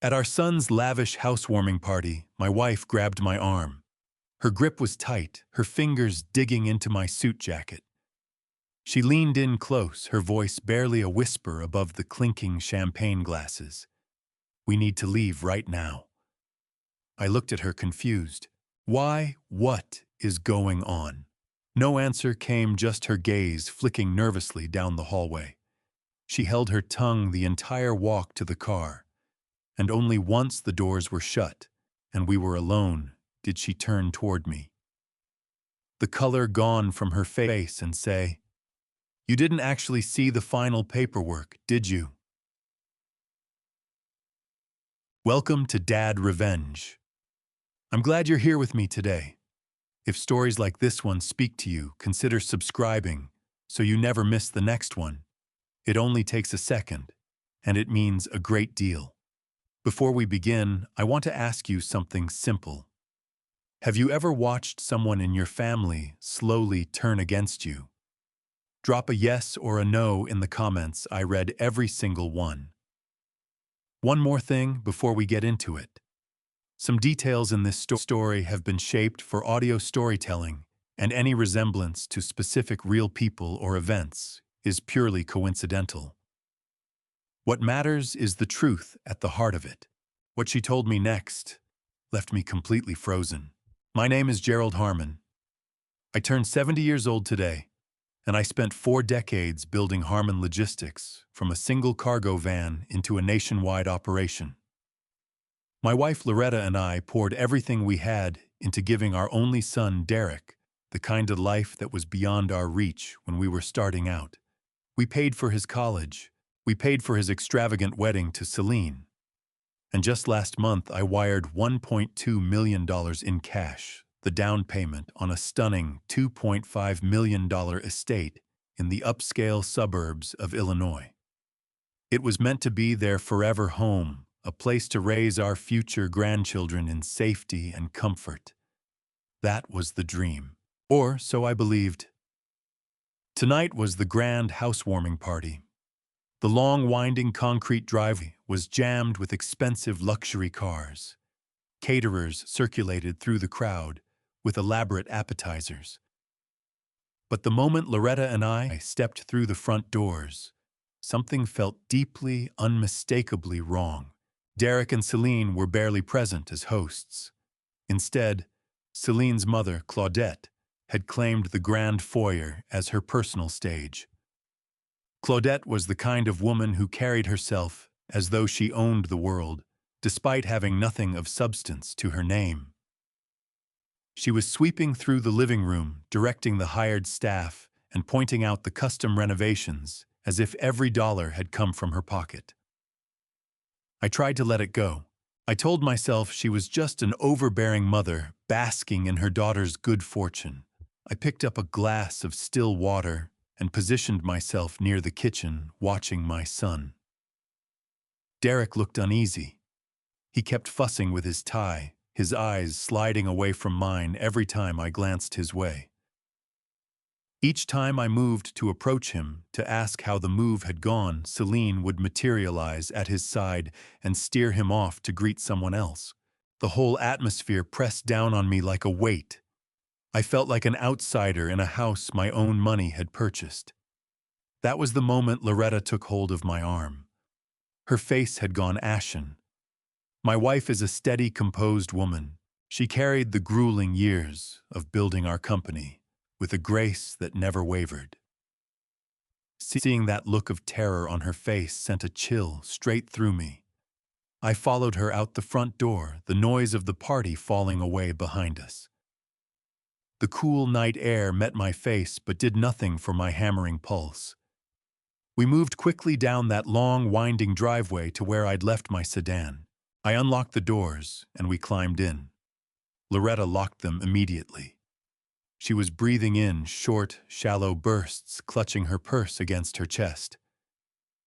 At our son's lavish housewarming party, my wife grabbed my arm. Her grip was tight, her fingers digging into my suit jacket. She leaned in close, her voice barely a whisper above the clinking champagne glasses. "We need to leave right now." I looked at her confused. Why? What is going on? No answer came, just her gaze flicking nervously down the hallway. She held her tongue the entire walk to the car, and only once the doors were shut and we were alone did she turn toward me. The color gone from her face and say, "You didn't actually see the final paperwork, did you?" Welcome to Dad Revenge. I'm glad you're here with me today. If stories like this one speak to you, consider subscribing so you never miss the next one. It only takes a second, and it means a great deal. Before we begin, I want to ask you something simple. Have you ever watched someone in your family slowly turn against you? Drop a yes or a no in the comments. I read every single one. One more thing before we get into it. Some details in this story have been shaped for audio storytelling, and any resemblance to specific real people or events is purely coincidental. What matters is the truth at the heart of it. What she told me next left me completely frozen. My name is Gerald Harmon. I turned 70 years old today, and I spent 4 decades building Harmon Logistics from a single cargo van into a nationwide operation. My wife Loretta and I poured everything we had into giving our only son, Derek, the kind of life that was beyond our reach when we were starting out. We paid for his college. We paid for his extravagant wedding to Celine. And just last month, I wired $1.2 million in cash, the down payment on a stunning $2.5 million estate in the upscale suburbs of Illinois. It was meant to be their forever home, a place to raise our future grandchildren in safety and comfort. That was the dream. Or so I believed. Tonight was the grand housewarming party. The long, winding concrete driveway was jammed with expensive luxury cars. Caterers circulated through the crowd with elaborate appetizers. But the moment Loretta and I stepped through the front doors, something felt deeply, unmistakably wrong. Derek and Celine were barely present as hosts. Instead, Celine's mother, Claudette, had claimed the grand foyer as her personal stage. Claudette was the kind of woman who carried herself as though she owned the world, despite having nothing of substance to her name. She was sweeping through the living room, directing the hired staff and pointing out the custom renovations as if every dollar had come from her pocket. I tried to let it go. I told myself she was just an overbearing mother basking in her daughter's good fortune. I picked up a glass of still water and positioned myself near the kitchen, watching my son. Derek looked uneasy. He kept fussing with his tie, his eyes sliding away from mine every time I glanced his way. Each time I moved to approach him to ask how the move had gone, Celine would materialize at his side and steer him off to greet someone else. The whole atmosphere pressed down on me like a weight. I felt like an outsider in a house my own money had purchased. That was the moment Loretta took hold of my arm. Her face had gone ashen. My wife is a steady, composed woman. She carried the grueling years of building our company with a grace that never wavered. Seeing that look of terror on her face sent a chill straight through me. I followed her out the front door, the noise of the party falling away behind us. The cool night air met my face but did nothing for my hammering pulse. We moved quickly down that long, winding driveway to where I'd left my sedan. I unlocked the doors, and we climbed in. Loretta locked them immediately. She was breathing in short, shallow bursts, clutching her purse against her chest.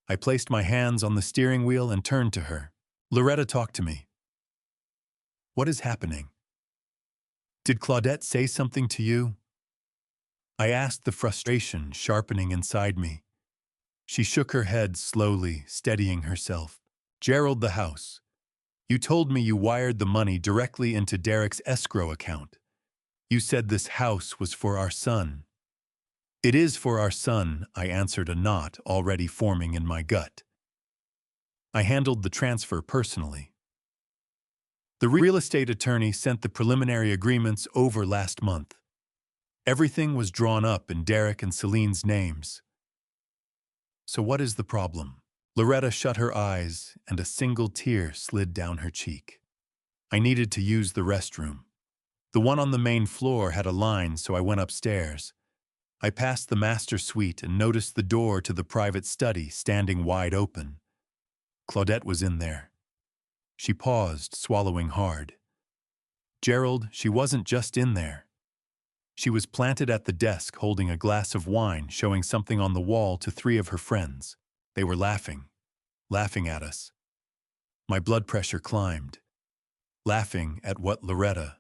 I placed my hands on the steering wheel and turned to her. "Loretta, talk to me. What is happening? Did Claudette say something to you?" I asked, the frustration sharpening inside me. She shook her head slowly, steadying herself. "Gerald, the house. You told me you wired the money directly into Derek's escrow account. You said this house was for our son. It is for our son, I answered, a knot already forming in my gut. I handled the transfer personally. The real estate attorney sent the preliminary agreements over last month. Everything was drawn up in Derek and Celine's names. So what is the problem? Loretta shut her eyes, and a single tear slid down her cheek. I needed to use the restroom. The one on the main floor had a line, so I went upstairs. I passed the master suite and noticed the door to the private study standing wide open. Claudette was in there. She paused, swallowing hard. Gerald, she wasn't just in there. She was planted at the desk holding a glass of wine, showing something on the wall to 3 of her friends. They were laughing at us. My blood pressure climbed. Laughing at what, Loretta?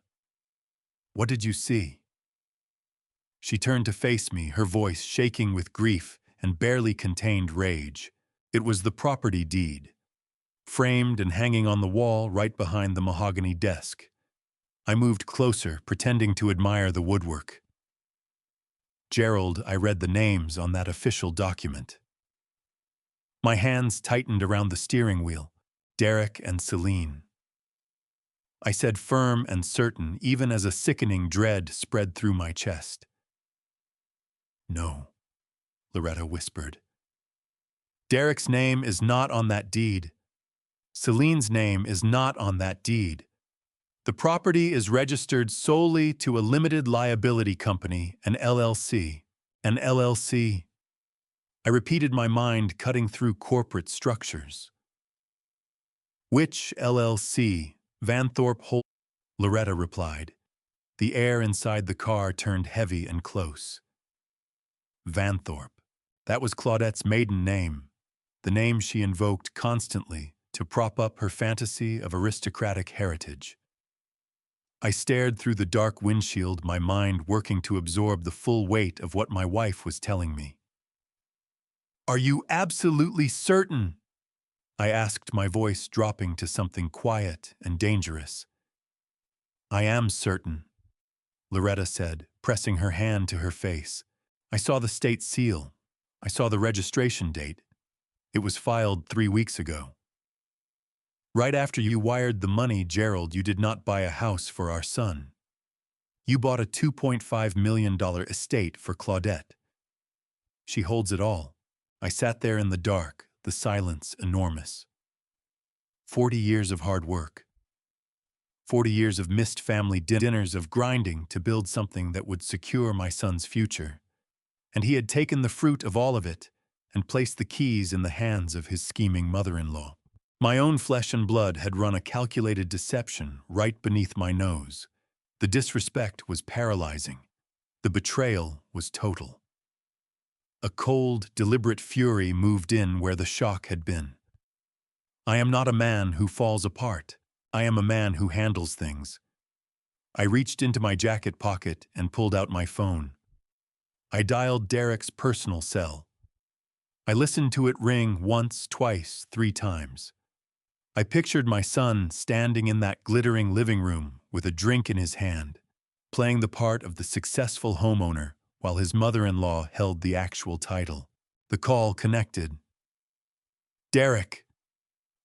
What did you see? She turned to face me, her voice shaking with grief and barely contained rage. It was the property deed, framed and hanging on the wall right behind the mahogany desk. I moved closer, pretending to admire the woodwork. Gerald, I read the names on that official document. My hands tightened around the steering wheel. Derek and Celine. I said firm and certain, even as a sickening dread spread through my chest. No, Loretta whispered. Derek's name is not on that deed. Celine's name is not on that deed. The property is registered solely to a limited liability company, an LLC. An LLC. I repeated, my mind cutting through corporate structures. Which LLC? Vanthorpe Holt? Loretta replied. The air inside the car turned heavy and close. Vanthorpe. That was Claudette's maiden name, the name she invoked constantly to prop up her fantasy of aristocratic heritage. I stared through the dark windshield, my mind working to absorb the full weight of what my wife was telling me. Are you absolutely certain? I asked, my voice dropping to something quiet and dangerous. I am certain, Loretta said, pressing her hand to her face. I saw the state seal. I saw the registration date. It was filed 3 weeks ago. Right after you wired the money, Gerald, you did not buy a house for our son. You bought a $2.5 million estate for Claudette. She holds it all. I sat there in the dark, the silence enormous. 40 years of hard work. 40 years of missed family dinners, of grinding to build something that would secure my son's future. And he had taken the fruit of all of it and placed the keys in the hands of his scheming mother-in-law. My own flesh and blood had run a calculated deception right beneath my nose. The disrespect was paralyzing. The betrayal was total. A cold, deliberate fury moved in where the shock had been. I am not a man who falls apart. I am a man who handles things. I reached into my jacket pocket and pulled out my phone. I dialed Derek's personal cell. I listened to it ring once, twice, 3 times. I pictured my son standing in that glittering living room with a drink in his hand, playing the part of the successful homeowner while his mother-in-law held the actual title. The call connected. Derek,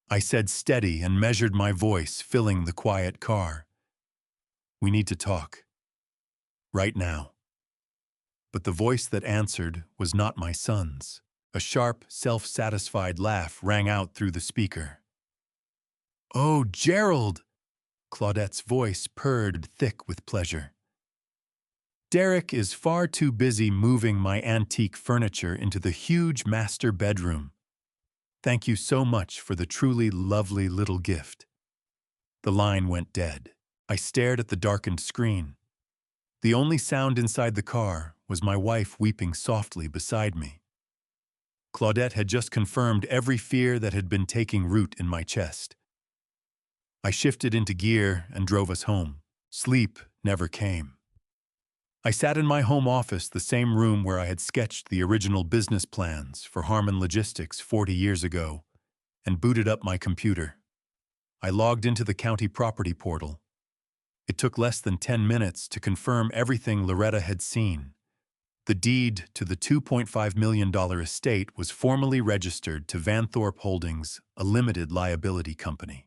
I said, steady, and measured my voice, filling the quiet car. We need to talk. Right now. But the voice that answered was not my son's. A sharp, self-satisfied laugh rang out through the speaker. Oh, Gerald! Claudette's voice purred thick with pleasure. Derek is far too busy moving my antique furniture into the huge master bedroom. Thank you so much for the truly lovely little gift. The line went dead. I stared at the darkened screen. The only sound inside the car was my wife weeping softly beside me. Claudette had just confirmed every fear that had been taking root in my chest. I shifted into gear and drove us home. Sleep never came. I sat in my home office, the same room where I had sketched the original business plans for Harmon Logistics 40 years ago, and booted up my computer. I logged into the county property portal. It took less than 10 minutes to confirm everything Loretta had seen. The deed to the $2.5 million estate was formally registered to Vanthorpe Holdings, a limited liability company.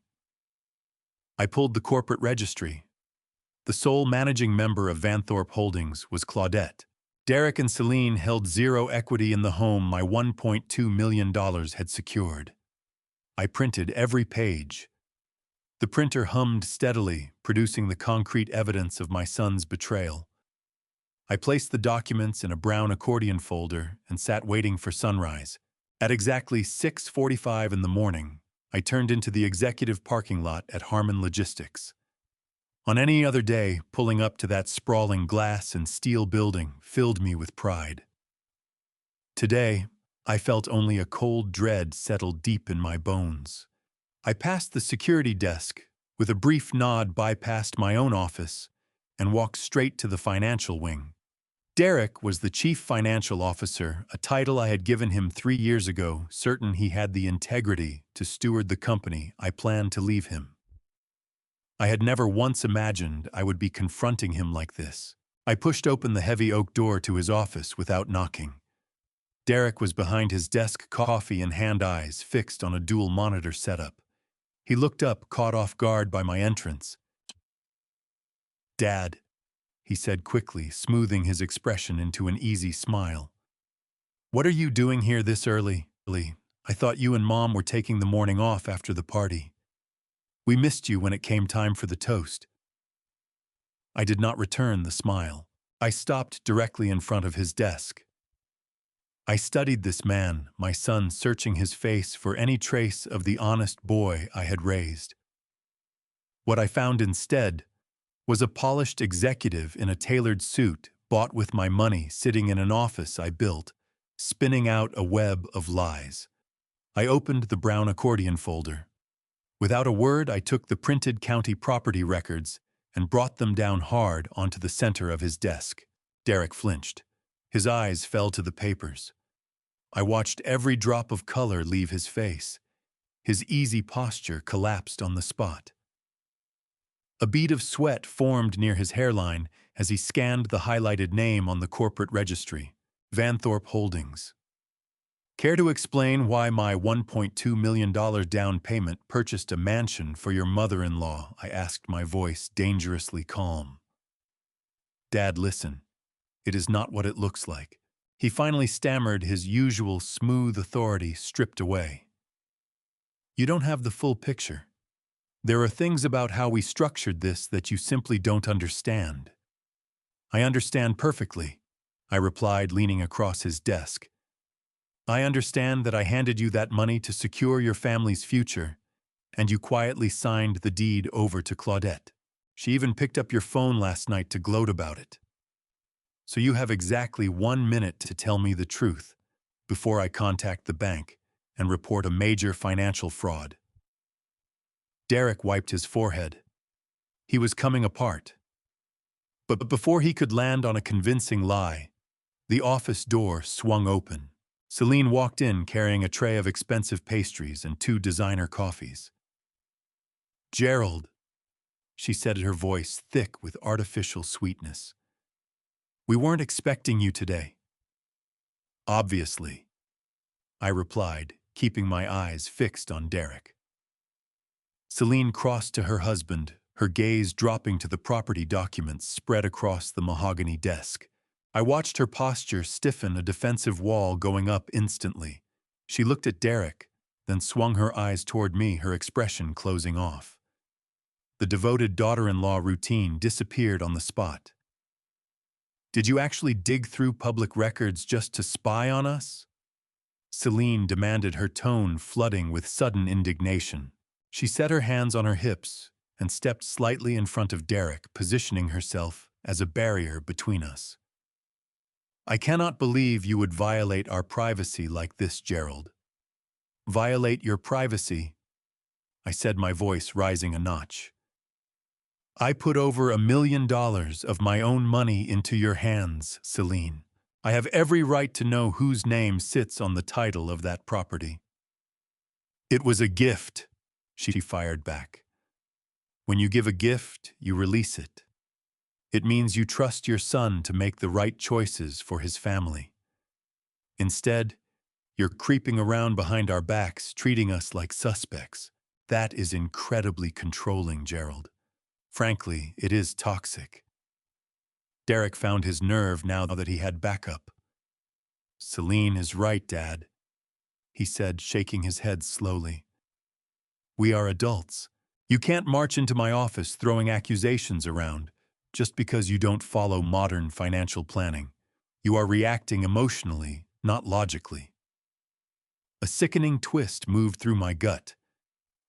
I pulled the corporate registry. The sole managing member of Vanthorpe Holdings was Claudette. Derek and Celine held zero equity in the home my $1.2 million had secured. I printed every page. The printer hummed steadily, producing the concrete evidence of my son's betrayal. I placed the documents in a brown accordion folder and sat waiting for sunrise. At exactly 6:45 in the morning, I turned into the executive parking lot at Harmon Logistics. On any other day, pulling up to that sprawling glass and steel building filled me with pride. Today, I felt only a cold dread settle deep in my bones. I passed the security desk, with a brief nod bypassed my own office, and walked straight to the financial wing. Derek was the chief financial officer, a title I had given him 3 years ago, certain he had the integrity to steward the company I planned to leave him. I had never once imagined I would be confronting him like this. I pushed open the heavy oak door to his office without knocking. Derek was behind his desk, coffee in hand, eyes fixed on a dual monitor setup. He looked up, caught off guard by my entrance. "Dad," he said quickly, smoothing his expression into an easy smile. "What are you doing here this early? I thought you and Mom were taking the morning off after the party. We missed you when it came time for the toast." I did not return the smile. I stopped directly in front of his desk. I studied this man, my son, searching his face for any trace of the honest boy I had raised. What I found instead was a polished executive in a tailored suit bought with my money, sitting in an office I built, spinning out a web of lies. I opened the brown accordion folder. Without a word, I took the printed county property records and brought them down hard onto the center of his desk. Derek flinched. His eyes fell to the papers. I watched every drop of color leave his face. His easy posture collapsed on the spot. A bead of sweat formed near his hairline as he scanned the highlighted name on the corporate registry, Vanthorpe Holdings. "Care to explain why my $1.2 million down payment purchased a mansion for your mother-in-law?" I asked, my voice dangerously calm. "Dad, listen. It is not what it looks like." He finally stammered, his usual smooth authority stripped away. "You don't have the full picture. There are things about how we structured this that you simply don't understand." "I understand perfectly," I replied, leaning across his desk. "I understand that I handed you that money to secure your family's future, and you quietly signed the deed over to Claudette. She even picked up your phone last night to gloat about it. So you have exactly 1 minute to tell me the truth before I contact the bank and report a major financial fraud." Derek wiped his forehead. He was coming apart. But before he could land on a convincing lie, the office door swung open. Celine walked in carrying a tray of expensive pastries and 2 designer coffees. "Gerald," she said, her voice thick with artificial sweetness. "We weren't expecting you today." "Obviously," I replied, keeping my eyes fixed on Derek. Celine crossed to her husband, her gaze dropping to the property documents spread across the mahogany desk. I watched her posture stiffen, a defensive wall going up instantly. She looked at Derek, then swung her eyes toward me, her expression closing off. The devoted daughter-in-law routine disappeared on the spot. "Did you actually dig through public records just to spy on us?" Celine demanded, her tone flooding with sudden indignation. She set her hands on her hips and stepped slightly in front of Derek, positioning herself as a barrier between us. "I cannot believe you would violate our privacy like this, Gerald." "Violate your privacy?" I said, my voice rising a notch. "I put over $1 million of my own money into your hands, Celine. I have every right to know whose name sits on the title of that property." "It was a gift," she fired back. When you give a gift, you release it. It means you trust your son to make the right choices for his family. Instead, you're creeping around behind our backs, treating us like suspects. That is incredibly controlling, Gerald. Frankly, it is toxic. Derek found his nerve now that he had backup. Celine is right, Dad, he said, shaking his head slowly. We are adults. You can't march into my office throwing accusations around just because you don't follow modern financial planning. You are reacting emotionally, not logically. A sickening twist moved through my gut.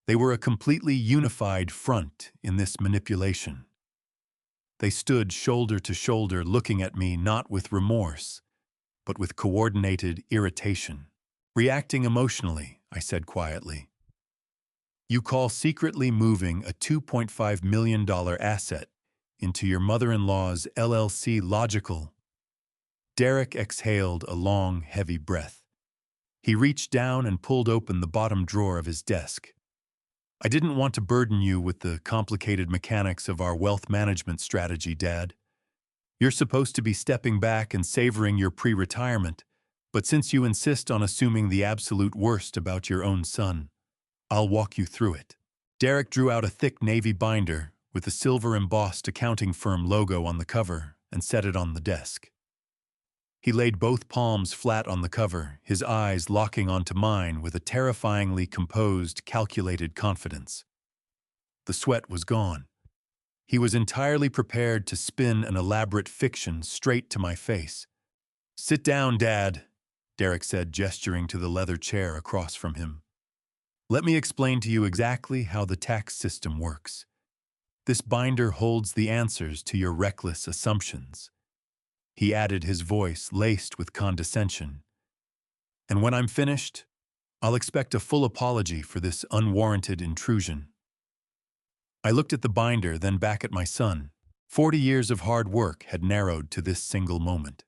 They were a completely unified front in this manipulation. They stood shoulder to shoulder looking at me not with remorse, but with coordinated irritation. Reacting emotionally, I said quietly. You call secretly moving a $2.5 million asset into your mother-in-law's LLC logical? Derek exhaled a long, heavy breath. He reached down and pulled open the bottom drawer of his desk. I didn't want to burden you with the complicated mechanics of our wealth management strategy, Dad. You're supposed to be stepping back and savoring your pre-retirement, but since you insist on assuming the absolute worst about your own son, I'll walk you through it. Derek drew out a thick navy binder with a silver embossed accounting firm logo on the cover and set it on the desk. He laid both palms flat on the cover, his eyes locking onto mine with a terrifyingly composed, calculated confidence. The sweat was gone. He was entirely prepared to spin an elaborate fiction straight to my face. Sit down, Dad, Derek said, gesturing to the leather chair across from him. Let me explain to you exactly how the tax system works. This binder holds the answers to your reckless assumptions. He added, his voice laced with condescension. And when I'm finished, I'll expect a full apology for this unwarranted intrusion. I looked at the binder, then back at my son. 40 years of hard work had narrowed to this single moment.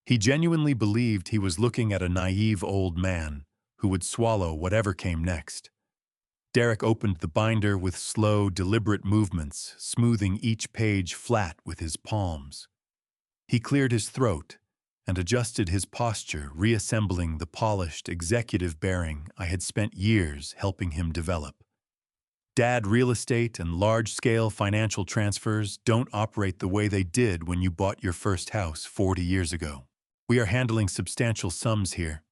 He genuinely believed he was looking at a naive old man who would swallow whatever came next. Derek opened the binder with slow, deliberate movements, smoothing each page flat with his palms. He cleared his throat and adjusted his posture, reassembling the polished, executive bearing I had spent years helping him develop. Dad, real estate and large-scale financial transfers don't operate the way they did when you bought your first house 40 years ago. We are handling substantial sums here,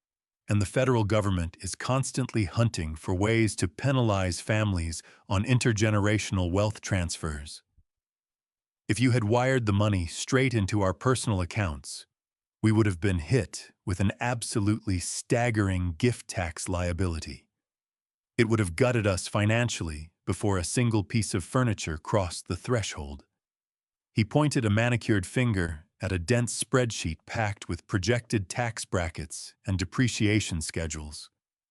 and the federal government is constantly hunting for ways to penalize families on intergenerational wealth transfers. If you had wired the money straight into our personal accounts, we would have been hit with an absolutely staggering gift tax liability. It would have gutted us financially before a single piece of furniture crossed the threshold. He pointed a manicured finger at a dense spreadsheet packed with projected tax brackets and depreciation schedules.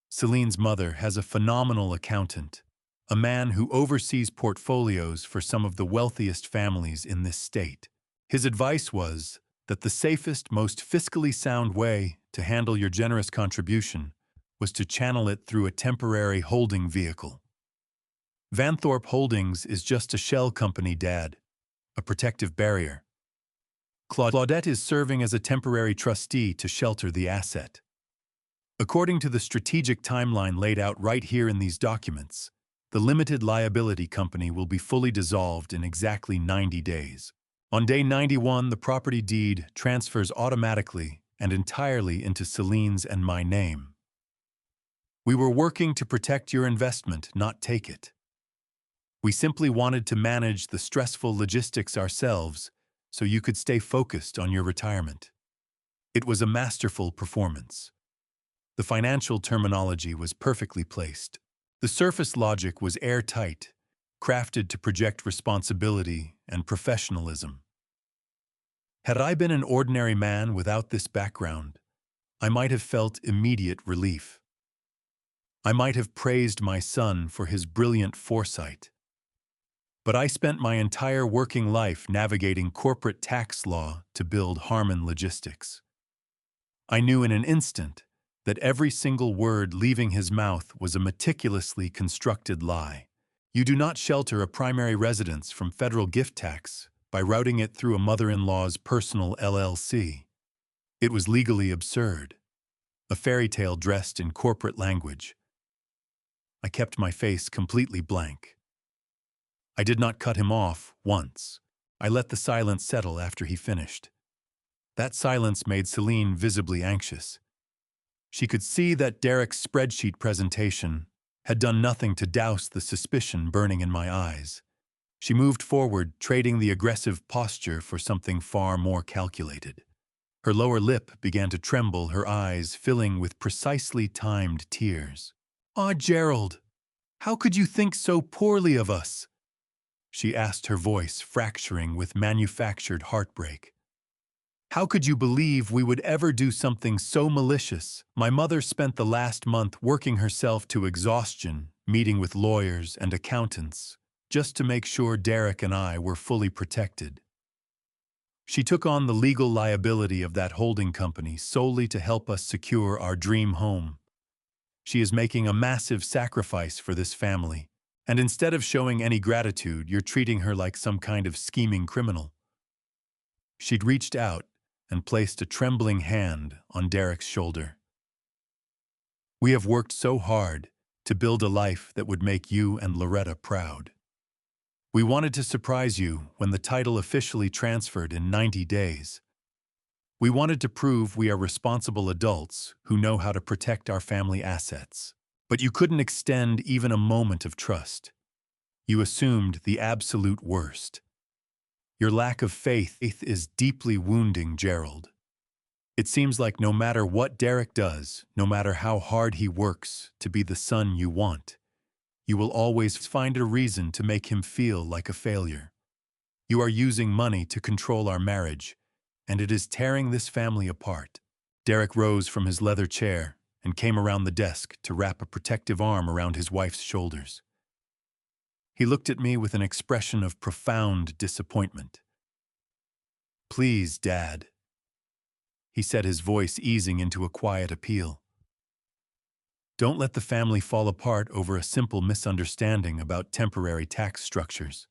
Celine's mother has a phenomenal accountant, a man who oversees portfolios for some of the wealthiest families in this state. His advice was that the safest, most fiscally sound way to handle your generous contribution was to channel it through a temporary holding vehicle. Vanthorpe Holdings is just a shell company, Dad, a protective barrier. Claudette is serving as a temporary trustee to shelter the asset. According to the strategic timeline laid out right here in these documents, the limited liability company will be fully dissolved in exactly 90 days. On day 91, the property deed transfers automatically and entirely into Celine's and my name. We were working to protect your investment, not take it. We simply wanted to manage the stressful logistics ourselves so you could stay focused on your retirement. It was a masterful performance. The financial terminology was perfectly placed. The surface logic was airtight, crafted to project responsibility and professionalism. Had I been an ordinary man without this background, I might have felt immediate relief. I might have praised my son for his brilliant foresight. But I spent my entire working life navigating corporate tax law to build Harmon Logistics. I knew in an instant that every single word leaving his mouth was a meticulously constructed lie. You do not shelter a primary residence from federal gift tax by routing it through a mother-in-law's personal LLC. It was legally absurd, a fairy tale dressed in corporate language. I kept my face completely blank. I did not cut him off once. I let the silence settle after he finished. That silence made Celine visibly anxious. She could see that Derek's spreadsheet presentation had done nothing to douse the suspicion burning in my eyes. She moved forward, trading the aggressive posture for something far more calculated. Her lower lip began to tremble, her eyes filling with precisely timed tears. "Ah, Gerald, how could you think so poorly of us?" she asked, her voice fracturing with manufactured heartbreak. "How could you believe we would ever do something so malicious? My mother spent the last month working herself to exhaustion, meeting with lawyers and accountants, just to make sure Derek and I were fully protected. She took on the legal liability of that holding company solely to help us secure our dream home. She is making a massive sacrifice for this family, and instead of showing any gratitude, you're treating her like some kind of scheming criminal." She'd reached out and placed a trembling hand on Derek's shoulder. "We have worked so hard to build a life that would make you and Loretta proud. We wanted to surprise you when the title officially transferred in 90 days. We wanted to prove we are responsible adults who know how to protect our family assets. But you couldn't extend even a moment of trust. You assumed the absolute worst. Your lack of faith is deeply wounding, Gerald. It seems like no matter what Derek does, no matter how hard he works to be the son you want, you will always find a reason to make him feel like a failure. You are using money to control our marriage, and it is tearing this family apart." Derek rose from his leather chair and came around the desk to wrap a protective arm around his wife's shoulders. He looked at me with an expression of profound disappointment. "Please, Dad," he said, his voice easing into a quiet appeal. "Don't let the family fall apart over a simple misunderstanding about temporary tax structures.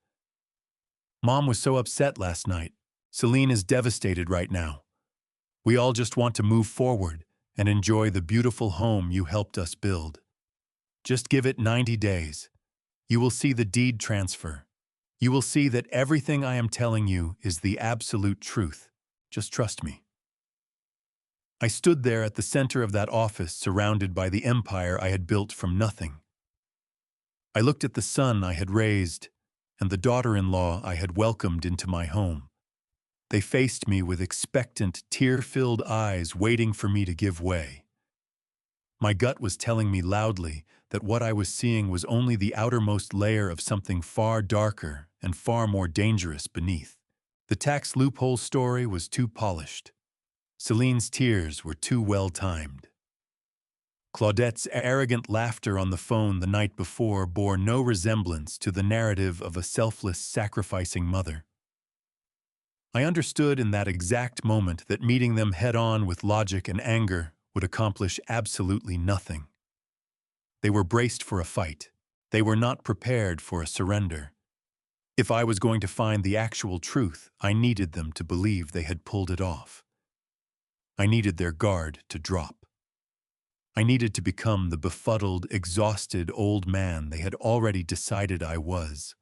Mom was so upset last night. Celine is devastated right now. We all just want to move forward and enjoy the beautiful home you helped us build. Just give it 90 days. You will see the deed transfer. You will see that everything I am telling you is the absolute truth. Just trust me." I stood there at the center of that office, surrounded by the empire I had built from nothing. I looked at the son I had raised and the daughter-in-law I had welcomed into my home. They faced me with expectant, tear-filled eyes, waiting for me to give way. My gut was telling me loudly that what I was seeing was only the outermost layer of something far darker and far more dangerous beneath. The tax loophole story was too polished. Celine's tears were too well-timed. Claudette's arrogant laughter on the phone the night before bore no resemblance to the narrative of a selfless, sacrificing mother. I understood in that exact moment that meeting them head-on with logic and anger would accomplish absolutely nothing. They were braced for a fight. They were not prepared for a surrender. If I was going to find the actual truth, I needed them to believe they had pulled it off. I needed their guard to drop. I needed to become the befuddled, exhausted old man they had already decided I was.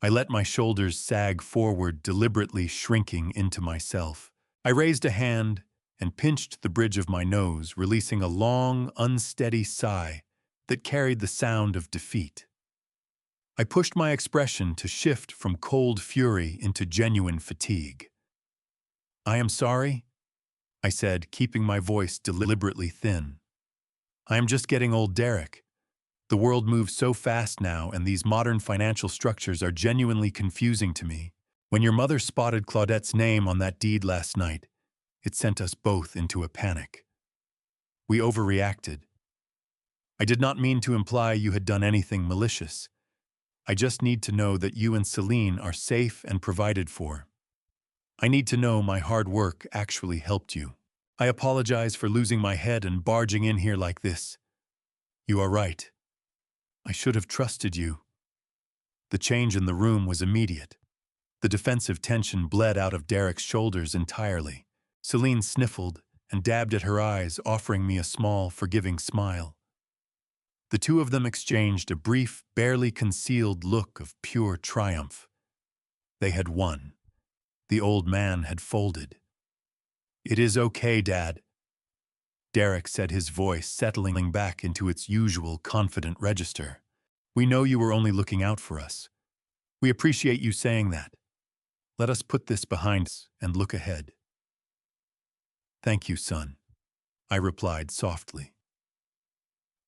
I let my shoulders sag forward, deliberately shrinking into myself. I raised a hand and pinched the bridge of my nose, releasing a long, unsteady sigh that carried the sound of defeat. I pushed my expression to shift from cold fury into genuine fatigue. "I am sorry," I said, keeping my voice deliberately thin. "I am just getting old, Derek. The world moves so fast now, and these modern financial structures are genuinely confusing to me. When your mother spotted Claudette's name on that deed last night, it sent us both into a panic. We overreacted. I did not mean to imply you had done anything malicious. I just need to know that you and Celine are safe and provided for. I need to know my hard work actually helped you. I apologize for losing my head and barging in here like this. You are right. I should have trusted you." The change in the room was immediate. The defensive tension bled out of Derek's shoulders entirely. Celine sniffled and dabbed at her eyes, offering me a small, forgiving smile. The two of them exchanged a brief, barely concealed look of pure triumph. They had won. The old man had folded. "It is okay, Dad," Derek said, his voice settling back into its usual confident register. "We know you were only looking out for us. We appreciate you saying that. Let us put this behind us and look ahead." "Thank you, son," I replied softly.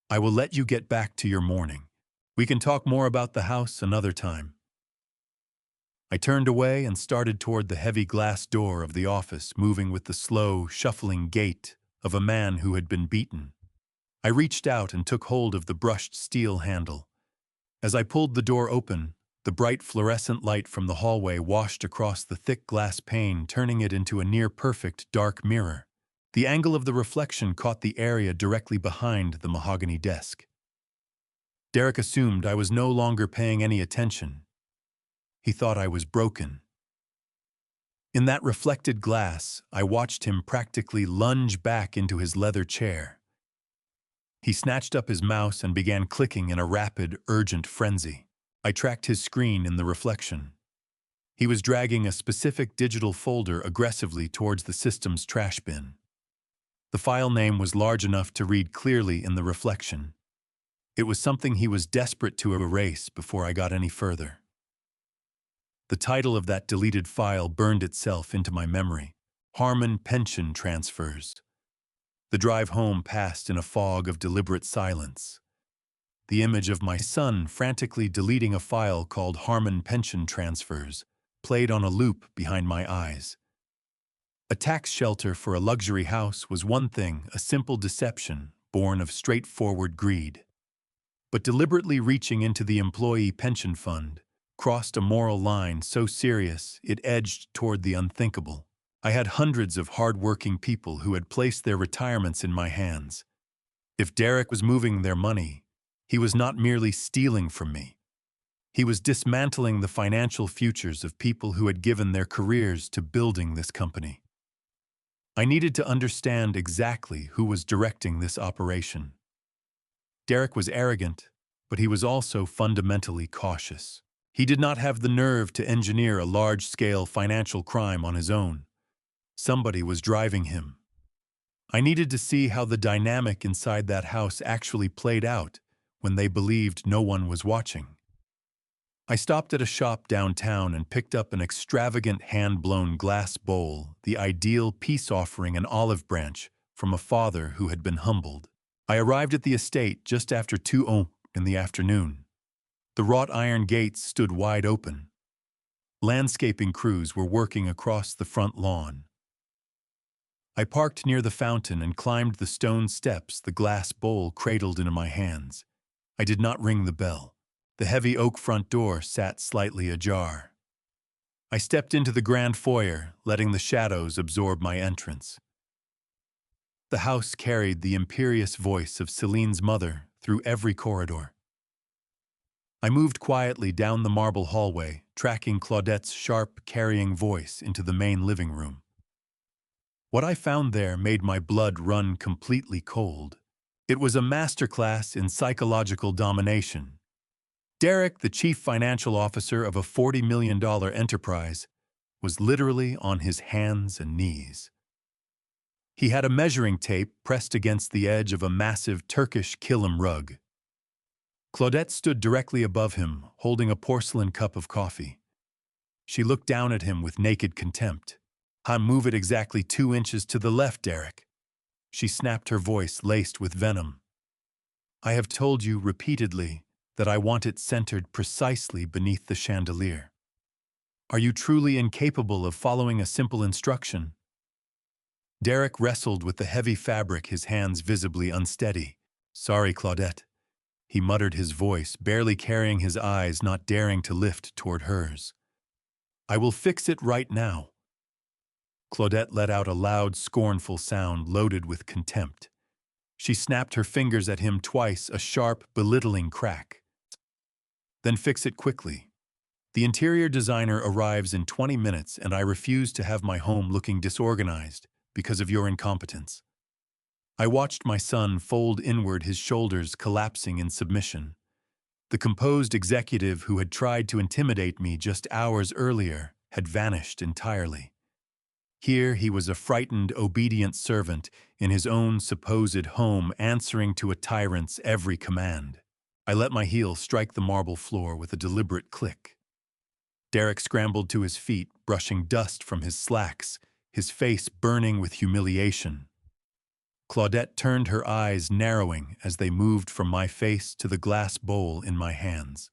"I will let you get back to your mourning. We can talk more about the house another time." I turned away and started toward the heavy glass door of the office, moving with the slow, shuffling gait of a man who had been beaten. I reached out and took hold of the brushed steel handle. As I pulled the door open, the bright fluorescent light from the hallway washed across the thick glass pane, turning it into a near-perfect dark mirror. The angle of the reflection caught the area directly behind the mahogany desk. Derek assumed I was no longer paying any attention. He thought I was broken. In that reflected glass, I watched him practically lunge back into his leather chair. He snatched up his mouse and began clicking in a rapid, urgent frenzy. I tracked his screen in the reflection. He was dragging a specific digital folder aggressively towards the system's trash bin. The file name was large enough to read clearly in the reflection. It was something he was desperate to erase before I got any further. The title of that deleted file burned itself into my memory: Harmon Pension Transfers. The drive home passed in a fog of deliberate silence. The image of my son frantically deleting a file called Harmon Pension Transfers played on a loop behind my eyes. A tax shelter for a luxury house was one thing, a simple deception born of straightforward greed. But deliberately reaching into the employee pension fund crossed a moral line so serious it edged toward the unthinkable. I had hundreds of hard-working people who had placed their retirements in my hands. If Derek was moving their money, he was not merely stealing from me. He was dismantling the financial futures of people who had given their careers to building this company. I needed to understand exactly who was directing this operation. Derek was arrogant, but he was also fundamentally cautious. He did not have the nerve to engineer a large-scale financial crime on his own. Somebody was driving him. I needed to see how the dynamic inside that house actually played out when they believed no one was watching. I stopped at a shop downtown and picked up an extravagant hand-blown glass bowl, the ideal peace offering, an olive branch from a father who had been humbled. I arrived at the estate just after 2:00 in the afternoon. The wrought iron gates stood wide open. Landscaping crews were working across the front lawn. I parked near the fountain and climbed the stone steps, the glass bowl cradled into my hands. I did not ring the bell. The heavy oak front door sat slightly ajar. I stepped into the grand foyer, letting the shadows absorb my entrance. The house carried the imperious voice of Celine's mother through every corridor. I moved quietly down the marble hallway, tracking Claudette's sharp, carrying voice into the main living room. What I found there made my blood run completely cold. It was a masterclass in psychological domination. Derek, the chief financial officer of a $40 million enterprise, was literally on his hands and knees. He had a measuring tape pressed against the edge of a massive Turkish kilim rug. Claudette stood directly above him, holding a porcelain cup of coffee. She looked down at him with naked contempt. "Move it exactly 2 inches to the left, Derek." She snapped, her voice laced with venom. "I have told you repeatedly that I want it centered precisely beneath the chandelier. Are you truly incapable of following a simple instruction?" Derek wrestled with the heavy fabric, his hands visibly unsteady. "Sorry, Claudette," he muttered, his voice barely carrying his eyes, not daring to lift toward hers. "I will fix it right now." Claudette let out a loud, scornful sound loaded with contempt. She snapped her fingers at him twice, a sharp, belittling crack. "Then fix it quickly. The interior designer arrives in 20 minutes and I refuse to have my home looking disorganized because of your incompetence. I watched my son fold inward, his shoulders collapsing in submission. The composed executive who had tried to intimidate me just hours earlier had vanished entirely. Here he was, a frightened, obedient servant in his own supposed home, answering to a tyrant's every command. I let my heel strike the marble floor with a deliberate click. Derek scrambled to his feet, brushing dust from his slacks, his face burning with humiliation. Claudette turned, her eyes narrowing as they moved from my face to the glass bowl in my hands.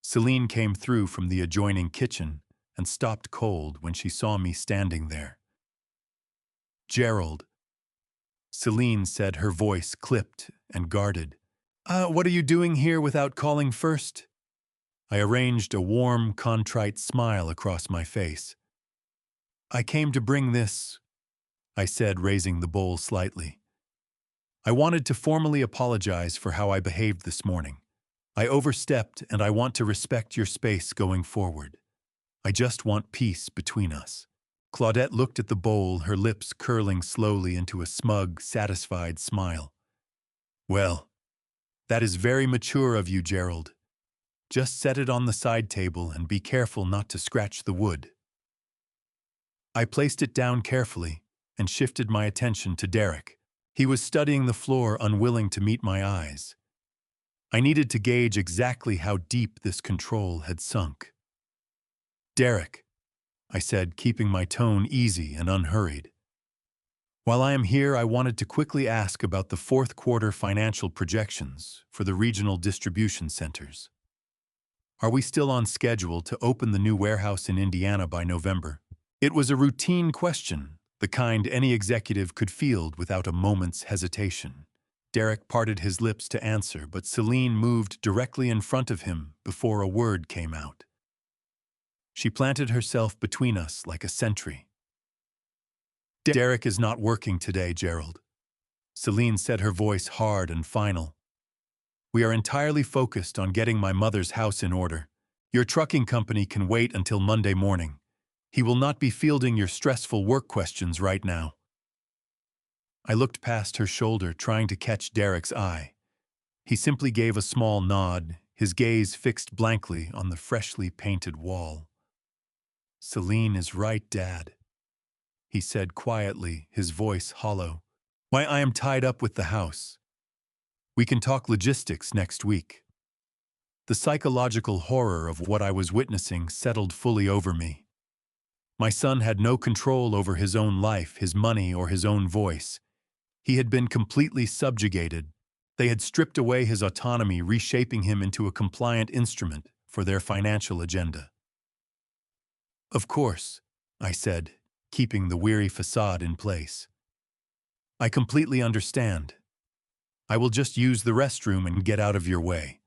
Celine came through from the adjoining kitchen and stopped cold when she saw me standing there. "Gerald," Celine said, her voice clipped and guarded. What are you doing here without calling first?" I arranged a warm, contrite smile across my face. "I came to bring this," I said, raising the bowl slightly. "I wanted to formally apologize for how I behaved this morning. I overstepped and I want to respect your space going forward. I just want peace between us." Claudette looked at the bowl, her lips curling slowly into a smug, satisfied smile. "Well, that is very mature of you, Gerald. Just set it on the side table and be careful not to scratch the wood." I placed it down carefully and shifted my attention to Derek. He was studying the floor, unwilling to meet my eyes. I needed to gauge exactly how deep this control had sunk. "Derek," I said, keeping my tone easy and unhurried. "While I am here, I wanted to quickly ask about the fourth quarter financial projections for the regional distribution centers. Are we still on schedule to open the new warehouse in Indiana by November?" It was a routine question, the kind any executive could field without a moment's hesitation. Derek parted his lips to answer, but Celine moved directly in front of him before a word came out. She planted herself between us like a sentry. "Derek is not working today, Gerald," Celine said, her voice hard and final. "We are entirely focused on getting my mother's house in order. Your trucking company can wait until Monday morning. He will not be fielding your stressful work questions right now." I looked past her shoulder, trying to catch Derek's eye. He simply gave a small nod, his gaze fixed blankly on the freshly painted wall. "Celine is right, Dad," he said quietly, his voice hollow. "Why, I am tied up with the house. We can talk logistics next week." The psychological horror of what I was witnessing settled fully over me. My son had no control over his own life, his money, or his own voice. He had been completely subjugated. They had stripped away his autonomy, reshaping him into a compliant instrument for their financial agenda. "Of course," I said, keeping the weary facade in place. "I completely understand. I will just use the restroom and get out of your way."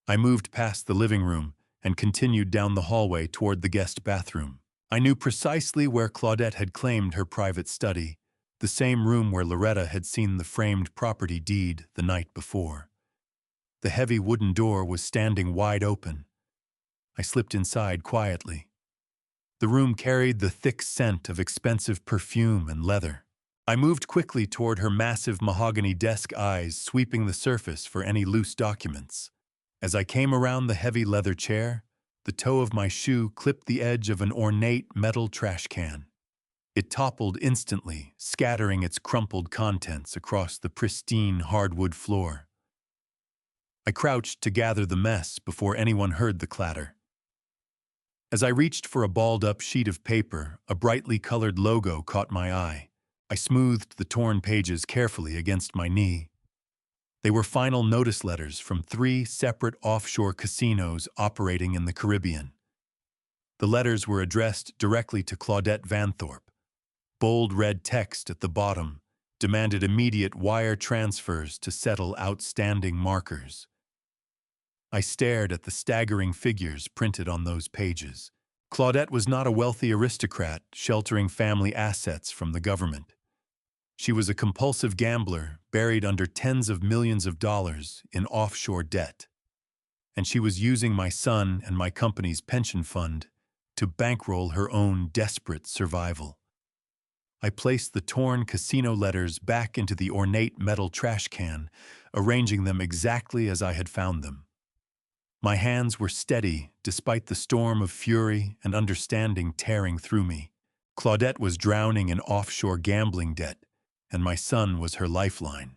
I moved past the living room and continued down the hallway toward the guest bathroom. I knew precisely where Claudette had claimed her private study, the same room where Loretta had seen the framed property deed the night before. The heavy wooden door was standing wide open. I slipped inside quietly. The room carried the thick scent of expensive perfume and leather. I moved quickly toward her massive mahogany desk, eyes sweeping the surface for any loose documents. As I came around the heavy leather chair, the toe of my shoe clipped the edge of an ornate metal trash can. It toppled instantly, scattering its crumpled contents across the pristine hardwood floor. I crouched to gather the mess before anyone heard the clatter. As I reached for a balled-up sheet of paper, a brightly colored logo caught my eye. I smoothed the torn pages carefully against my knee. They were final notice letters from 3 separate offshore casinos operating in the Caribbean. The letters were addressed directly to Claudette Vanthorpe. Bold red text at the bottom demanded immediate wire transfers to settle outstanding markers. I stared at the staggering figures printed on those pages. Claudette was not a wealthy aristocrat sheltering family assets from the government. She was a compulsive gambler buried under tens of millions of dollars in offshore debt. and she was using my son and my company's pension fund to bankroll her own desperate survival. I placed the torn casino letters back into the ornate metal trash can, arranging them exactly as I had found them. My hands were steady despite the storm of fury and understanding tearing through me. Claudette was drowning in offshore gambling debt, and my son was her lifeline.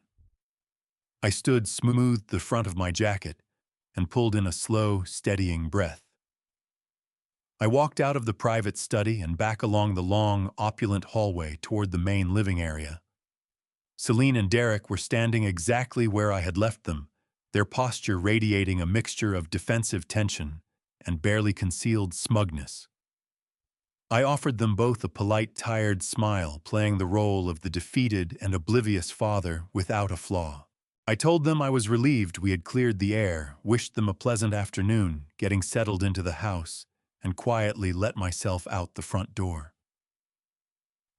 I smoothed the front of my jacket and pulled in a slow, steadying breath. I walked out of the private study and back along the long, opulent hallway toward the main living area. Celine and Derek were standing exactly where I had left them, their posture radiating a mixture of defensive tension and barely concealed smugness. I offered them both a polite, tired smile, playing the role of the defeated and oblivious father without a flaw. I told them I was relieved we had cleared the air, wished them a pleasant afternoon, getting settled into the house, and quietly let myself out the front door.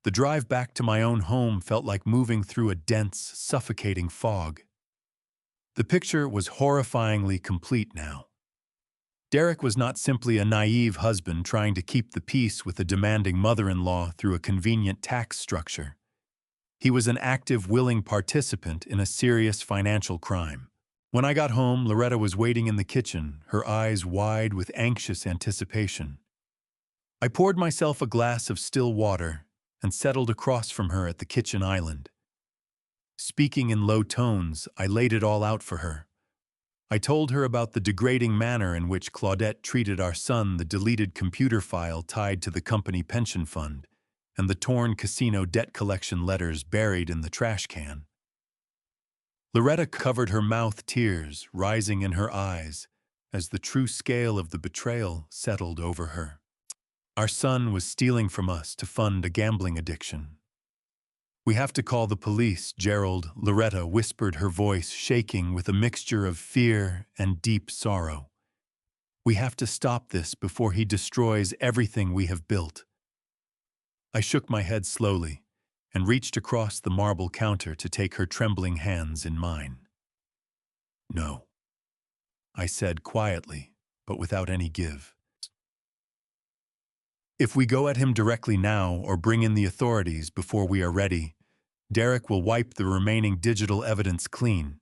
The drive back to my own home felt like moving through a dense, suffocating fog. The picture was horrifyingly complete now. Derek was not simply a naive husband trying to keep the peace with a demanding mother-in-law through a convenient tax structure. He was an active, willing participant in a serious financial crime. When I got home, Loretta was waiting in the kitchen, her eyes wide with anxious anticipation. I poured myself a glass of still water and settled across from her at the kitchen island. Speaking in low tones, I laid it all out for her. I told her about the degrading manner in which Claudette treated our son, the deleted computer file tied to the company pension fund, and the torn casino debt collection letters buried in the trash can. Loretta covered her mouth, tears rising in her eyes as the true scale of the betrayal settled over her. Our son was stealing from us to fund a gambling addiction. "We have to call the police, Gerald," Loretta whispered, her voice shaking with a mixture of fear and deep sorrow. "We have to stop this before he destroys everything we have built." I shook my head slowly and reached across the marble counter to take her trembling hands in mine. "No," I said quietly, but without any give. "If we go at him directly now or bring in the authorities before we are ready, Derek will wipe the remaining digital evidence clean.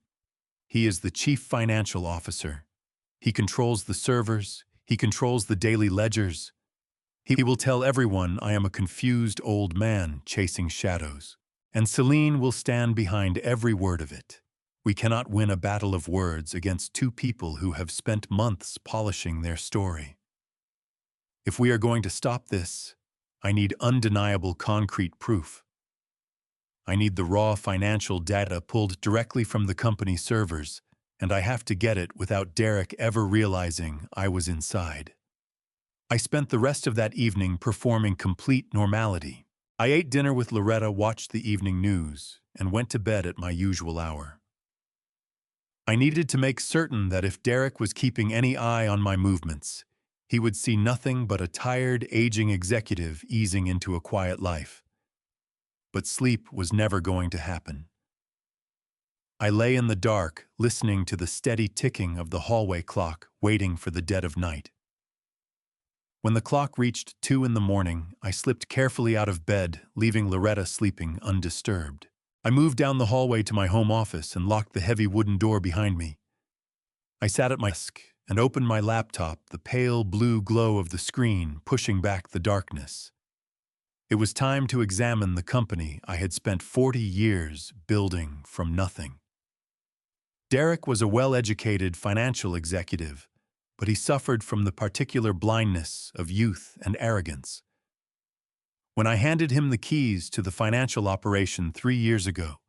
He is the chief financial officer. He controls the servers. He controls the daily ledgers. He will tell everyone I am a confused old man chasing shadows. And Celine will stand behind every word of it. We cannot win a battle of words against two people who have spent months polishing their story. If we are going to stop this, I need undeniable concrete proof. I need the raw financial data pulled directly from the company servers, and I have to get it without Derek ever realizing I was inside." I spent the rest of that evening performing complete normality. I ate dinner with Loretta, watched the evening news, and went to bed at my usual hour. I needed to make certain that if Derek was keeping any eye on my movements, he would see nothing but a tired, aging executive easing into a quiet life. But sleep was never going to happen. I lay in the dark, listening to the steady ticking of the hallway clock, waiting for the dead of night. When the clock reached 2 in the morning, I slipped carefully out of bed, leaving Loretta sleeping undisturbed. I moved down the hallway to my home office and locked the heavy wooden door behind me. I sat at my desk and opened my laptop, the pale blue glow of the screen pushing back the darkness. It was time to examine the company I had spent 40 years building from nothing. Derek was a well-educated financial executive, but he suffered from the particular blindness of youth and arrogance. When I handed him the keys to the financial operation 3 years ago,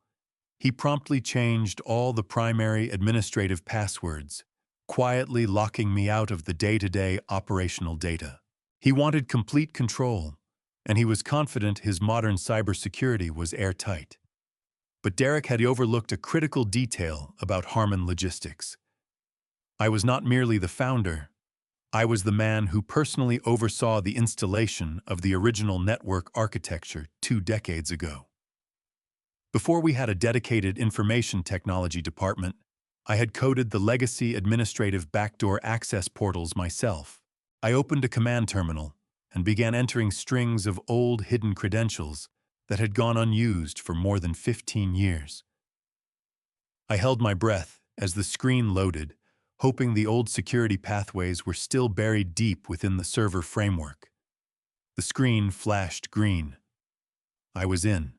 he promptly changed all the primary administrative passwords, quietly locking me out of the day-to-day operational data. He wanted complete control, and he was confident his modern cybersecurity was airtight. But Derek had overlooked a critical detail about Harmon Logistics. I was not merely the founder. I was the man who personally oversaw the installation of the original network architecture 2 decades ago. Before we had a dedicated information technology department, I had coded the legacy administrative backdoor access portals myself. I opened a command terminal and began entering strings of old hidden credentials that had gone unused for more than 15 years. I held my breath as the screen loaded, hoping the old security pathways were still buried deep within the server framework. The screen flashed green. I was in.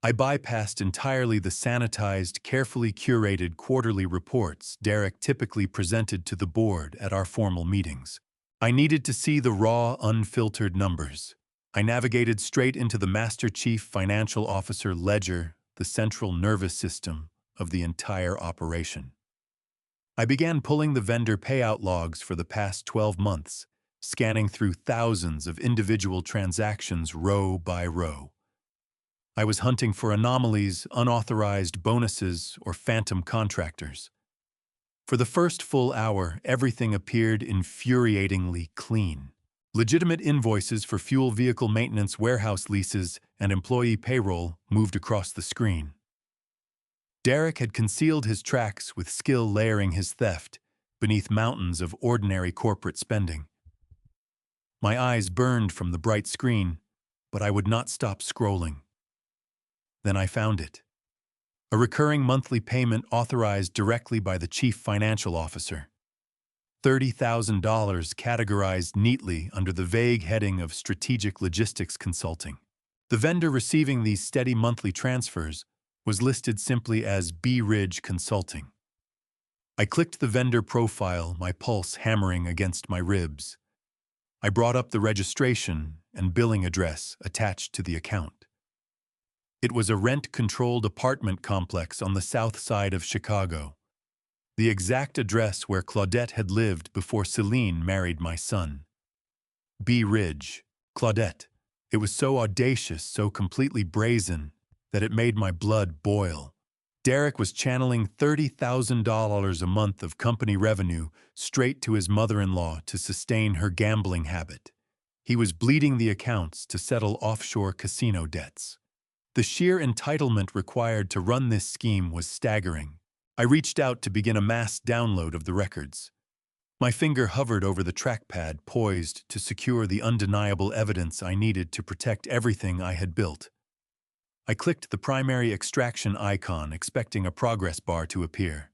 I bypassed entirely the sanitized, carefully curated quarterly reports Derek typically presented to the board at our formal meetings. I needed to see the raw, unfiltered numbers. I navigated straight into the Master Chief Financial Officer ledger, the central nervous system of the entire operation. I began pulling the vendor payout logs for the past 12 months, scanning through thousands of individual transactions row by row. I was hunting for anomalies, unauthorized bonuses, or phantom contractors. For the first full hour, everything appeared infuriatingly clean. Legitimate invoices for fuel vehicle maintenance, warehouse leases, and employee payroll moved across the screen. Derek had concealed his tracks with skill, layering his theft beneath mountains of ordinary corporate spending. My eyes burned from the bright screen, but I would not stop scrolling. Then I found it. A recurring monthly payment authorized directly by the Chief Financial Officer. $30,000 categorized neatly under the vague heading of Strategic Logistics Consulting. The vendor receiving these steady monthly transfers was listed simply as B. Ridge Consulting. I clicked the vendor profile, my pulse hammering against my ribs. I brought up the registration and billing address attached to the account. It was a rent-controlled apartment complex on the south side of Chicago, the exact address where Claudette had lived before Celine married my son. B. Ridge, Claudette. It was so audacious, so completely brazen, that it made my blood boil. Derek was channeling $30,000 a month of company revenue straight to his mother-in-law to sustain her gambling habit. He was bleeding the accounts to settle offshore casino debts. The sheer entitlement required to run this scheme was staggering. I reached out to begin a mass download of the records. My finger hovered over the trackpad, poised to secure the undeniable evidence I needed to protect everything I had built. I clicked the primary extraction icon, expecting a progress bar to appear.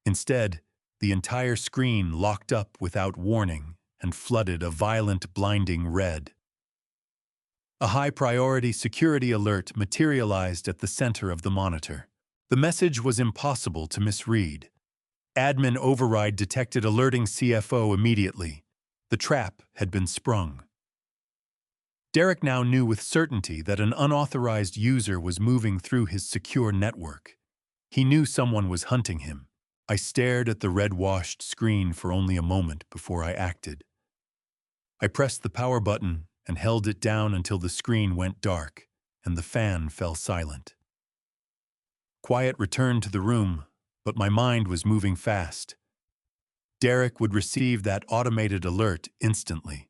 Instead, the entire screen locked up without warning and flooded a violent, blinding red. A high-priority security alert materialized at the center of the monitor. The message was impossible to misread. Admin override detected, alerting CFO immediately. The trap had been sprung. Derek now knew with certainty that an unauthorized user was moving through his secure network. He knew someone was hunting him. I stared at the red-washed screen for only a moment before I acted. I pressed the power button and held it down until the screen went dark and the fan fell silent. Quiet returned to the room, but my mind was moving fast. Derek would receive that automated alert instantly.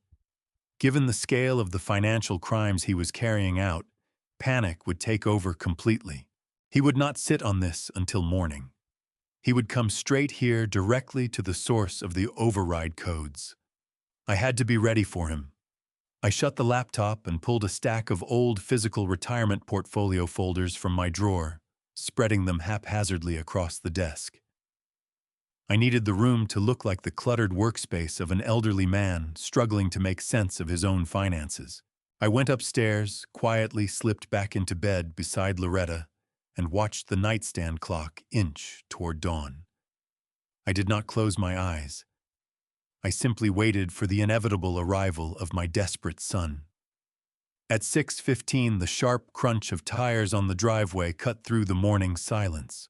Given the scale of the financial crimes he was carrying out, panic would take over completely. He would not sit on this until morning. He would come straight here directly to the source of the override codes. I had to be ready for him. I shut the laptop and pulled a stack of old physical retirement portfolio folders from my drawer, spreading them haphazardly across the desk. I needed the room to look like the cluttered workspace of an elderly man struggling to make sense of his own finances. I went upstairs, quietly slipped back into bed beside Loretta, and watched the nightstand clock inch toward dawn. I did not close my eyes. I simply waited for the inevitable arrival of my desperate son. At 6:15, the sharp crunch of tires on the driveway cut through the morning silence.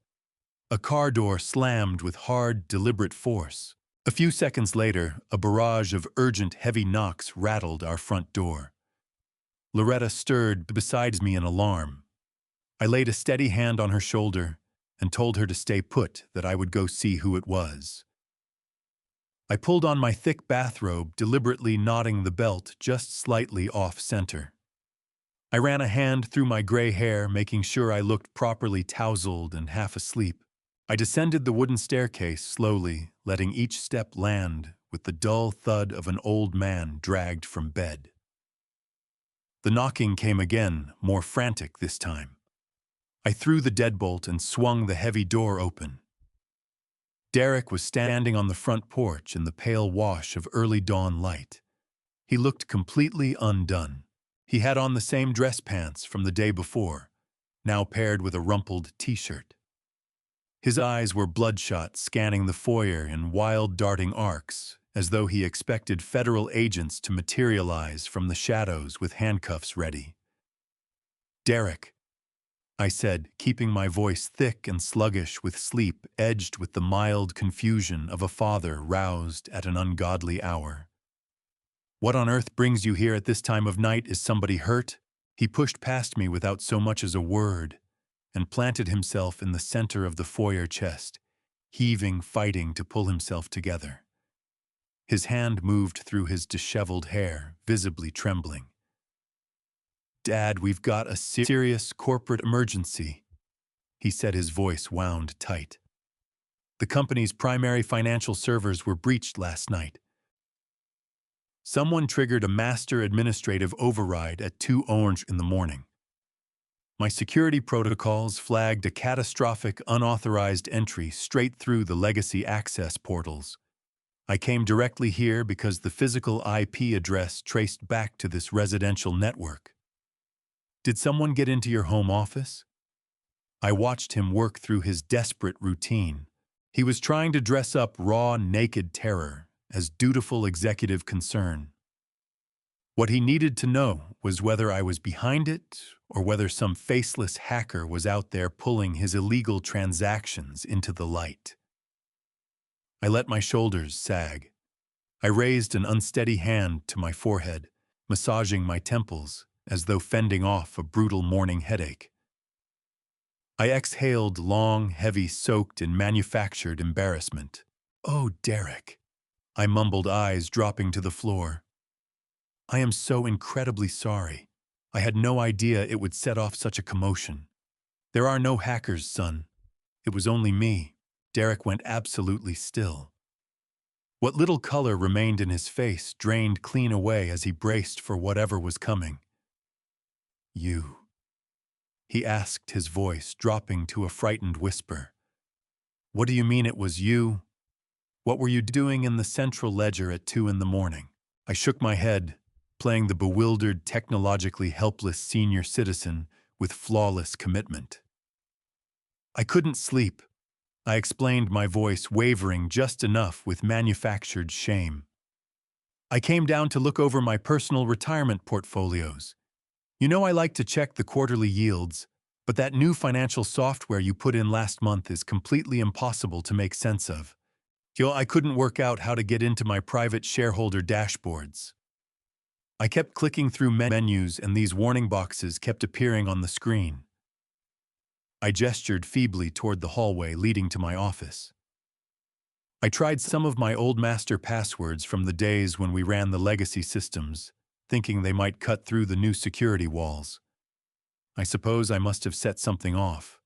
A car door slammed with hard, deliberate force. A few seconds later, a barrage of urgent, heavy knocks rattled our front door. Loretta stirred beside me in alarm. I laid a steady hand on her shoulder and told her to stay put, that I would go see who it was. I pulled on my thick bathrobe, deliberately knotting the belt just slightly off-center. I ran a hand through my gray hair, making sure I looked properly tousled and half asleep. I descended the wooden staircase slowly, letting each step land with the dull thud of an old man dragged from bed. The knocking came again, more frantic this time. I threw the deadbolt and swung the heavy door open. Derek was standing on the front porch in the pale wash of early dawn light. He looked completely undone. He had on the same dress pants from the day before, now paired with a rumpled t-shirt. His eyes were bloodshot, scanning the foyer in wild darting arcs, as though he expected federal agents to materialize from the shadows with handcuffs ready. "Derek," I said, keeping my voice thick and sluggish with sleep, edged with the mild confusion of a father roused at an ungodly hour. "What on earth brings you here at this time of night? Is somebody hurt?" He pushed past me without so much as a word and planted himself in the center of the foyer chest, heaving, fighting to pull himself together. His hand moved through his disheveled hair, visibly trembling. "Dad, we've got a serious corporate emergency," he said, his voice wound tight. "The company's primary financial servers were breached last night. Someone triggered a master administrative override at 2 Orange in the morning. My security protocols flagged a catastrophic unauthorized entry straight through the legacy access portals. I came directly here because the physical IP address traced back to this residential network. Did someone get into your home office?" I watched him work through his desperate routine. He was trying to dress up raw, naked terror as dutiful executive concern. What he needed to know was whether I was behind it or whether some faceless hacker was out there pulling his illegal transactions into the light. I let my shoulders sag. I raised an unsteady hand to my forehead, massaging my temples as though fending off a brutal morning headache. I exhaled long, heavy, soaked in manufactured embarrassment. "Oh, Derek," I mumbled, eyes dropping to the floor. "I am so incredibly sorry. I had no idea it would set off such a commotion. There are no hackers, son. It was only me." Derek went absolutely still. What little color remained in his face drained clean away as he braced for whatever was coming. "You?" he asked, his voice dropping to a frightened whisper. "What do you mean it was you? What were you doing in the central ledger at 2 in the morning?" I shook my head, playing the bewildered, technologically helpless senior citizen with flawless commitment. "I couldn't sleep," I explained, my voice wavering just enough with manufactured shame. "I came down to look over my personal retirement portfolios. You know I like to check the quarterly yields, but that new financial software you put in last month is completely impossible to make sense of. I couldn't work out how to get into my private shareholder dashboards. I kept clicking through menus and these warning boxes kept appearing on the screen." I gestured feebly toward the hallway leading to my office. I tried some of my old master passwords from the days when we ran the legacy systems, thinking they might cut through the new security walls. I suppose I must have set something off.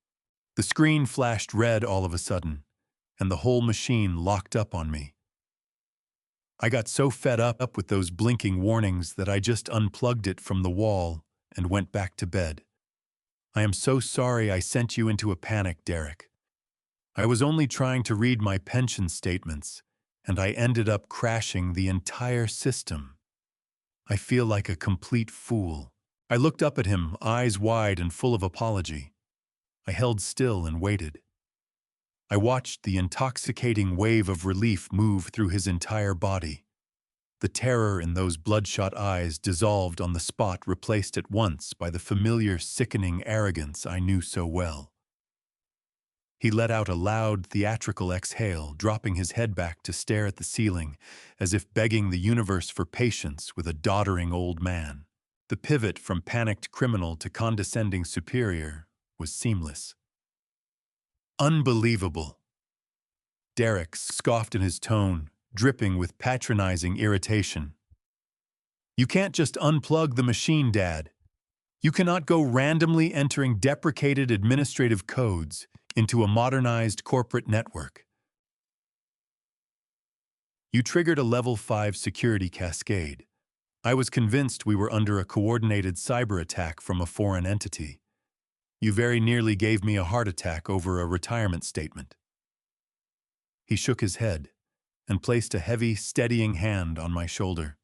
The screen flashed red all of a sudden, and the whole machine locked up on me. I got so fed up with those blinking warnings that I just unplugged it from the wall and went back to bed. "I am so sorry I sent you into a panic, Derek. I was only trying to read my pension statements, and I ended up crashing the entire system. I feel like a complete fool." I looked up at him, eyes wide and full of apology. I held still and waited. I watched the intoxicating wave of relief move through his entire body. The terror in those bloodshot eyes dissolved on the spot, replaced at once by the familiar, sickening arrogance I knew so well. He let out a loud, theatrical exhale, dropping his head back to stare at the ceiling, as if begging the universe for patience with a doddering old man. The pivot from panicked criminal to condescending superior was seamless. "Unbelievable," Derek scoffed in his tone, dripping with patronizing irritation. "You can't just unplug the machine, Dad. You cannot go randomly entering deprecated administrative codes, into a modernized corporate network. You triggered a level 5 security cascade. I was convinced we were under a coordinated cyber attack from a foreign entity. You very nearly gave me a heart attack over a retirement statement. He shook his head and placed a heavy, steadying hand on my shoulder,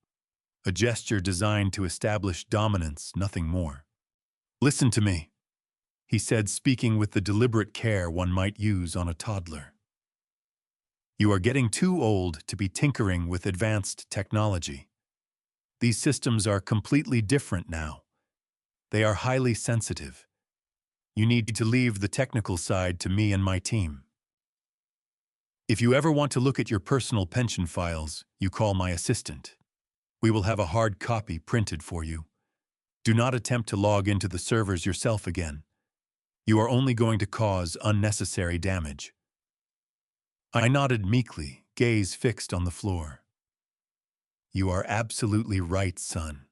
a gesture designed to establish dominance, nothing more. "Listen to me," he said, speaking with the deliberate care one might use on a toddler. "You are getting too old to be tinkering with advanced technology. These systems are completely different now. They are highly sensitive. You need to leave the technical side to me and my team. If you ever want to look at your personal pension files, you call my assistant. We will have a hard copy printed for you. Do not attempt to log into the servers yourself again. You are only going to cause unnecessary damage." I nodded meekly, gaze fixed on the floor. "You are absolutely right, son,"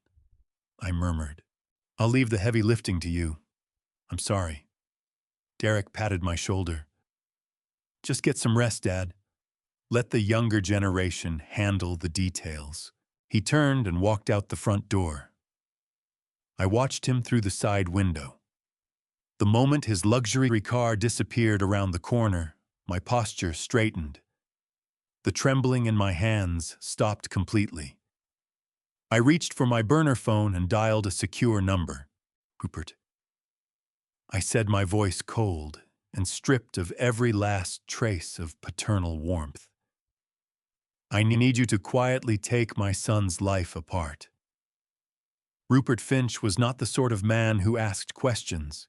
I murmured. "I'll leave the heavy lifting to you. I'm sorry." Derek patted my shoulder. "Just get some rest, Dad. Let the younger generation handle the details." He turned and walked out the front door. I watched him through the side window. The moment his luxury car disappeared around the corner, my posture straightened. The trembling in my hands stopped completely. I reached for my burner phone and dialed a secure number. "Rupert," I said, my voice cold and stripped of every last trace of paternal warmth. "I need you to quietly take my son's life apart." Rupert Finch was not the sort of man who asked questions.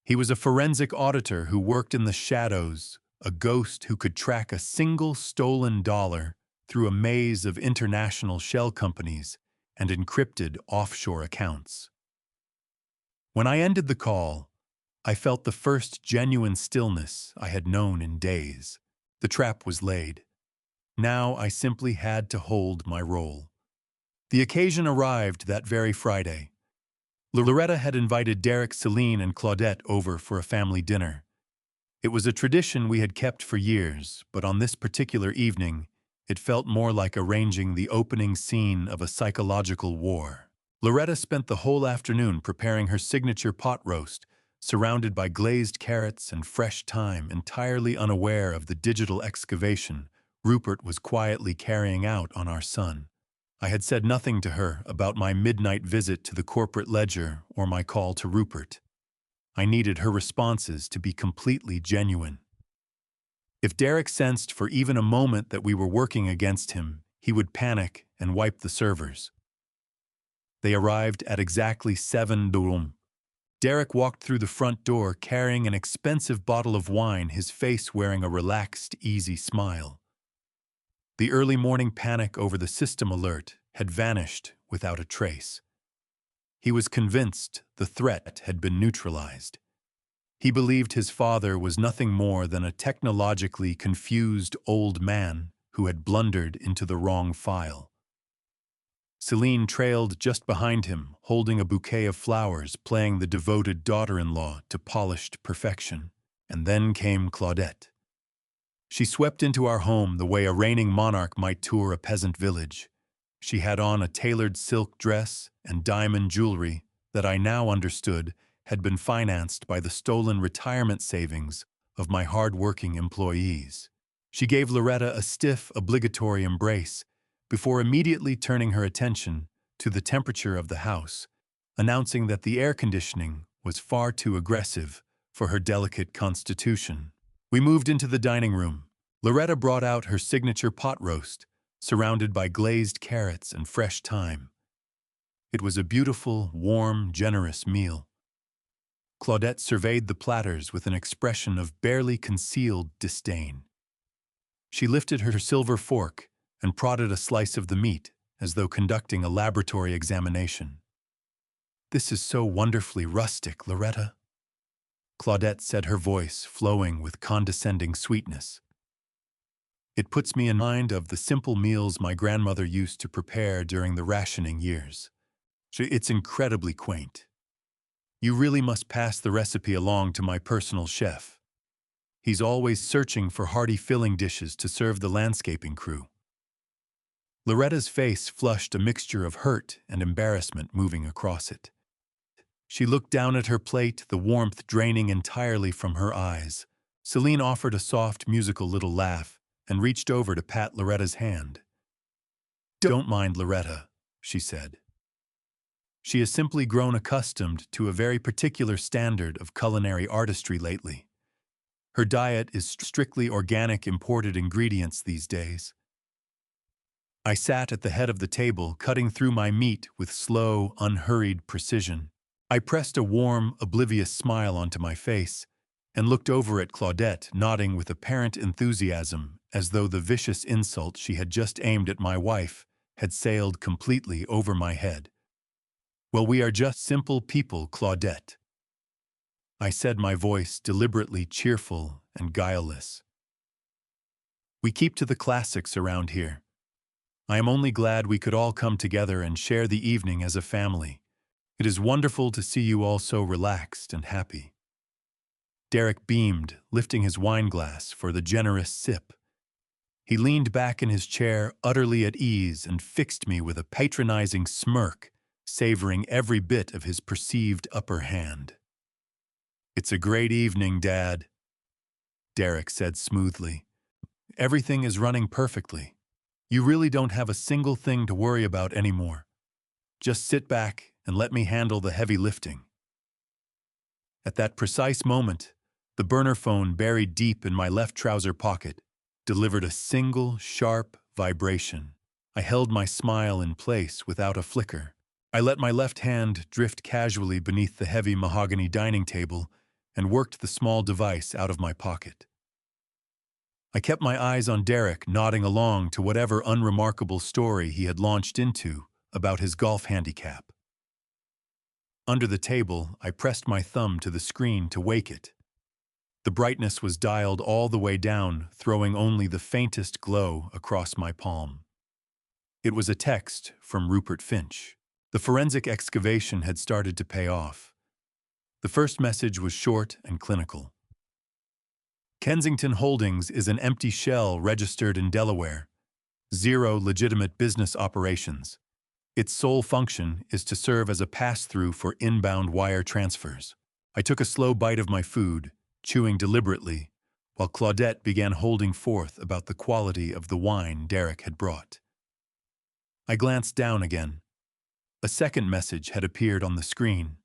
He was a forensic auditor who worked in the shadows, a ghost who could track a single stolen dollar through a maze of international shell companies and encrypted offshore accounts. When I ended the call, I felt the first genuine stillness I had known in days. The trap was laid. Now I simply had to hold my role. The occasion arrived that very Friday. Loretta had invited Derek, Celine, and Claudette over for a family dinner. It was a tradition we had kept for years, but on this particular evening, it felt more like arranging the opening scene of a psychological war. Loretta spent the whole afternoon preparing her signature pot roast, surrounded by glazed carrots and fresh thyme, entirely unaware of the digital excavation Rupert was quietly carrying out on our son. I had said nothing to her about my midnight visit to the corporate ledger or my call to Rupert. I needed her responses to be completely genuine. If Derek sensed for even a moment that we were working against him, he would panic and wipe the servers. They arrived at exactly 7 p.m. Derek walked through the front door carrying an expensive bottle of wine, his face wearing a relaxed, easy smile. The early morning panic over the system alert had vanished without a trace. He was convinced the threat had been neutralized. He believed his father was nothing more than a technologically confused old man who had blundered into the wrong file. Celine trailed just behind him, holding a bouquet of flowers, playing the devoted daughter-in-law to polished perfection. And then came Claudette. She swept into our home the way a reigning monarch might tour a peasant village. She had on a tailored silk dress and diamond jewelry that I now understood had been financed by the stolen retirement savings of my hard-working employees. She gave Loretta a stiff, obligatory embrace before immediately turning her attention to the temperature of the house, announcing that the air conditioning was far too aggressive for her delicate constitution. We moved into the dining room. Loretta brought out her signature pot roast, surrounded by glazed carrots and fresh thyme. It was a beautiful, warm, generous meal. Claudette surveyed the platters with an expression of barely concealed disdain. She lifted her silver fork and prodded a slice of the meat as though conducting a laboratory examination. "This is so wonderfully rustic, Loretta," Claudette said, her voice flowing with condescending sweetness. "It puts me in mind of the simple meals my grandmother used to prepare during the rationing years. It's incredibly quaint. You really must pass the recipe along to my personal chef." He's always searching for hearty filling dishes to serve the landscaping crew. Loretta's face flushed a mixture of hurt and embarrassment moving across it. She looked down at her plate, the warmth draining entirely from her eyes. Celine offered a soft, musical little laugh and reached over to pat Loretta's hand. "Don't mind Loretta," she said. "She has simply grown accustomed to a very particular standard of culinary artistry lately. Her diet is strictly organic imported ingredients these days." I sat at the head of the table, cutting through my meat with slow, unhurried precision. I pressed a warm, oblivious smile onto my face and looked over at Claudette, nodding with apparent enthusiasm, as though the vicious insult she had just aimed at my wife had sailed completely over my head. "Well, we are just simple people, Claudette," I said, my voice deliberately cheerful and guileless. "We keep to the classics around here. I am only glad we could all come together and share the evening as a family. It is wonderful to see you all so relaxed and happy." Derek beamed, lifting his wineglass for the generous sip. He leaned back in his chair, utterly at ease, and fixed me with a patronizing smirk, savoring every bit of his perceived upper hand. "It's a great evening, Dad," Derek said smoothly. "Everything is running perfectly. You really don't have a single thing to worry about anymore. Just sit back and let me handle the heavy lifting." At that precise moment, the burner phone buried deep in my left trouser pocket delivered a single, sharp vibration. I held my smile in place without a flicker. I let my left hand drift casually beneath the heavy mahogany dining table and worked the small device out of my pocket. I kept my eyes on Derek, nodding along to whatever unremarkable story he had launched into about his golf handicap. Under the table, I pressed my thumb to the screen to wake it. The brightness was dialed all the way down, throwing only the faintest glow across my palm. It was a text from Rupert Finch. The forensic excavation had started to pay off. The first message was short and clinical. "Kensington Holdings is an empty shell registered in Delaware. Zero legitimate business operations. Its sole function is to serve as a pass-through for inbound wire transfers." I took a slow bite of my food, chewing deliberately, while Claudette began holding forth about the quality of the wine Derek had brought. I glanced down again. A second message had appeared on the screen.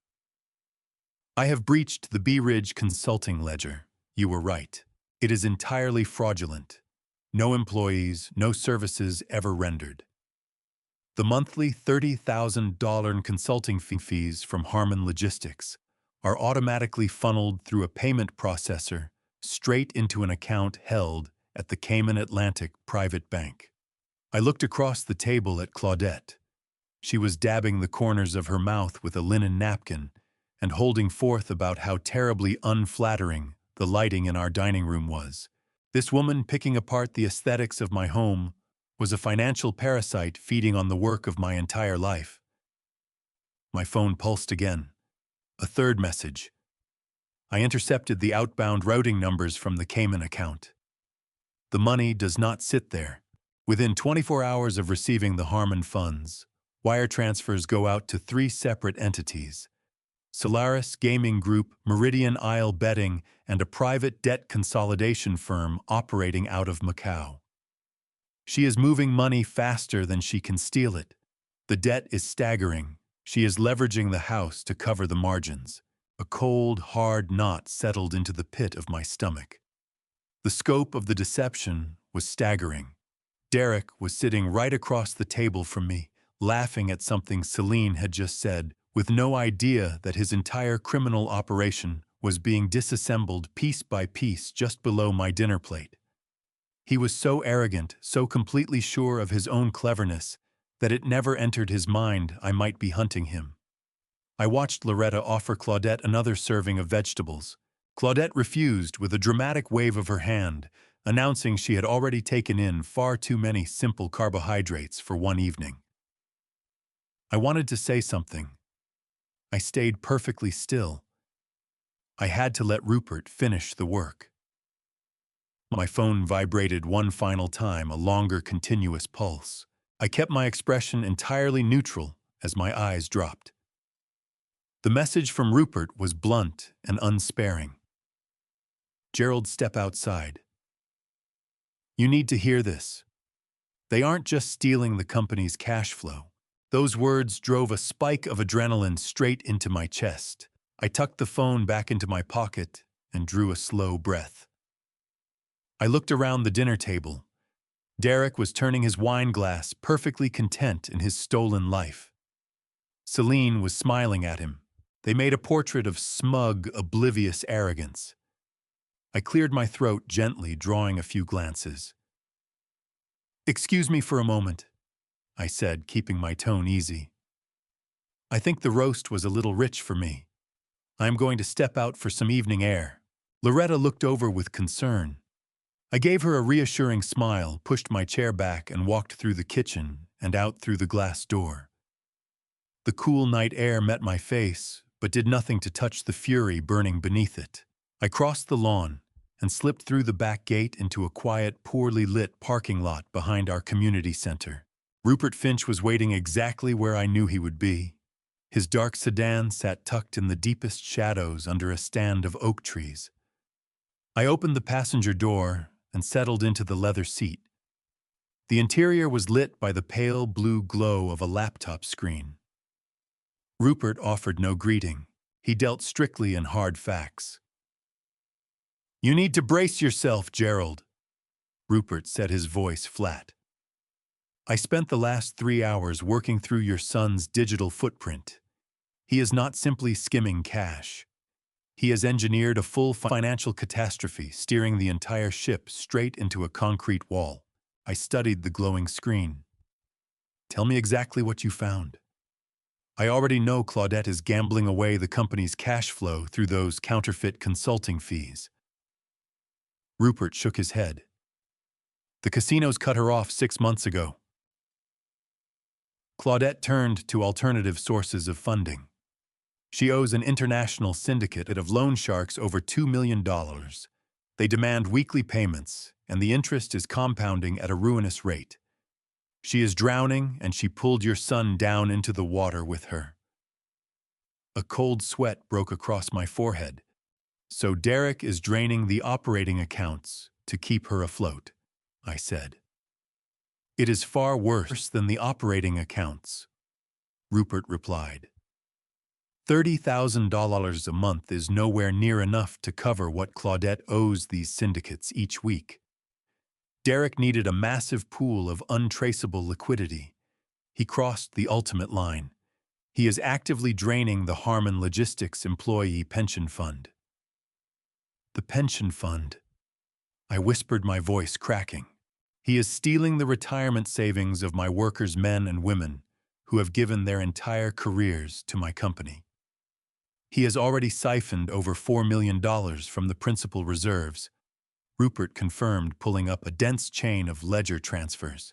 "I have breached the Bee Ridge Consulting ledger. You were right. It is entirely fraudulent. No employees, no services ever rendered. The monthly $30,000 consulting fees from Harmon Logistics are automatically funneled through a payment processor straight into an account held at the Cayman Atlantic Private Bank." I looked across the table at Claudette. She was dabbing the corners of her mouth with a linen napkin and holding forth about how terribly unflattering the lighting in our dining room was. This woman picking apart the aesthetics of my home was a financial parasite feeding on the work of my entire life. My phone pulsed again. A third message. I intercepted the outbound routing numbers from the Cayman account. "The money does not sit there. Within 24 hours of receiving the Harmon funds, wire transfers go out to 3 separate entities: Solaris Gaming Group, Meridian Isle Betting, and a private debt consolidation firm operating out of Macau. She is moving money faster than she can steal it. The debt is staggering. She is leveraging the house to cover the margins." A cold, hard knot settled into the pit of my stomach. The scope of the deception was staggering. Derek was sitting right across the table from me, laughing at something Celine had just said, with no idea that his entire criminal operation was being disassembled piece by piece just below my dinner plate. He was so arrogant, so completely sure of his own cleverness, that it never entered his mind I might be hunting him. I watched Loretta offer Claudette another serving of vegetables. Claudette refused with a dramatic wave of her hand, announcing she had already taken in far too many simple carbohydrates for one evening. I wanted to say something. I stayed perfectly still. I had to let Rupert finish the work. My phone vibrated one final time, a longer, continuous pulse. I kept my expression entirely neutral as my eyes dropped. The message from Rupert was blunt and unsparing. Gerald, step outside. You need to hear this. They aren't just stealing the company's cash flow. Those words drove a spike of adrenaline straight into my chest. I tucked the phone back into my pocket and drew a slow breath. I looked around the dinner table. Derek was turning his wine glass, perfectly content in his stolen life. Celine was smiling at him. They made a portrait of smug, oblivious arrogance. I cleared my throat gently, drawing a few glances. "Excuse me for a moment," I said, keeping my tone easy. "I think the roast was a little rich for me. I am going to step out for some evening air." Loretta looked over with concern. I gave her a reassuring smile, pushed my chair back, and walked through the kitchen and out through the glass door. The cool night air met my face, but did nothing to touch the fury burning beneath it. I crossed the lawn and slipped through the back gate into a quiet, poorly lit parking lot behind our community center. Rupert Finch was waiting exactly where I knew he would be. His dark sedan sat tucked in the deepest shadows under a stand of oak trees. I opened the passenger door and settled into the leather seat. The interior was lit by the pale blue glow of a laptop screen. Rupert offered no greeting. He dealt strictly in hard facts. "You need to brace yourself, Gerald," Rupert said, his voice flat. "I spent the last 3 hours working through your son's digital footprint. He is not simply skimming cash. He has engineered a full financial catastrophe, steering the entire ship straight into a concrete wall." I studied the glowing screen. "Tell me exactly what you found." "I already know Claudette is gambling away the company's cash flow through those counterfeit consulting fees." Rupert shook his head. "The casinos cut her off 6 months ago. Claudette turned to alternative sources of funding. She owes an international syndicate of loan sharks over $2 million. They demand weekly payments, and the interest is compounding at a ruinous rate. She is drowning, and she pulled your son down into the water with her." A cold sweat broke across my forehead. "So Derek is draining the operating accounts to keep her afloat," I said. "It is far worse than the operating accounts," Rupert replied. $30,000 a month is nowhere near enough to cover what Claudette owes these syndicates each week. Derek needed a massive pool of untraceable liquidity. He crossed the ultimate line. He is actively draining the Harmon Logistics Employee Pension Fund. "The pension fund," I whispered, my voice cracking. "He is stealing the retirement savings of my workers, men and women, who have given their entire careers to my company. He has already siphoned over $4 million from the principal reserves," Rupert confirmed, pulling up a dense chain of ledger transfers.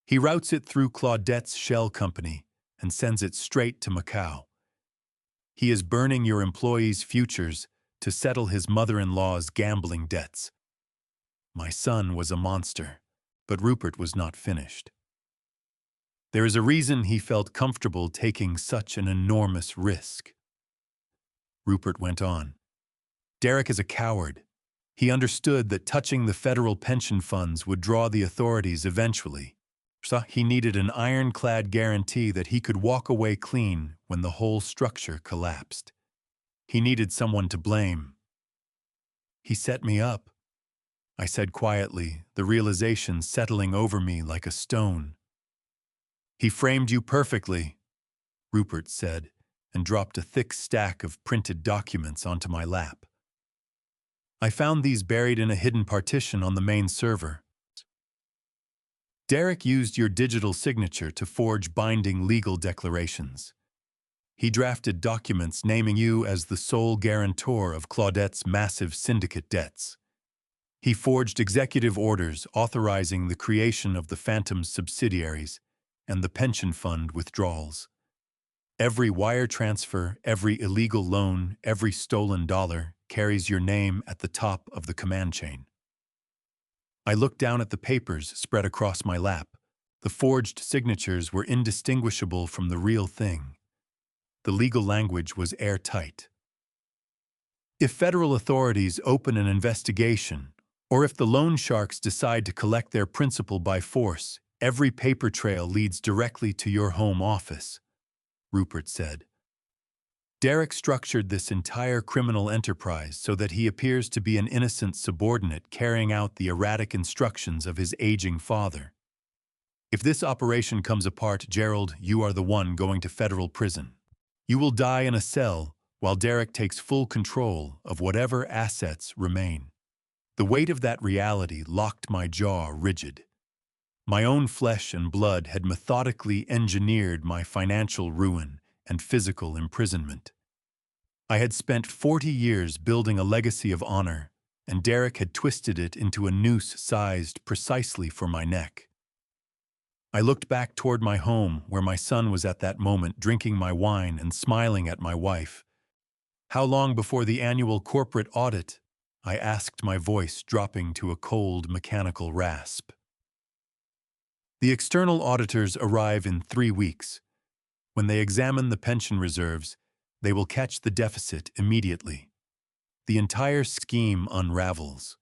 "He routes it through Claudette's shell company and sends it straight to Macau. He is burning your employees' futures to settle his mother-in-law's gambling debts." My son was a monster, but Rupert was not finished. "There is a reason he felt comfortable taking such an enormous risk," Rupert went on. "Derek is a coward. He understood that touching the federal pension funds would draw the authorities eventually. So he needed an ironclad guarantee that he could walk away clean when the whole structure collapsed. He needed someone to blame." "He set me up," I said quietly, the realization settling over me like a stone. "He framed you perfectly," Rupert said, and dropped a thick stack of printed documents onto my lap. "I found these buried in a hidden partition on the main server. Derek used your digital signature to forge binding legal declarations. He drafted documents naming you as the sole guarantor of Claudette's massive syndicate debts. He forged executive orders authorizing the creation of the Phantom subsidiaries and the pension fund withdrawals. Every wire transfer, every illegal loan, every stolen dollar carries your name at the top of the command chain. I looked down at the papers spread across my lap. The forged signatures were indistinguishable from the real thing. The legal language was airtight. If federal authorities open an investigation, or if the loan sharks decide to collect their principal by force, every paper trail leads directly to your home office, Rupert said. Derek structured this entire criminal enterprise so that he appears to be an innocent subordinate carrying out the erratic instructions of his aging father. If this operation comes apart, Gerald, you are the one going to federal prison. You will die in a cell while Derek takes full control of whatever assets remain. The weight of that reality locked my jaw rigid. My own flesh and blood had methodically engineered my financial ruin and physical imprisonment. I had spent 40 years building a legacy of honor, and Derek had twisted it into a noose sized precisely for my neck. I looked back toward my home where my son was at that moment drinking my wine and smiling at my wife. How long before the annual corporate audit? I asked, my voice dropping to a cold, mechanical rasp. The external auditors arrive in 3 weeks. When they examine the pension reserves, they will catch the deficit immediately. The entire scheme unravels.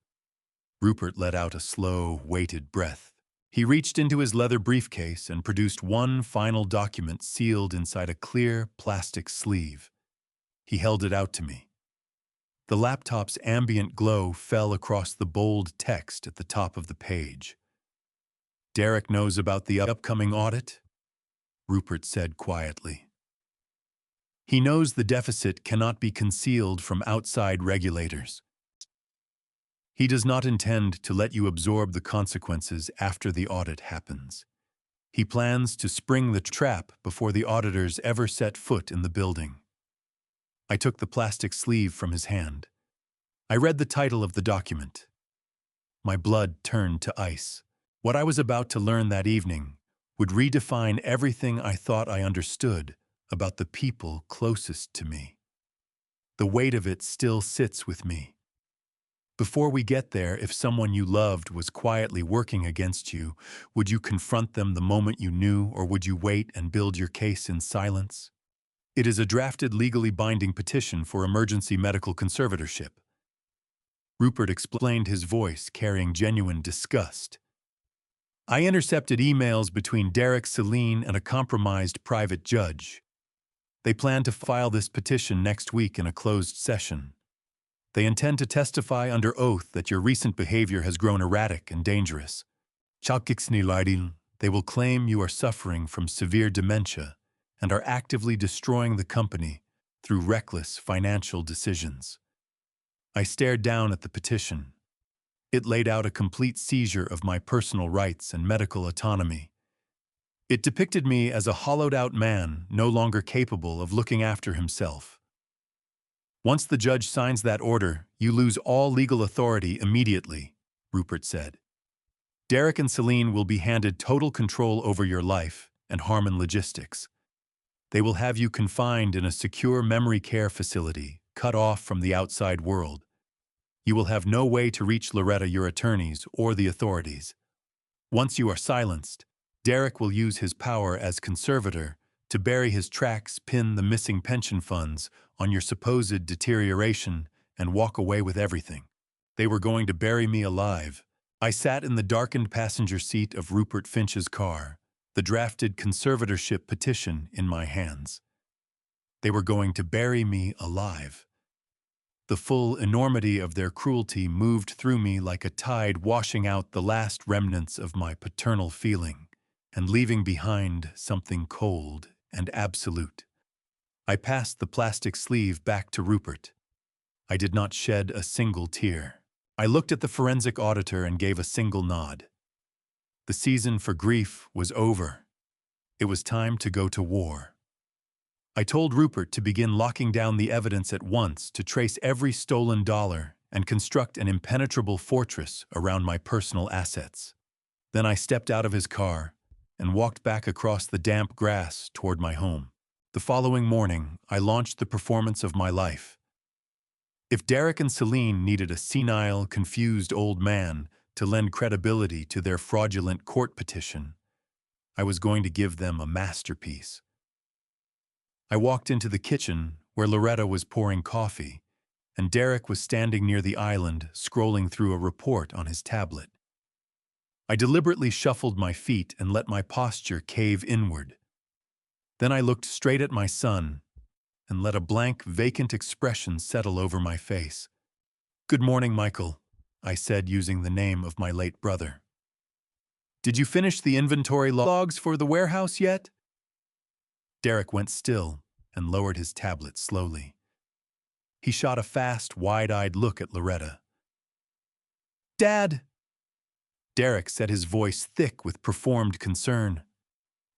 Rupert let out a slow, weighted breath. He reached into his leather briefcase and produced one final document sealed inside a clear plastic sleeve. He held it out to me. The laptop's ambient glow fell across the bold text at the top of the page. Derek knows about the upcoming audit? Rupert said quietly. He knows the deficit cannot be concealed from outside regulators. He does not intend to let you absorb the consequences after the audit happens. He plans to spring the trap before the auditors ever set foot in the building. I took the plastic sleeve from his hand. I read the title of the document. My blood turned to ice. What I was about to learn that evening would redefine everything I thought I understood about the people closest to me. The weight of it still sits with me. Before we get there, if someone you loved was quietly working against you, would you confront them the moment you knew, or would you wait and build your case in silence? It is a drafted, legally binding petition for emergency medical conservatorship. Rupert explained, his voice carrying genuine disgust. I intercepted emails between Derek Celine and a compromised private judge. They plan to file this petition next week in a closed session. They intend to testify under oath that your recent behavior has grown erratic and dangerous. They will claim you are suffering from severe dementia and are actively destroying the company through reckless financial decisions. I stared down at the petition. It laid out a complete seizure of my personal rights and medical autonomy. It depicted me as a hollowed-out man no longer capable of looking after himself. Once the judge signs that order, you lose all legal authority immediately, Rupert said. Derek and Celine will be handed total control over your life and Harmon Logistics. They will have you confined in a secure memory care facility, cut off from the outside world. You will have no way to reach Loretta, your attorneys, or the authorities. Once you are silenced, Derek will use his power as conservator to bury his tracks, pin the missing pension funds on your supposed deterioration, and walk away with everything. They were going to bury me alive. I sat in the darkened passenger seat of Rupert Finch's car, the drafted conservatorship petition in my hands. They were going to bury me alive. The full enormity of their cruelty moved through me like a tide, washing out the last remnants of my paternal feeling and leaving behind something cold and absolute. I passed the plastic sleeve back to Rupert. I did not shed a single tear. I looked at the forensic auditor and gave a single nod. The season for grief was over. It was time to go to war. I told Rupert to begin locking down the evidence at once, to trace every stolen dollar and construct an impenetrable fortress around my personal assets. Then I stepped out of his car and walked back across the damp grass toward my home. The following morning, I launched the performance of my life. If Derek and Celine needed a senile, confused old man to lend credibility to their fraudulent court petition. I was going to give them a masterpiece. I walked into the kitchen where Loretta was pouring coffee, and Derek was standing near the island scrolling through a report on his tablet. I deliberately shuffled my feet and let my posture cave inward. Then I looked straight at my son and let a blank, vacant expression settle over my face. "Good morning, Michael," I said using the name of my late brother. "Did you finish the inventory logs for the warehouse yet?" Derek went still and lowered his tablet slowly. He shot a fast, wide-eyed look at Loretta. "Dad!" Derek said, his voice thick with performed concern.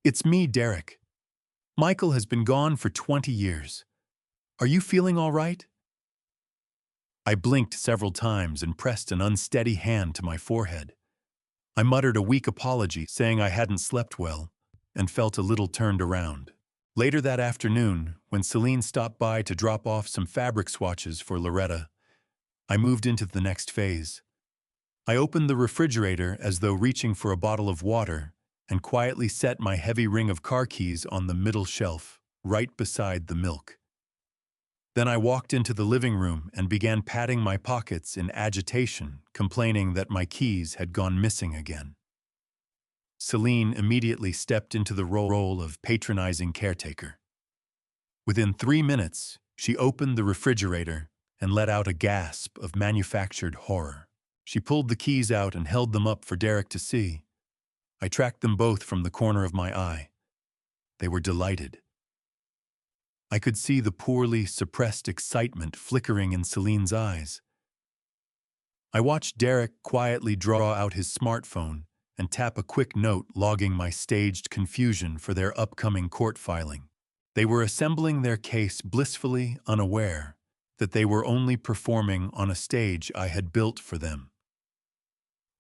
"It's me, Derek. Michael has been gone for 20 years. Are you feeling all right?" I blinked several times and pressed an unsteady hand to my forehead. I muttered a weak apology, saying I hadn't slept well, and felt a little turned around. Later that afternoon, when Celine stopped by to drop off some fabric swatches for Loretta, I moved into the next phase. I opened the refrigerator as though reaching for a bottle of water and quietly set my heavy ring of car keys on the middle shelf, right beside the milk. Then I walked into the living room and began patting my pockets in agitation, complaining that my keys had gone missing again. Celine immediately stepped into the role of patronizing caretaker. Within 3 minutes, she opened the refrigerator and let out a gasp of manufactured horror. She pulled the keys out and held them up for Derek to see. I tracked them both from the corner of my eye. They were delighted. I could see the poorly suppressed excitement flickering in Celine's eyes. I watched Derek quietly draw out his smartphone and tap a quick note logging my staged confusion for their upcoming court filing. They were assembling their case blissfully unaware that they were only performing on a stage I had built for them.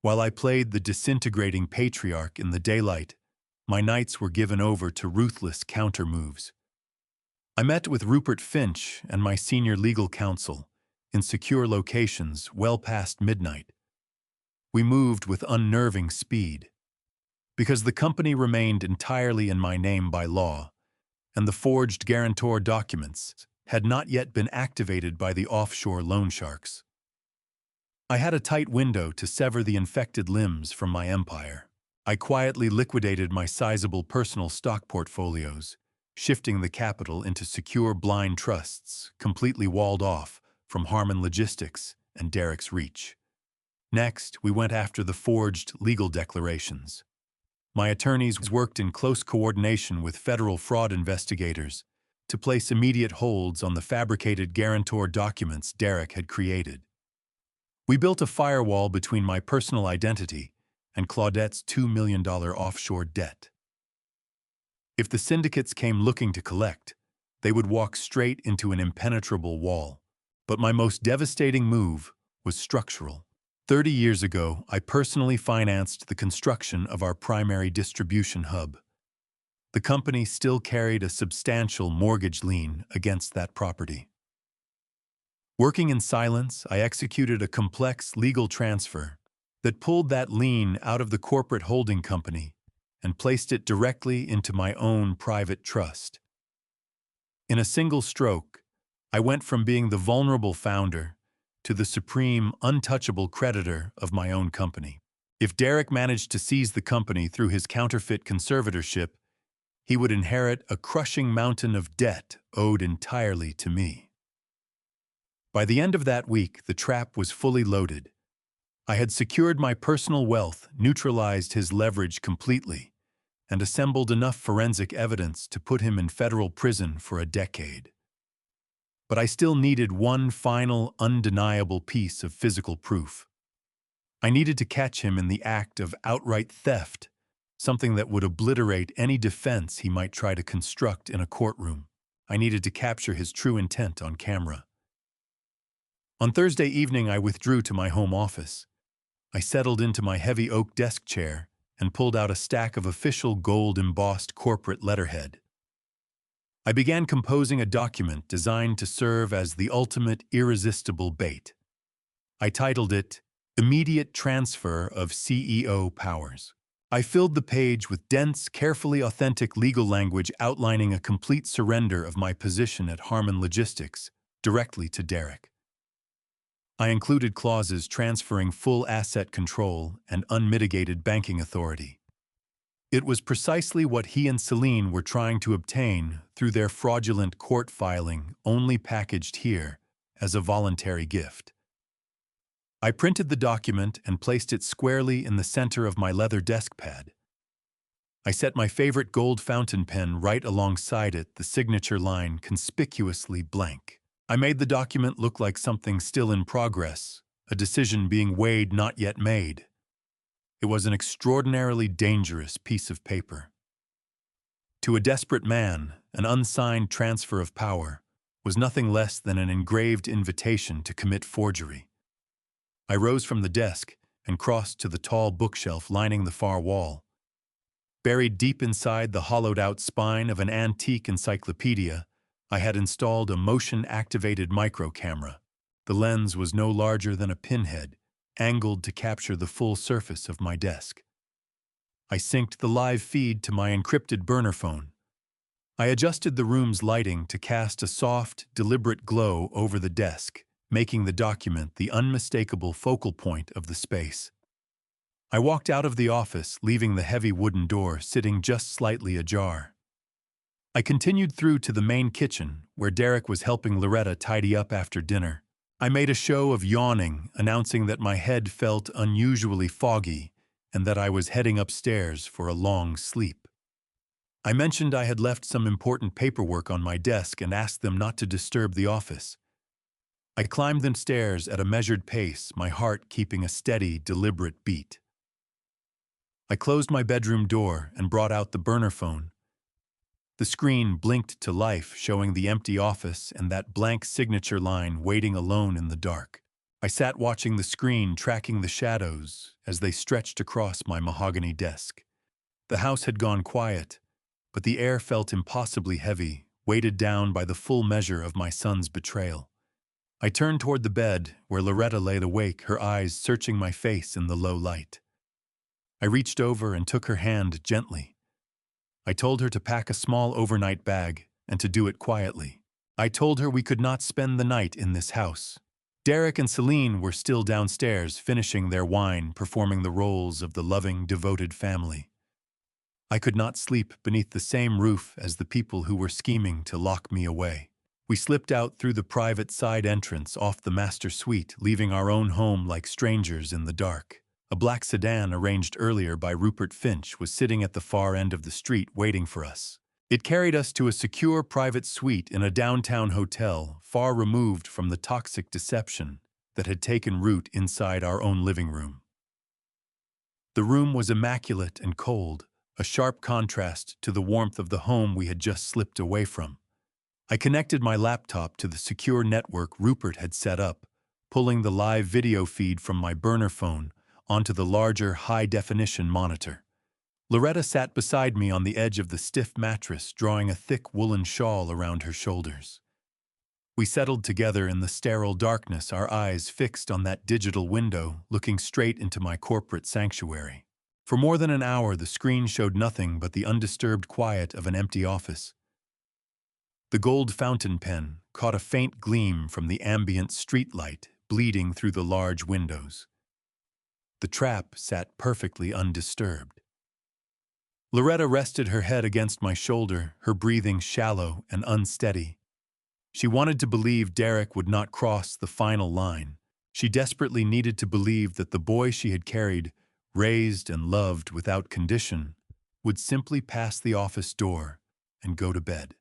While I played the disintegrating patriarch in the daylight, my nights were given over to ruthless counter-moves. I met with Rupert Finch and my senior legal counsel in secure locations well past midnight. We moved with unnerving speed. Because the company remained entirely in my name by law, and the forged guarantor documents had not yet been activated by the offshore loan sharks. I had a tight window to sever the infected limbs from my empire. I quietly liquidated my sizable personal stock portfolios, shifting the capital into secure blind trusts, completely walled off from Harmon Logistics and Derek's reach. Next, we went after the forged legal declarations. My attorneys worked in close coordination with federal fraud investigators to place immediate holds on the fabricated guarantor documents Derek had created. We built a firewall between my personal identity and Claudette's $2 million offshore debt. If the syndicates came looking to collect, they would walk straight into an impenetrable wall. But my most devastating move was structural. 30 years ago, I personally financed the construction of our primary distribution hub. The company still carried a substantial mortgage lien against that property. Working in silence, I executed a complex legal transfer that pulled that lien out of the corporate holding company and placed it directly into my own private trust. In a single stroke, I went from being the vulnerable founder to the supreme, untouchable creditor of my own company. If Derek managed to seize the company through his counterfeit conservatorship, he would inherit a crushing mountain of debt owed entirely to me. By the end of that week, the trap was fully loaded. I had secured my personal wealth, neutralized his leverage completely, and assembled enough forensic evidence to put him in federal prison for a decade. But I still needed one final, undeniable piece of physical proof. I needed to catch him in the act of outright theft, something that would obliterate any defense he might try to construct in a courtroom. I needed to capture his true intent on camera. On Thursday evening, I withdrew to my home office. I settled into my heavy oak desk chair and pulled out a stack of official gold-embossed corporate letterhead. I began composing a document designed to serve as the ultimate irresistible bait. I titled it, Immediate transfer of CEO powers. I filled the page with dense, carefully authentic legal language outlining a complete surrender of my position at Harman Logistics directly to Derek. I included clauses transferring full asset control and unmitigated banking authority. It was precisely what he and Celine were trying to obtain through their fraudulent court filing, only packaged here as a voluntary gift. I printed the document and placed it squarely in the center of my leather desk pad. I set my favorite gold fountain pen right alongside it, the signature line conspicuously blank. I made the document look like something still in progress, a decision being weighed not yet made. It was an extraordinarily dangerous piece of paper. To a desperate man, an unsigned transfer of power was nothing less than an engraved invitation to commit forgery. I rose from the desk and crossed to the tall bookshelf lining the far wall. Buried deep inside the hollowed-out spine of an antique encyclopedia, I had installed a motion-activated micro-camera. The lens was no larger than a pinhead, angled to capture the full surface of my desk. I synced the live feed to my encrypted burner phone. I adjusted the room's lighting to cast a soft, deliberate glow over the desk, making the document the unmistakable focal point of the space. I walked out of the office, leaving the heavy wooden door sitting just slightly ajar. I continued through to the main kitchen, where Derek was helping Loretta tidy up after dinner. I made a show of yawning, announcing that my head felt unusually foggy and that I was heading upstairs for a long sleep. I mentioned I had left some important paperwork on my desk and asked them not to disturb the office. I climbed the stairs at a measured pace, my heart keeping a steady, deliberate beat. I closed my bedroom door and brought out the burner phone. The screen blinked to life, showing the empty office and that blank signature line waiting alone in the dark. I sat watching the screen, tracking the shadows as they stretched across my mahogany desk. The house had gone quiet, but the air felt impossibly heavy, weighted down by the full measure of my son's betrayal. I turned toward the bed, where Loretta lay awake, her eyes searching my face in the low light. I reached over and took her hand gently. I told her to pack a small overnight bag and to do it quietly. I told her we could not spend the night in this house. Derek and Celine were still downstairs, finishing their wine, performing the roles of the loving, devoted family. I could not sleep beneath the same roof as the people who were scheming to lock me away. We slipped out through the private side entrance off the master suite, leaving our own home like strangers in the dark. A black sedan arranged earlier by Rupert Finch was sitting at the far end of the street waiting for us. It carried us to a secure private suite in a downtown hotel, far removed from the toxic deception that had taken root inside our own living room. The room was immaculate and cold, a sharp contrast to the warmth of the home we had just slipped away from. I connected my laptop to the secure network Rupert had set up, pulling the live video feed from my burner phone onto the larger, high-definition monitor. Loretta sat beside me on the edge of the stiff mattress, drawing a thick woolen shawl around her shoulders. We settled together in the sterile darkness, our eyes fixed on that digital window, looking straight into my corporate sanctuary. For more than an hour, the screen showed nothing but the undisturbed quiet of an empty office. The gold fountain pen caught a faint gleam from the ambient streetlight bleeding through the large windows. The trap sat perfectly undisturbed. Loretta rested her head against my shoulder, her breathing shallow and unsteady. She wanted to believe Derek would not cross the final line. She desperately needed to believe that the boy she had carried, raised and loved without condition, would simply pass the office door and go to bed.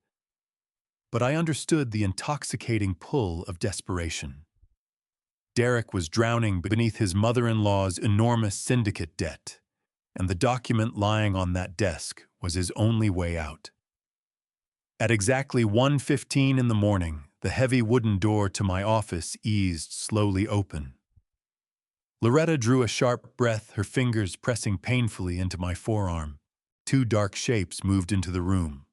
But I understood the intoxicating pull of desperation. Derek was drowning beneath his mother-in-law's enormous syndicate debt, and the document lying on that desk was his only way out. At exactly 1:15 in the morning, the heavy wooden door to my office eased slowly open. Loretta drew a sharp breath, her fingers pressing painfully into my forearm. Two dark shapes moved into the room.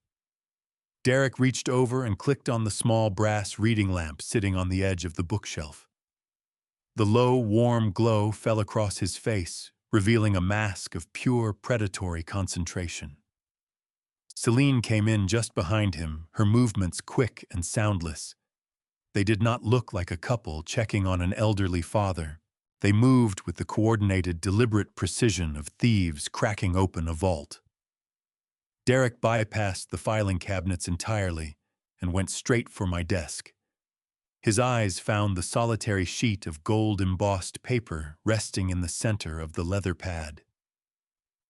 Derek reached over and clicked on the small brass reading lamp sitting on the edge of the bookshelf. The low, warm glow fell across his face, revealing a mask of pure predatory concentration. Celine came in just behind him, her movements quick and soundless. They did not look like a couple checking on an elderly father. They moved with the coordinated, deliberate precision of thieves cracking open a vault. Derek bypassed the filing cabinets entirely and went straight for my desk. His eyes found the solitary sheet of gold-embossed paper resting in the center of the leather pad.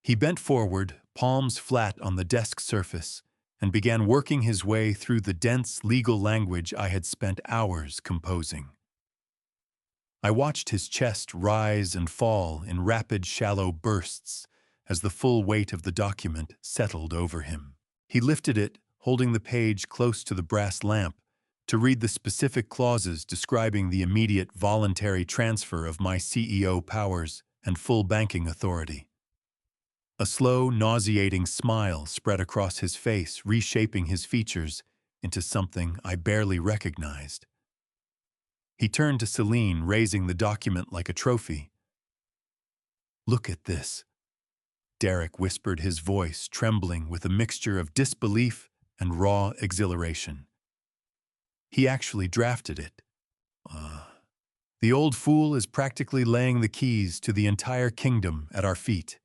He bent forward, palms flat on the desk surface, and began working his way through the dense legal language I had spent hours composing. I watched his chest rise and fall in rapid, shallow bursts as the full weight of the document settled over him. He lifted it, holding the page close to the brass lamp, to read the specific clauses describing the immediate voluntary transfer of my CEO powers and full banking authority. A slow, nauseating smile spread across his face, reshaping his features into something I barely recognized. He turned to Celine, raising the document like a trophy. "Look at this," Derek whispered, his voice trembling with a mixture of disbelief and raw exhilaration. "He actually drafted it. The old fool is practically laying the keys to the entire kingdom at our feet.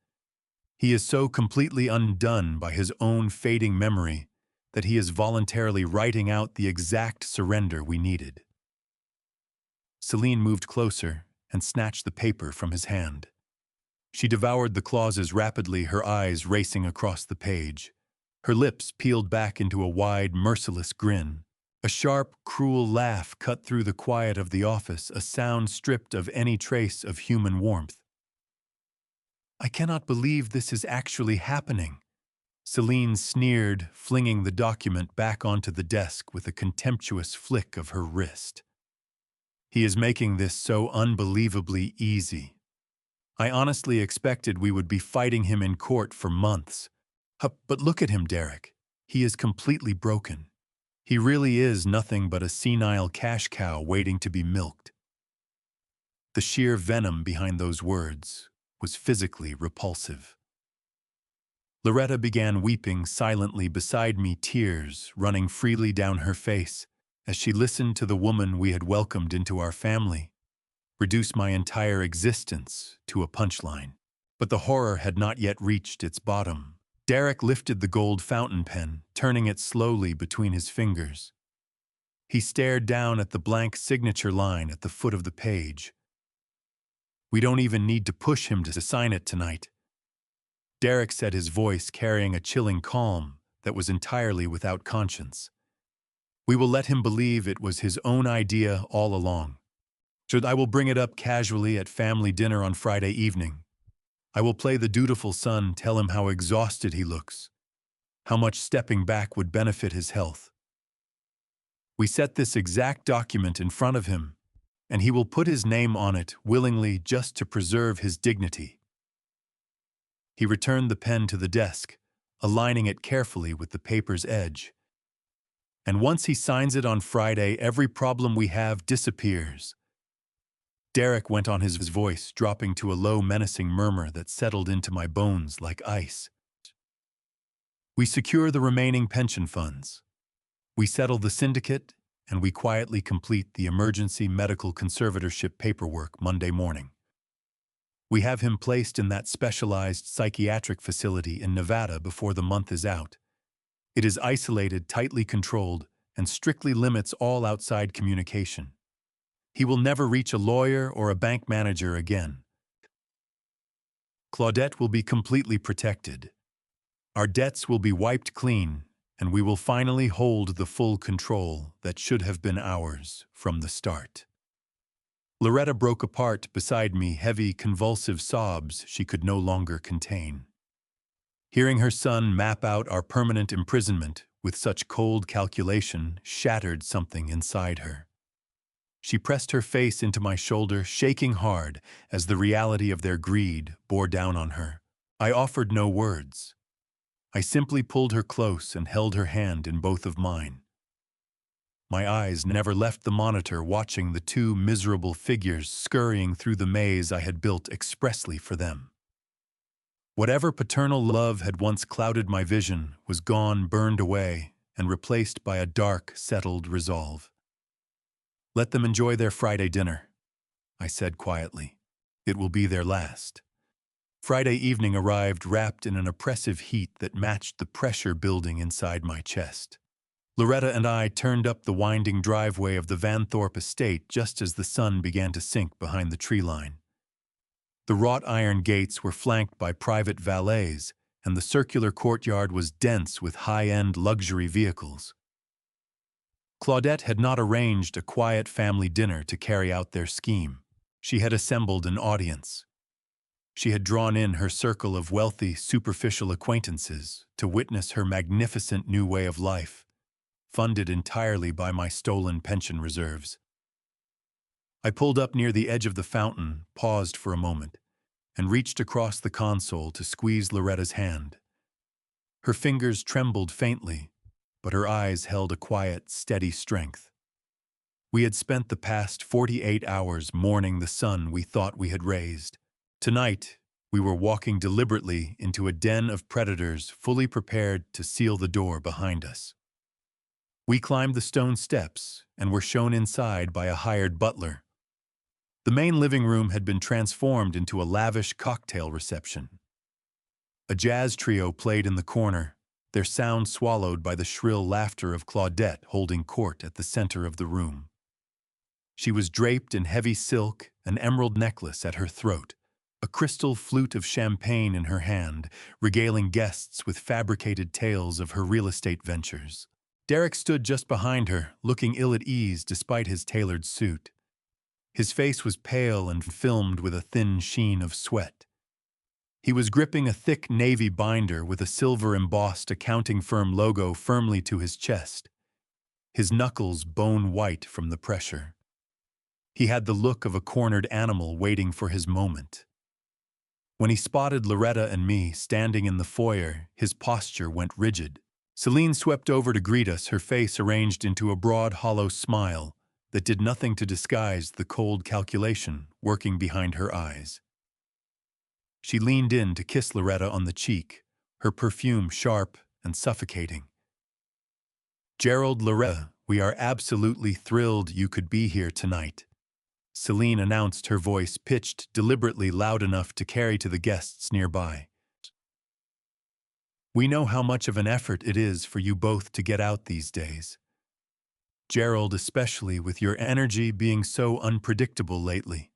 He is so completely undone by his own fading memory that he is voluntarily writing out the exact surrender we needed." Celine moved closer and snatched the paper from his hand. She devoured the clauses rapidly, her eyes racing across the page. Her lips peeled back into a wide, merciless grin. A sharp, cruel laugh cut through the quiet of the office, a sound stripped of any trace of human warmth. "I cannot believe this is actually happening," Celine sneered, flinging the document back onto the desk with a contemptuous flick of her wrist. "He is making this so unbelievably easy. I honestly expected we would be fighting him in court for months. But look at him, Derek. He is completely broken. He really is nothing but a senile cash cow waiting to be milked." The sheer venom behind those words was physically repulsive. Loretta began weeping silently beside me, tears running freely down her face as she listened to the woman we had welcomed into our family reduce my entire existence to a punchline. But the horror had not yet reached its bottom. Derek lifted the gold fountain pen, turning it slowly between his fingers. He stared down at the blank signature line at the foot of the page. "We don't even need to push him to sign it tonight," Derek said, his voice carrying a chilling calm that was entirely without conscience. "We will let him believe it was his own idea all along. So I will bring it up casually at family dinner on Friday evening. I will play the dutiful son, tell him how exhausted he looks, how much stepping back would benefit his health. We set this exact document in front of him, and he will put his name on it willingly just to preserve his dignity." He returned the pen to the desk, aligning it carefully with the paper's edge. "And once he signs it on Friday, every problem we have disappears." Derek went on, his voice dropping to a low, menacing murmur that settled into my bones like ice. "We secure the remaining pension funds. We settle the syndicate, and we quietly complete the emergency medical conservatorship paperwork Monday morning. We have him placed in that specialized psychiatric facility in Nevada before the month is out. It is isolated, tightly controlled, and strictly limits all outside communication. He will never reach a lawyer or a bank manager again. Claudette will be completely protected. Our debts will be wiped clean, and we will finally hold the full control that should have been ours from the start." Loretta broke apart beside me, heavy, convulsive sobs she could no longer contain. Hearing her son map out our permanent imprisonment with such cold calculation shattered something inside her. She pressed her face into my shoulder, shaking hard as the reality of their greed bore down on her. I offered no words. I simply pulled her close and held her hand in both of mine. My eyes never left the monitor, watching the two miserable figures scurrying through the maze I had built expressly for them. Whatever paternal love had once clouded my vision was gone, burned away, and replaced by a dark, settled resolve. "Let them enjoy their Friday dinner," I said quietly. "It will be their last." Friday evening arrived, wrapped in an oppressive heat that matched the pressure building inside my chest. Loretta and I turned up the winding driveway of the Van Thorpe estate just as the sun began to sink behind the tree line. The wrought iron gates were flanked by private valets, and the circular courtyard was dense with high-end luxury vehicles. Claudette had not arranged a quiet family dinner to carry out their scheme. She had assembled an audience. She had drawn in her circle of wealthy, superficial acquaintances to witness her magnificent new way of life, funded entirely by my stolen pension reserves. I pulled up near the edge of the fountain, paused for a moment, and reached across the console to squeeze Loretta's hand. Her fingers trembled faintly, but her eyes held a quiet, steady strength. We had spent the past 48 hours mourning the son we thought we had raised. Tonight, we were walking deliberately into a den of predators, fully prepared to seal the door behind us. We climbed the stone steps and were shown inside by a hired butler. The main living room had been transformed into a lavish cocktail reception. A jazz trio played in the corner, their sound swallowed by the shrill laughter of Claudette holding court at the center of the room. She was draped in heavy silk, an emerald necklace at her throat, a crystal flute of champagne in her hand, regaling guests with fabricated tales of her real estate ventures. Derek stood just behind her, looking ill at ease despite his tailored suit. His face was pale and filmed with a thin sheen of sweat. He was gripping a thick navy binder with a silver-embossed accounting firm logo firmly to his chest, his knuckles bone-white from the pressure. He had the look of a cornered animal waiting for his moment. When he spotted Loretta and me standing in the foyer, his posture went rigid. Celine swept over to greet us, her face arranged into a broad, hollow smile that did nothing to disguise the cold calculation working behind her eyes. She leaned in to kiss Loretta on the cheek, her perfume sharp and suffocating. "Gerald, Loretta, we are absolutely thrilled you could be here tonight," Celine announced, her voice pitched deliberately loud enough to carry to the guests nearby. "We know how much of an effort it is for you both to get out these days. Gerald, especially with your energy being so unpredictable lately."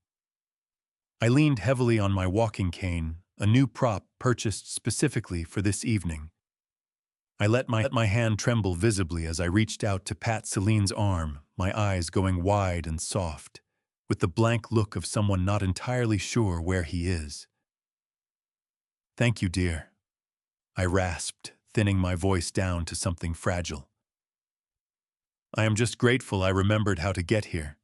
I leaned heavily on my walking cane, a new prop purchased specifically for this evening. I let my hand tremble visibly as I reached out to pat Celine's arm, my eyes going wide and soft, with the blank look of someone not entirely sure where he is. "Thank you, dear," I rasped, thinning my voice down to something fragile. "I am just grateful I remembered how to get here.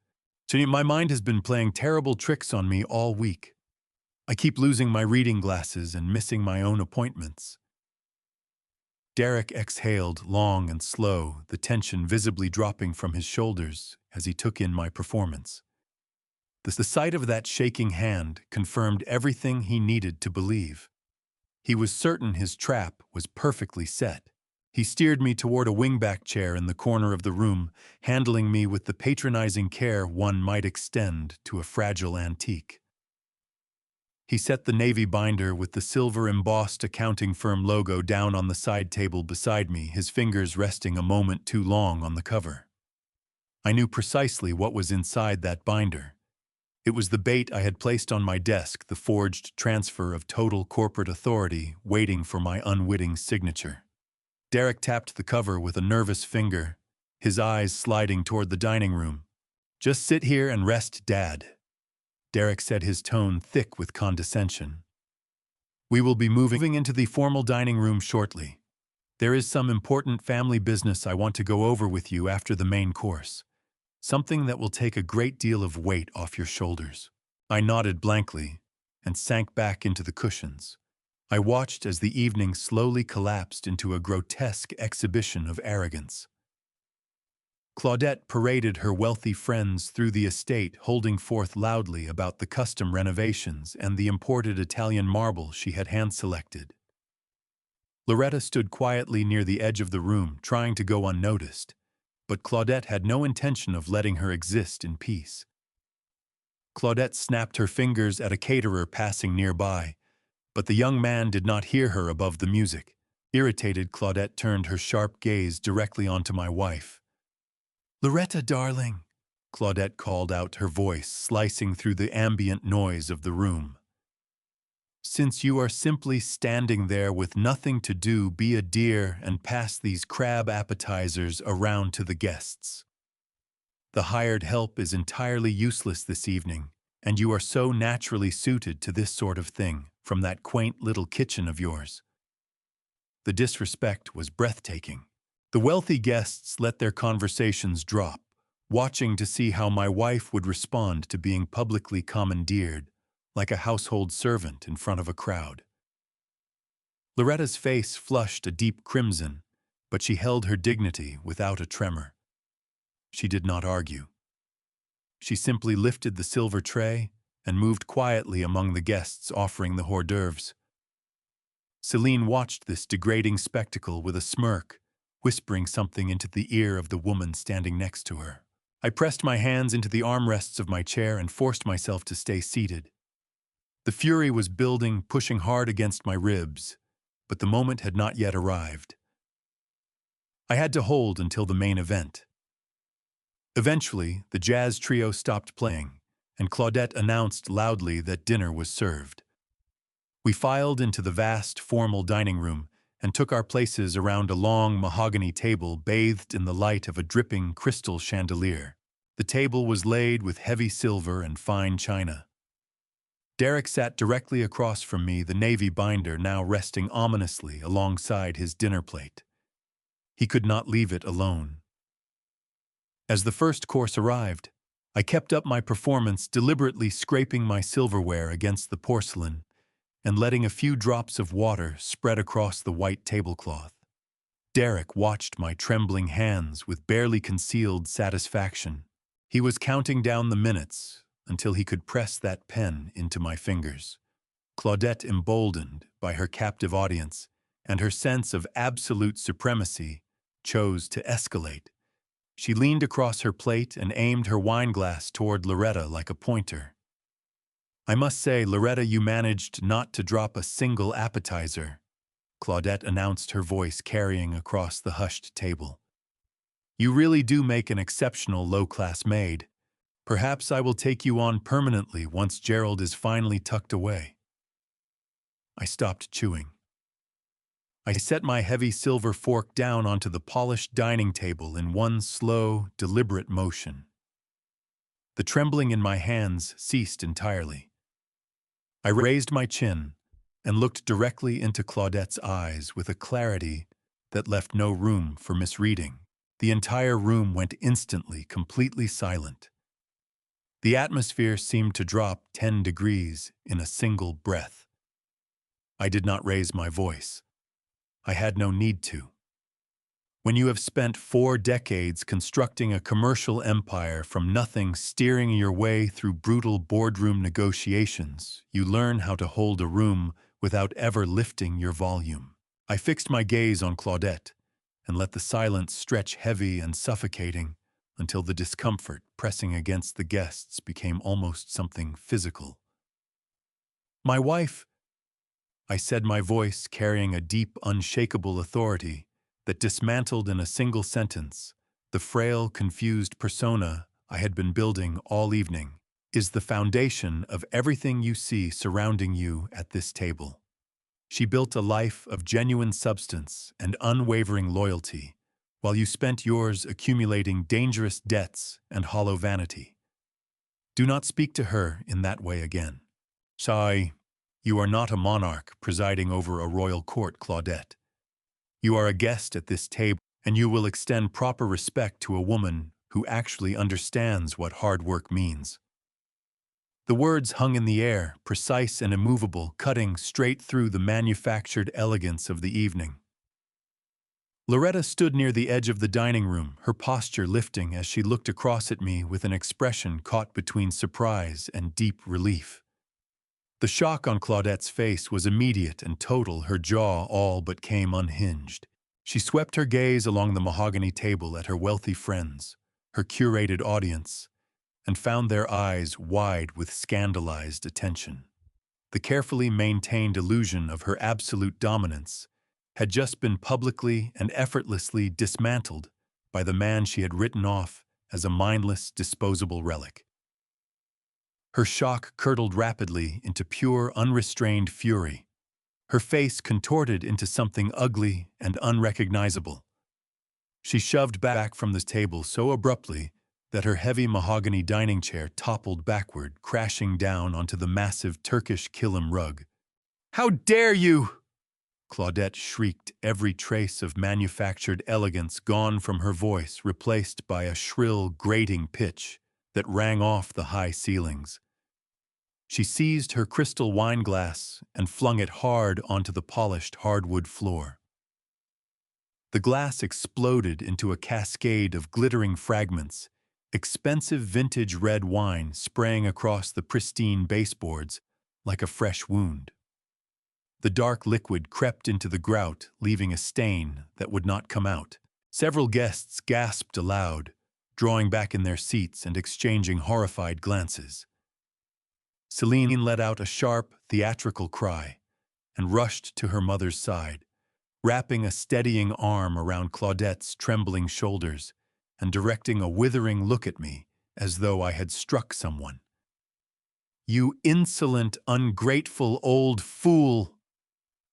So my mind has been playing terrible tricks on me all week. I keep losing my reading glasses and missing my own appointments." Derek exhaled, long and slow, the tension visibly dropping from his shoulders as he took in my performance. The sight of that shaking hand confirmed everything he needed to believe. He was certain his trap was perfectly set. He steered me toward a wingback chair in the corner of the room, handling me with the patronizing care one might extend to a fragile antique. He set the navy binder with the silver-embossed accounting firm logo down on the side table beside me, his fingers resting a moment too long on the cover. I knew precisely what was inside that binder. It was the bait I had placed on my desk, the forged transfer of total corporate authority waiting for my unwitting signature. Derek tapped the cover with a nervous finger, his eyes sliding toward the dining room. "Just sit here and rest, Dad," Derek said, his tone thick with condescension. "We will be moving into the formal dining room shortly. There is some important family business I want to go over with you after the main course. Something that will take a great deal of weight off your shoulders." I nodded blankly and sank back into the cushions. I watched as the evening slowly collapsed into a grotesque exhibition of arrogance. Claudette paraded her wealthy friends through the estate, holding forth loudly about the custom renovations and the imported Italian marble she had hand-selected. Loretta stood quietly near the edge of the room, trying to go unnoticed, but Claudette had no intention of letting her exist in peace. Claudette snapped her fingers at a caterer passing nearby, but the young man did not hear her above the music. Irritated, Claudette turned her sharp gaze directly onto my wife. "Loretta, darling," Claudette called out, her voice slicing through the ambient noise of the room. "Since you are simply standing there with nothing to do, be a dear and pass these crab appetizers around to the guests. The hired help is entirely useless this evening, and you are so naturally suited to this sort of thing from that quaint little kitchen of yours." The disrespect was breathtaking. The wealthy guests let their conversations drop, watching to see how my wife would respond to being publicly commandeered, like a household servant in front of a crowd. Loretta's face flushed a deep crimson, but she held her dignity without a tremor. She did not argue. She simply lifted the silver tray and moved quietly among the guests, offering the hors d'oeuvres. Celine watched this degrading spectacle with a smirk, whispering something into the ear of the woman standing next to her. I pressed my hands into the armrests of my chair and forced myself to stay seated. The fury was building, pushing hard against my ribs, but the moment had not yet arrived. I had to hold until the main event. Eventually, the jazz trio stopped playing, and Claudette announced loudly that dinner was served. We filed into the vast, formal dining room and took our places around a long mahogany table bathed in the light of a dripping crystal chandelier. The table was laid with heavy silver and fine china. Derek sat directly across from me, the navy binder now resting ominously alongside his dinner plate. He could not leave it alone. As the first course arrived, I kept up my performance, deliberately scraping my silverware against the porcelain and letting a few drops of water spread across the white tablecloth. Derek watched my trembling hands with barely concealed satisfaction. He was counting down the minutes until he could press that pen into my fingers. Claudette, emboldened by her captive audience and her sense of absolute supremacy, chose to escalate. She leaned across her plate and aimed her wineglass toward Loretta like a pointer. "I must say, Loretta, you managed not to drop a single appetizer," Claudette announced, her voice carrying across the hushed table. "You really do make an exceptional low-class maid. Perhaps I will take you on permanently once Gerald is finally tucked away." I stopped chewing. I set my heavy silver fork down onto the polished dining table in one slow, deliberate motion. The trembling in my hands ceased entirely. I raised my chin and looked directly into Claudette's eyes with a clarity that left no room for misreading. The entire room went instantly completely silent. The atmosphere seemed to drop 10 degrees in a single breath. I did not raise my voice. I had no need to. When you have spent 4 decades constructing a commercial empire from nothing, steering your way through brutal boardroom negotiations, you learn how to hold a room without ever lifting your volume. I fixed my gaze on Claudette and let the silence stretch heavy and suffocating until the discomfort pressing against the guests became almost something physical. "My wife," I said, my voice carrying a deep, unshakable authority that dismantled in a single sentence the frail, confused persona I had been building all evening, "is the foundation of everything you see surrounding you at this table." She built a life of genuine substance and unwavering loyalty, while you spent yours accumulating dangerous debts and hollow vanity. Do not speak to her in that way again. Sigh. You are not a monarch presiding over a royal court, Claudette. You are a guest at this table, and you will extend proper respect to a woman who actually understands what hard work means. The words hung in the air, precise and immovable, cutting straight through the manufactured elegance of the evening. Loretta stood near the edge of the dining room, her posture lifting as she looked across at me with an expression caught between surprise and deep relief. The shock on Claudette's face was immediate and total, her jaw all but came unhinged. She swept her gaze along the mahogany table at her wealthy friends, her curated audience, and found their eyes wide with scandalized attention. The carefully maintained illusion of her absolute dominance had just been publicly and effortlessly dismantled by the man she had written off as a mindless, disposable relic. Her shock curdled rapidly into pure, unrestrained fury. Her face contorted into something ugly and unrecognizable. She shoved back from the table so abruptly that her heavy mahogany dining chair toppled backward, crashing down onto the massive Turkish kilim rug. "How dare you!" Claudette shrieked, every trace of manufactured elegance gone from her voice, replaced by a shrill, grating pitch that rang off the high ceilings. She seized her crystal wine glass and flung it hard onto the polished hardwood floor. The glass exploded into a cascade of glittering fragments, expensive vintage red wine spraying across the pristine baseboards like a fresh wound. The dark liquid crept into the grout, leaving a stain that would not come out. Several guests gasped aloud, drawing back in their seats and exchanging horrified glances. Celine let out a sharp, theatrical cry and rushed to her mother's side, wrapping a steadying arm around Claudette's trembling shoulders and directing a withering look at me as though I had struck someone. "You insolent, ungrateful old fool!"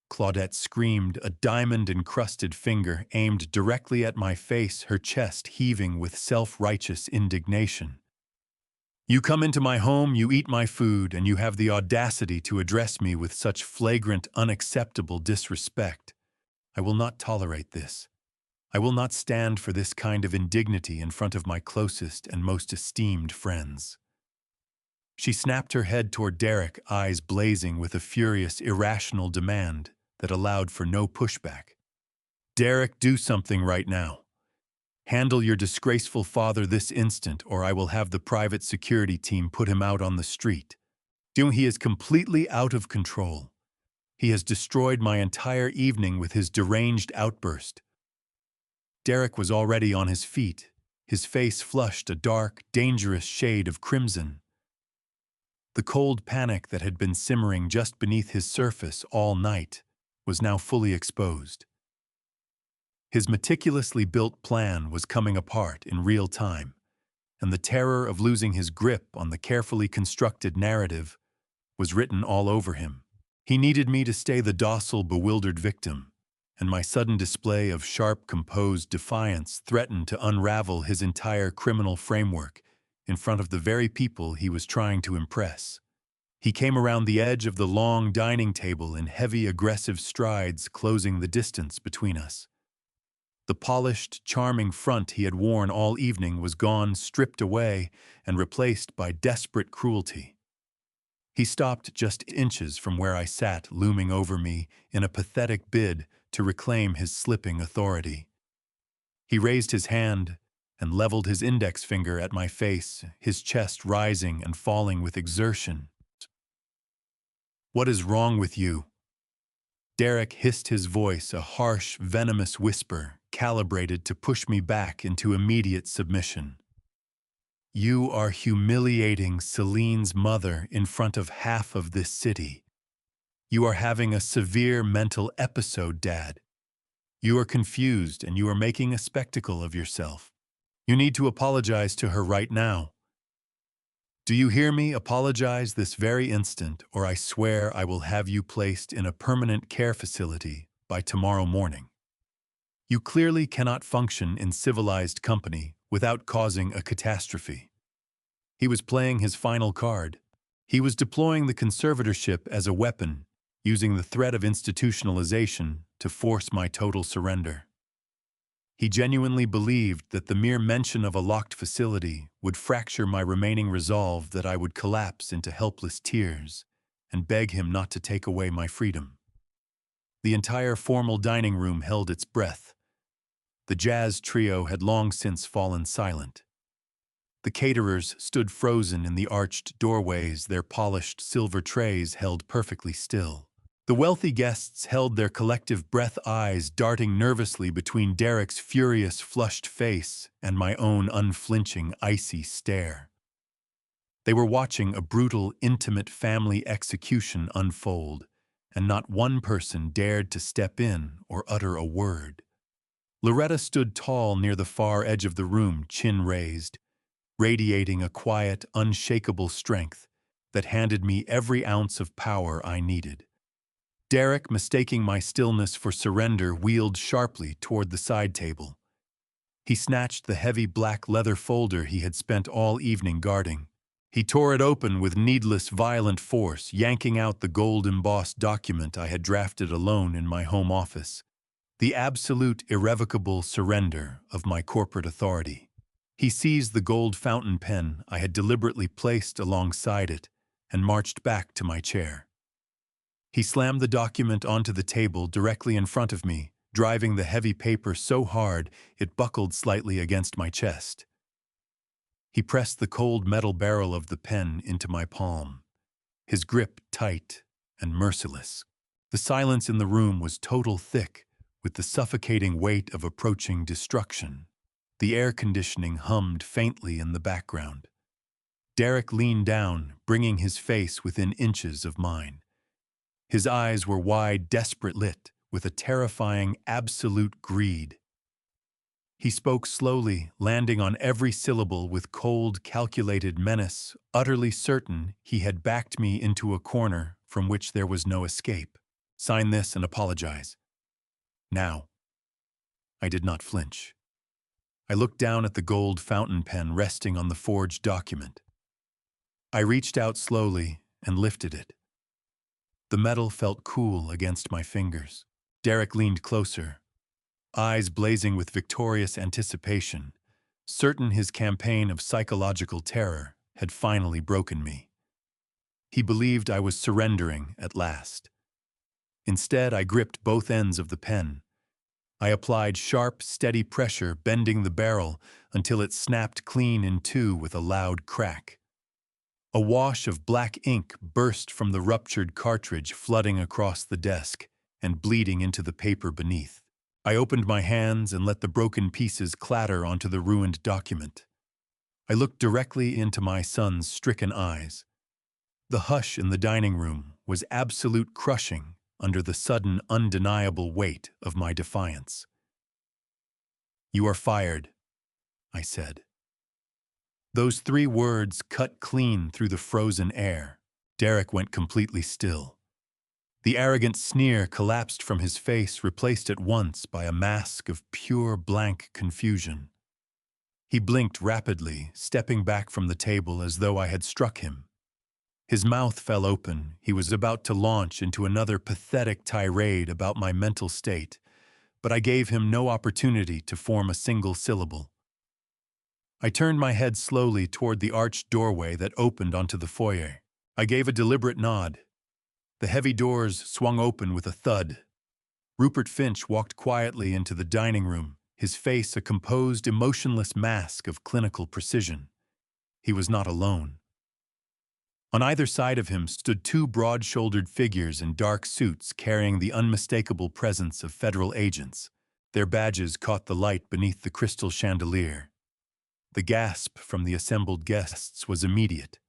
Claudette screamed, a diamond-encrusted finger aimed directly at my face, her chest heaving with self-righteous indignation. "You come into my home, you eat my food, and you have the audacity to address me with such flagrant, unacceptable disrespect. I will not tolerate this. I will not stand for this kind of indignity in front of my closest and most esteemed friends." She snapped her head toward Derek, eyes blazing with a furious, irrational demand that allowed for no pushback. "Derek, do something right now. Handle your disgraceful father this instant, or I will have the private security team put him out on the street. He is completely out of control. He has destroyed my entire evening with his deranged outburst." Derek was already on his feet, his face flushed a dark, dangerous shade of crimson. The cold panic that had been simmering just beneath his surface all night was now fully exposed. His meticulously built plan was coming apart in real time, and the terror of losing his grip on the carefully constructed narrative was written all over him. He needed me to stay the docile, bewildered victim, and my sudden display of sharp, composed defiance threatened to unravel his entire criminal framework in front of the very people he was trying to impress. He came around the edge of the long dining table in heavy, aggressive strides, closing the distance between us. The polished, charming front he had worn all evening was gone, stripped away, and replaced by desperate cruelty. He stopped just inches from where I sat, looming over me in a pathetic bid to reclaim his slipping authority. He raised his hand and leveled his index finger at my face, his chest rising and falling with exertion. "What is wrong with you?" Derek hissed, his voice a harsh, venomous whisper, calibrated to push me back into immediate submission. "You are humiliating Celine's mother in front of half of this city. You are having a severe mental episode, Dad. You are confused and you are making a spectacle of yourself. You need to apologize to her right now. Do you hear me? Apologize this very instant, or I swear I will have you placed in a permanent care facility by tomorrow morning. You clearly cannot function in civilized company without causing a catastrophe." He was playing his final card. He was deploying the conservatorship as a weapon, using the threat of institutionalization to force my total surrender. He genuinely believed that the mere mention of a locked facility would fracture my remaining resolve, that I would collapse into helpless tears and beg him not to take away my freedom. The entire formal dining room held its breath. The jazz trio had long since fallen silent. The caterers stood frozen in the arched doorways, their polished silver trays held perfectly still. The wealthy guests held their collective breath, eyes darting nervously between Derek's furious, flushed face and my own unflinching, icy stare. They were watching a brutal, intimate family execution unfold, and not one person dared to step in or utter a word. Loretta stood tall near the far edge of the room, chin raised, radiating a quiet, unshakable strength that handed me every ounce of power I needed. Derek, mistaking my stillness for surrender, wheeled sharply toward the side table. He snatched the heavy black leather folder he had spent all evening guarding. He tore it open with needless, violent force, yanking out the gold-embossed document I had drafted alone in my home office. The absolute, irrevocable surrender of my corporate authority. He seized the gold fountain pen I had deliberately placed alongside it and marched back to my chair. He slammed the document onto the table directly in front of me, driving the heavy paper so hard it buckled slightly against my chest. He pressed the cold metal barrel of the pen into my palm, his grip tight and merciless. The silence in the room was total, thick, with the suffocating weight of approaching destruction. The air conditioning hummed faintly in the background. Derek leaned down, bringing his face within inches of mine. His eyes were wide, desperate, lit with a terrifying, absolute greed. He spoke slowly, landing on every syllable with cold, calculated menace, utterly certain he had backed me into a corner from which there was no escape. Sign this and apologize. Now. I did not flinch. I looked down at the gold fountain pen resting on the forged document. I reached out slowly and lifted it. The metal felt cool against my fingers. Derek leaned closer, eyes blazing with victorious anticipation, certain his campaign of psychological terror had finally broken me. He believed I was surrendering at last. Instead, I gripped both ends of the pen. I applied sharp, steady pressure, bending the barrel until it snapped clean in two with a loud crack. A wash of black ink burst from the ruptured cartridge, flooding across the desk and bleeding into the paper beneath. I opened my hands and let the broken pieces clatter onto the ruined document. I looked directly into my son's stricken eyes. The hush in the dining room was absolute, crushing under the sudden, undeniable weight of my defiance. "You are fired," I said. Those 3 words cut clean through the frozen air. Derek went completely still. The arrogant sneer collapsed from his face, replaced at once by a mask of pure, blank confusion. He blinked rapidly, stepping back from the table as though I had struck him. His mouth fell open. He was about to launch into another pathetic tirade about my mental state, but I gave him no opportunity to form a single syllable. I turned my head slowly toward the arched doorway that opened onto the foyer. I gave a deliberate nod. The heavy doors swung open with a thud. Rupert Finch walked quietly into the dining room, his face a composed, emotionless mask of clinical precision. He was not alone. On either side of him stood 2 broad-shouldered figures in dark suits carrying the unmistakable presence of federal agents. Their badges caught the light beneath the crystal chandelier. The gasp from the assembled guests was immediate.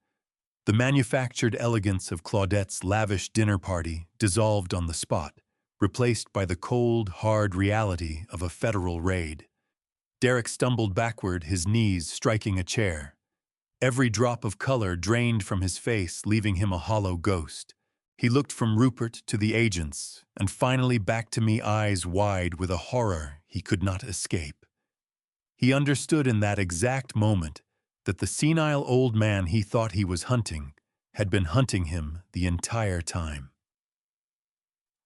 The manufactured elegance of Claudette's lavish dinner party dissolved on the spot, replaced by the cold, hard reality of a federal raid. Derek stumbled backward, his knees striking a chair. Every drop of color drained from his face, leaving him a hollow ghost. He looked from Rupert to the agents, and finally back to me, eyes wide with a horror he could not escape. He understood in that exact moment that the senile old man he thought he was hunting had been hunting him the entire time.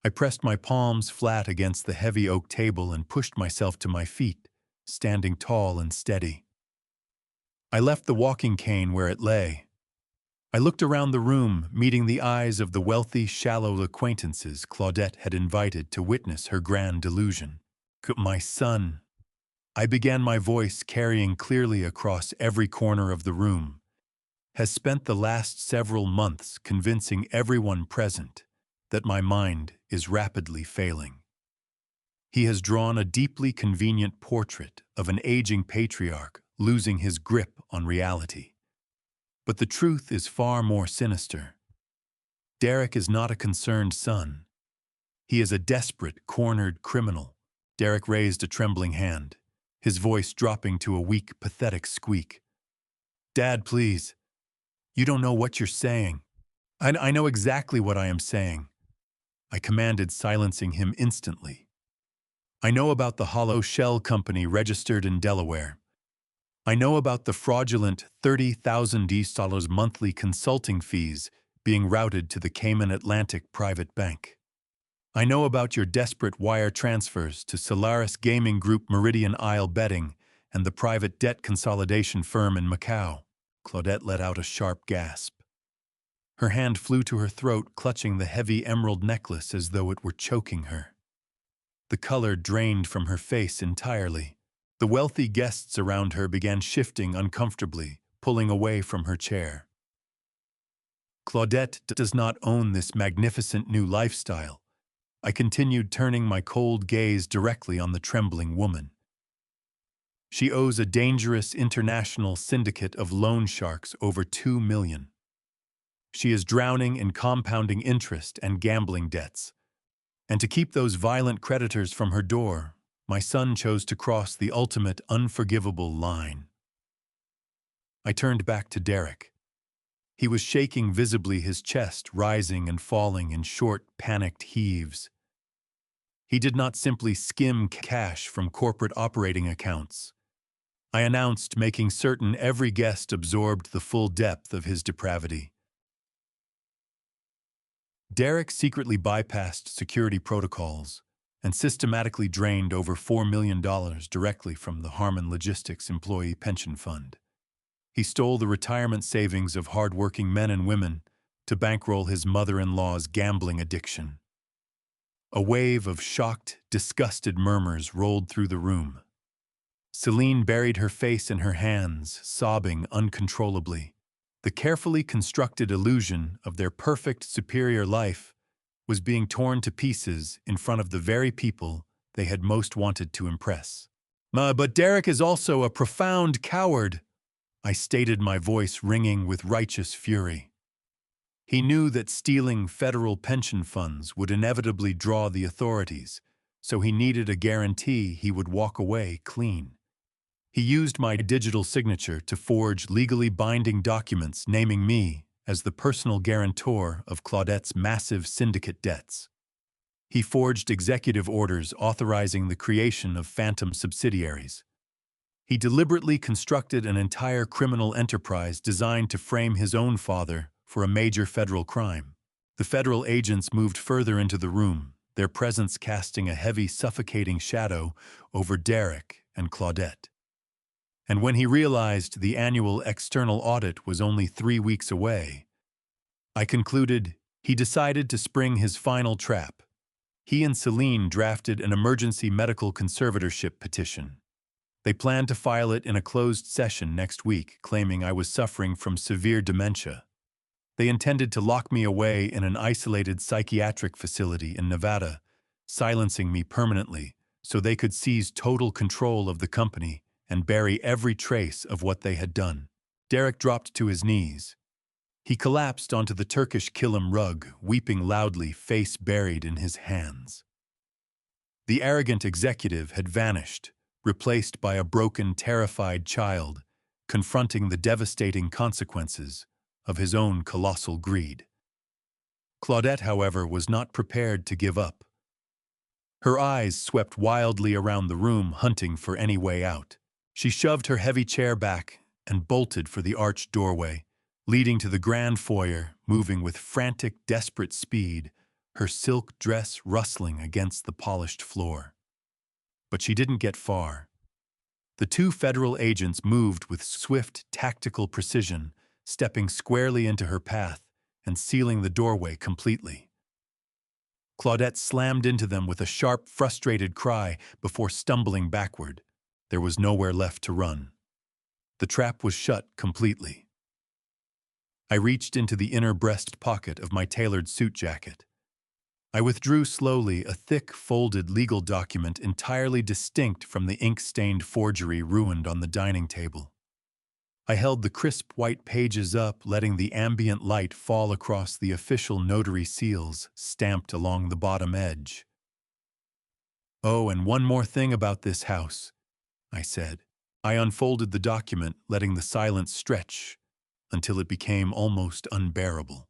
I pressed my palms flat against the heavy oak table and pushed myself to my feet, standing tall and steady. I left the walking cane where it lay. I looked around the room, meeting the eyes of the wealthy, shallow acquaintances Claudette had invited to witness her grand delusion. My son, I began, my voice carrying clearly across every corner of the room. Has spent the last several months convincing everyone present that my mind is rapidly failing. He has drawn a deeply convenient portrait of an aging patriarch losing his grip on reality. But the truth is far more sinister. Derek is not a concerned son. He is a desperate, cornered criminal. Derek raised a trembling hand, his voice dropping to a weak, pathetic squeak. Dad, please. You don't know what you're saying. I know exactly what I am saying. I commanded, silencing him instantly. I know about the hollow shell company registered in Delaware. I know about the fraudulent $30,000 monthly consulting fees being routed to the Cayman Atlantic private bank. I know about your desperate wire transfers to Solaris Gaming Group, Meridian Isle Betting, and the private debt consolidation firm in Macau. Claudette let out a sharp gasp. Her hand flew to her throat, clutching the heavy emerald necklace as though it were choking her. The color drained from her face entirely. The wealthy guests around her began shifting uncomfortably, pulling away from her chair. Claudette does not own this magnificent new lifestyle. I continued, turning my cold gaze directly on the trembling woman. She owes a dangerous international syndicate of loan sharks over $2 million. She is drowning in compounding interest and gambling debts. And to keep those violent creditors from her door, my son chose to cross the ultimate unforgivable line. I turned back to Derek. He was shaking visibly, his chest rising and falling in short, panicked heaves. He did not simply skim cash from corporate operating accounts. I announced, making certain every guest absorbed the full depth of his depravity. Derek secretly bypassed security protocols and systematically drained over $4 million directly from the Harmon Logistics Employee Pension Fund. He stole the retirement savings of hard-working men and women to bankroll his mother-in-law's gambling addiction. A wave of shocked, disgusted murmurs rolled through the room. Celine buried her face in her hands, sobbing uncontrollably. The carefully constructed illusion of their perfect, superior life was being torn to pieces in front of the very people they had most wanted to impress. But Derek is also a profound coward, I stated, my voice ringing with righteous fury. He knew that stealing federal pension funds would inevitably draw the authorities, so he needed a guarantee he would walk away clean. He used my digital signature to forge legally binding documents naming me as the personal guarantor of Claudette's massive syndicate debts. He forged executive orders authorizing the creation of phantom subsidiaries. He deliberately constructed an entire criminal enterprise designed to frame his own father for a major federal crime. The federal agents moved further into the room, their presence casting a heavy, suffocating shadow over Derek and Claudette. And when he realized the annual external audit was only 3 weeks away, I concluded he decided to spring his final trap. He and Celine drafted an emergency medical conservatorship petition. They planned to file it in a closed session next week, claiming I was suffering from severe dementia. They intended to lock me away in an isolated psychiatric facility in Nevada, silencing me permanently so they could seize total control of the company and bury every trace of what they had done. Derek dropped to his knees. He collapsed onto the Turkish kilim rug, weeping loudly, face buried in his hands. The arrogant executive had vanished, replaced by a broken, terrified child, confronting the devastating consequences of his own colossal greed. Claudette, however, was not prepared to give up. Her eyes swept wildly around the room, hunting for any way out. She shoved her heavy chair back and bolted for the arched doorway, leading to the grand foyer, moving with frantic, desperate speed, her silk dress rustling against the polished floor. But she didn't get far. The 2 federal agents moved with swift, tactical precision, stepping squarely into her path and sealing the doorway completely. Claudette slammed into them with a sharp, frustrated cry before stumbling backward. There was nowhere left to run. The trap was shut completely. I reached into the inner breast pocket of my tailored suit jacket. I withdrew slowly a thick, folded legal document entirely distinct from the ink-stained forgery ruined on the dining table. I held the crisp white pages up, letting the ambient light fall across the official notary seals stamped along the bottom edge. "Oh, and one more thing about this house," I said. I unfolded the document, letting the silence stretch until it became almost unbearable.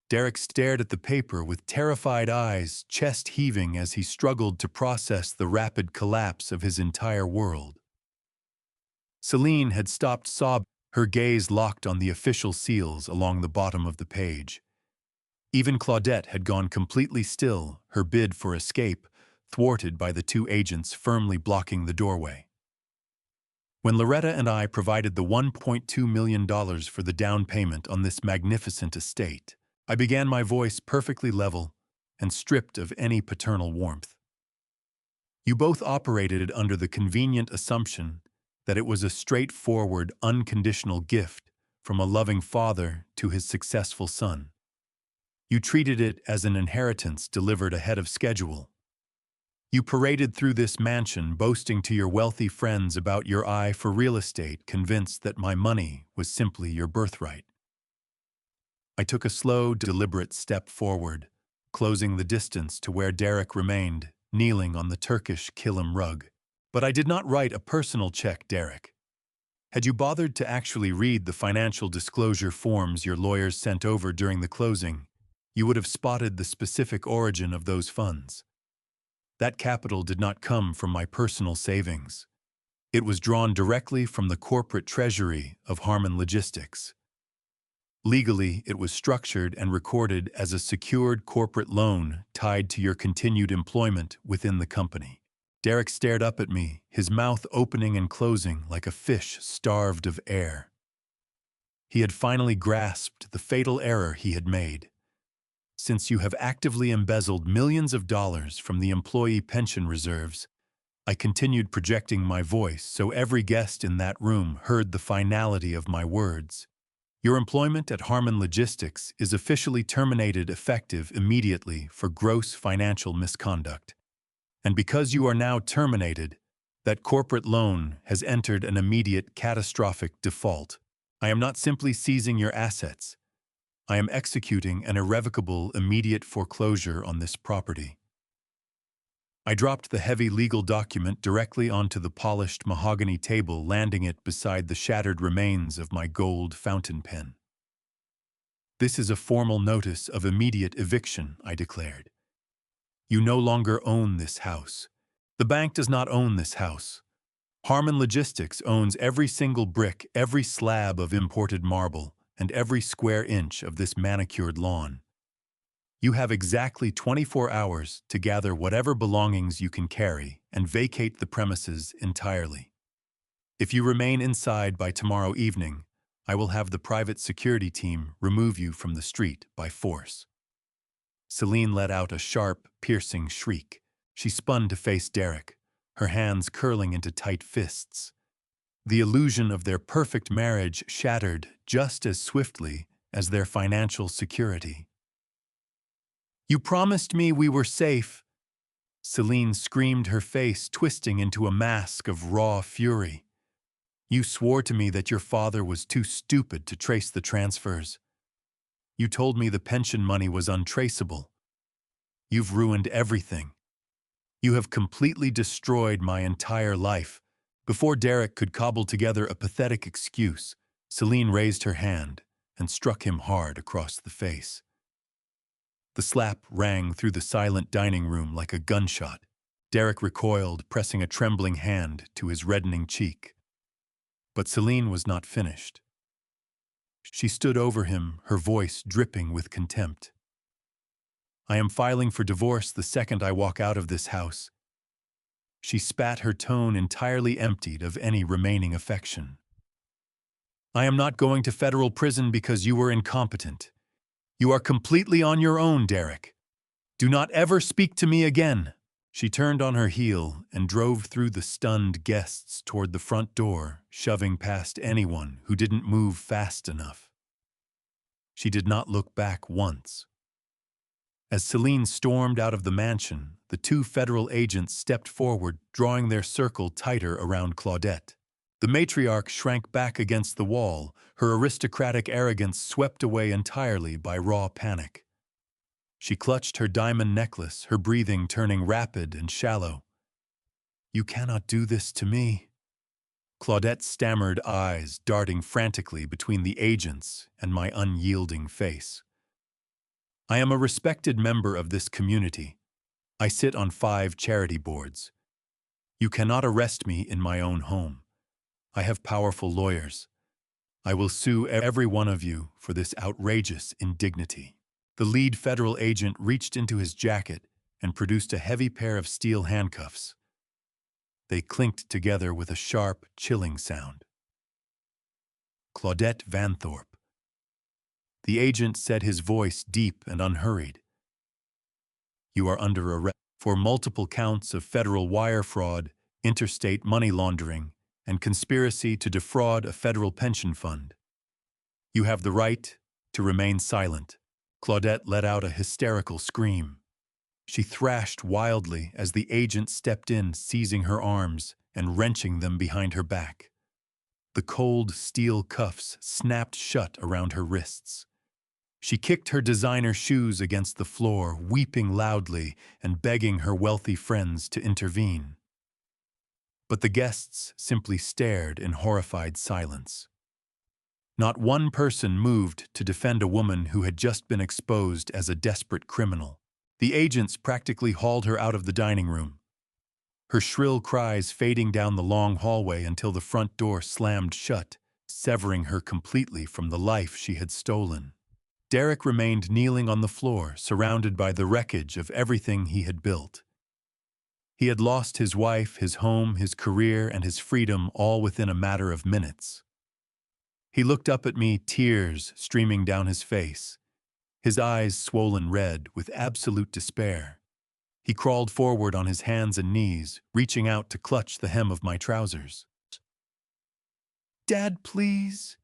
Derek stared at the paper with terrified eyes, chest heaving as he struggled to process the rapid collapse of his entire world. Celine had stopped sobbing, her gaze locked on the official seals along the bottom of the page. Even Claudette had gone completely still, her bid for escape thwarted by the two agents firmly blocking the doorway. When Loretta and I provided the $1.2 million for the down payment on this magnificent estate, I began my voice perfectly level and stripped of any paternal warmth. "You both operated under the convenient assumption that it was a straightforward, unconditional gift from a loving father to his successful son. You treated it as an inheritance delivered ahead of schedule. You paraded through this mansion boasting to your wealthy friends about your eye for real estate, convinced that my money was simply your birthright." I took a slow, deliberate step forward, closing the distance to where Derek remained, kneeling on the Turkish kilim rug. "But I did not write a personal check, Derek. Had you bothered to actually read the financial disclosure forms your lawyers sent over during the closing, you would have spotted the specific origin of those funds. That capital did not come from my personal savings. It was drawn directly from the corporate treasury of Harmon Logistics. Legally, it was structured and recorded as a secured corporate loan tied to your continued employment within the company." Derek stared up at me, his mouth opening and closing like a fish starved of air. He had finally grasped the fatal error he had made. "Since you have actively embezzled millions of dollars from the employee pension reserves," I continued, projecting my voice so every guest in that room heard the finality of my words, "your employment at Harmon Logistics is officially terminated effective immediately for gross financial misconduct. And because you are now terminated, that corporate loan has entered an immediate catastrophic default. I am not simply seizing your assets. I am executing an irrevocable immediate foreclosure on this property." I dropped the heavy legal document directly onto the polished mahogany table, landing it beside the shattered remains of my gold fountain pen. "This is a formal notice of immediate eviction," I declared. "You no longer own this house. The bank does not own this house. Harmon Logistics owns every single brick, every slab of imported marble, and every square inch of this manicured lawn. You have exactly 24 hours to gather whatever belongings you can carry and vacate the premises entirely. If you remain inside by tomorrow evening, I will have the private security team remove you from the street by force." Celine let out a sharp, piercing shriek. She spun to face Derek, her hands curling into tight fists. The illusion of their perfect marriage shattered just as swiftly as their financial security. "You promised me we were safe," Celine screamed, her face twisting into a mask of raw fury. "You swore to me that your father was too stupid to trace the transfers. You told me the pension money was untraceable. You've ruined everything. You have completely destroyed my entire life." Before Derek could cobble together a pathetic excuse, Celine raised her hand and struck him hard across the face. The slap rang through the silent dining room like a gunshot. Derek recoiled, pressing a trembling hand to his reddening cheek. But Celine was not finished. She stood over him, her voice dripping with contempt. "I am filing for divorce the second I walk out of this house." She spat, her tone entirely emptied of any remaining affection. "I am not going to federal prison because you were incompetent. You are completely on your own, Derek. Do not ever speak to me again." She turned on her heel and drove through the stunned guests toward the front door, shoving past anyone who didn't move fast enough. She did not look back once. As Celine stormed out of the mansion, the two federal agents stepped forward, drawing their circle tighter around Claudette. The matriarch shrank back against the wall, her aristocratic arrogance swept away entirely by raw panic. She clutched her diamond necklace, her breathing turning rapid and shallow. "You cannot do this to me." Claudette's stammered eyes darting frantically between the agents and my unyielding face. "I am a respected member of this community. I sit on 5 charity boards. You cannot arrest me in my own home. I have powerful lawyers. I will sue every one of you for this outrageous indignity." The lead federal agent reached into his jacket and produced a heavy pair of steel handcuffs. They clinked together with a sharp, chilling sound. "Claudette Vanthorpe." The agent said, his voice deep and unhurried. "You are under arrest for multiple counts of federal wire fraud, interstate money laundering, and conspiracy to defraud a federal pension fund. You have the right to remain silent." Claudette let out a hysterical scream. She thrashed wildly as the agent stepped in, seizing her arms and wrenching them behind her back. The cold steel cuffs snapped shut around her wrists. She kicked her designer shoes against the floor, weeping loudly and begging her wealthy friends to intervene. But the guests simply stared in horrified silence. Not one person moved to defend a woman who had just been exposed as a desperate criminal. The agents practically hauled her out of the dining room, her shrill cries fading down the long hallway until the front door slammed shut, severing her completely from the life she had stolen. Derek remained kneeling on the floor, surrounded by the wreckage of everything he had built. He had lost his wife, his home, his career, and his freedom all within a matter of minutes. He looked up at me, tears streaming down his face, his eyes swollen red with absolute despair. He crawled forward on his hands and knees, reaching out to clutch the hem of my trousers. "Dad, please."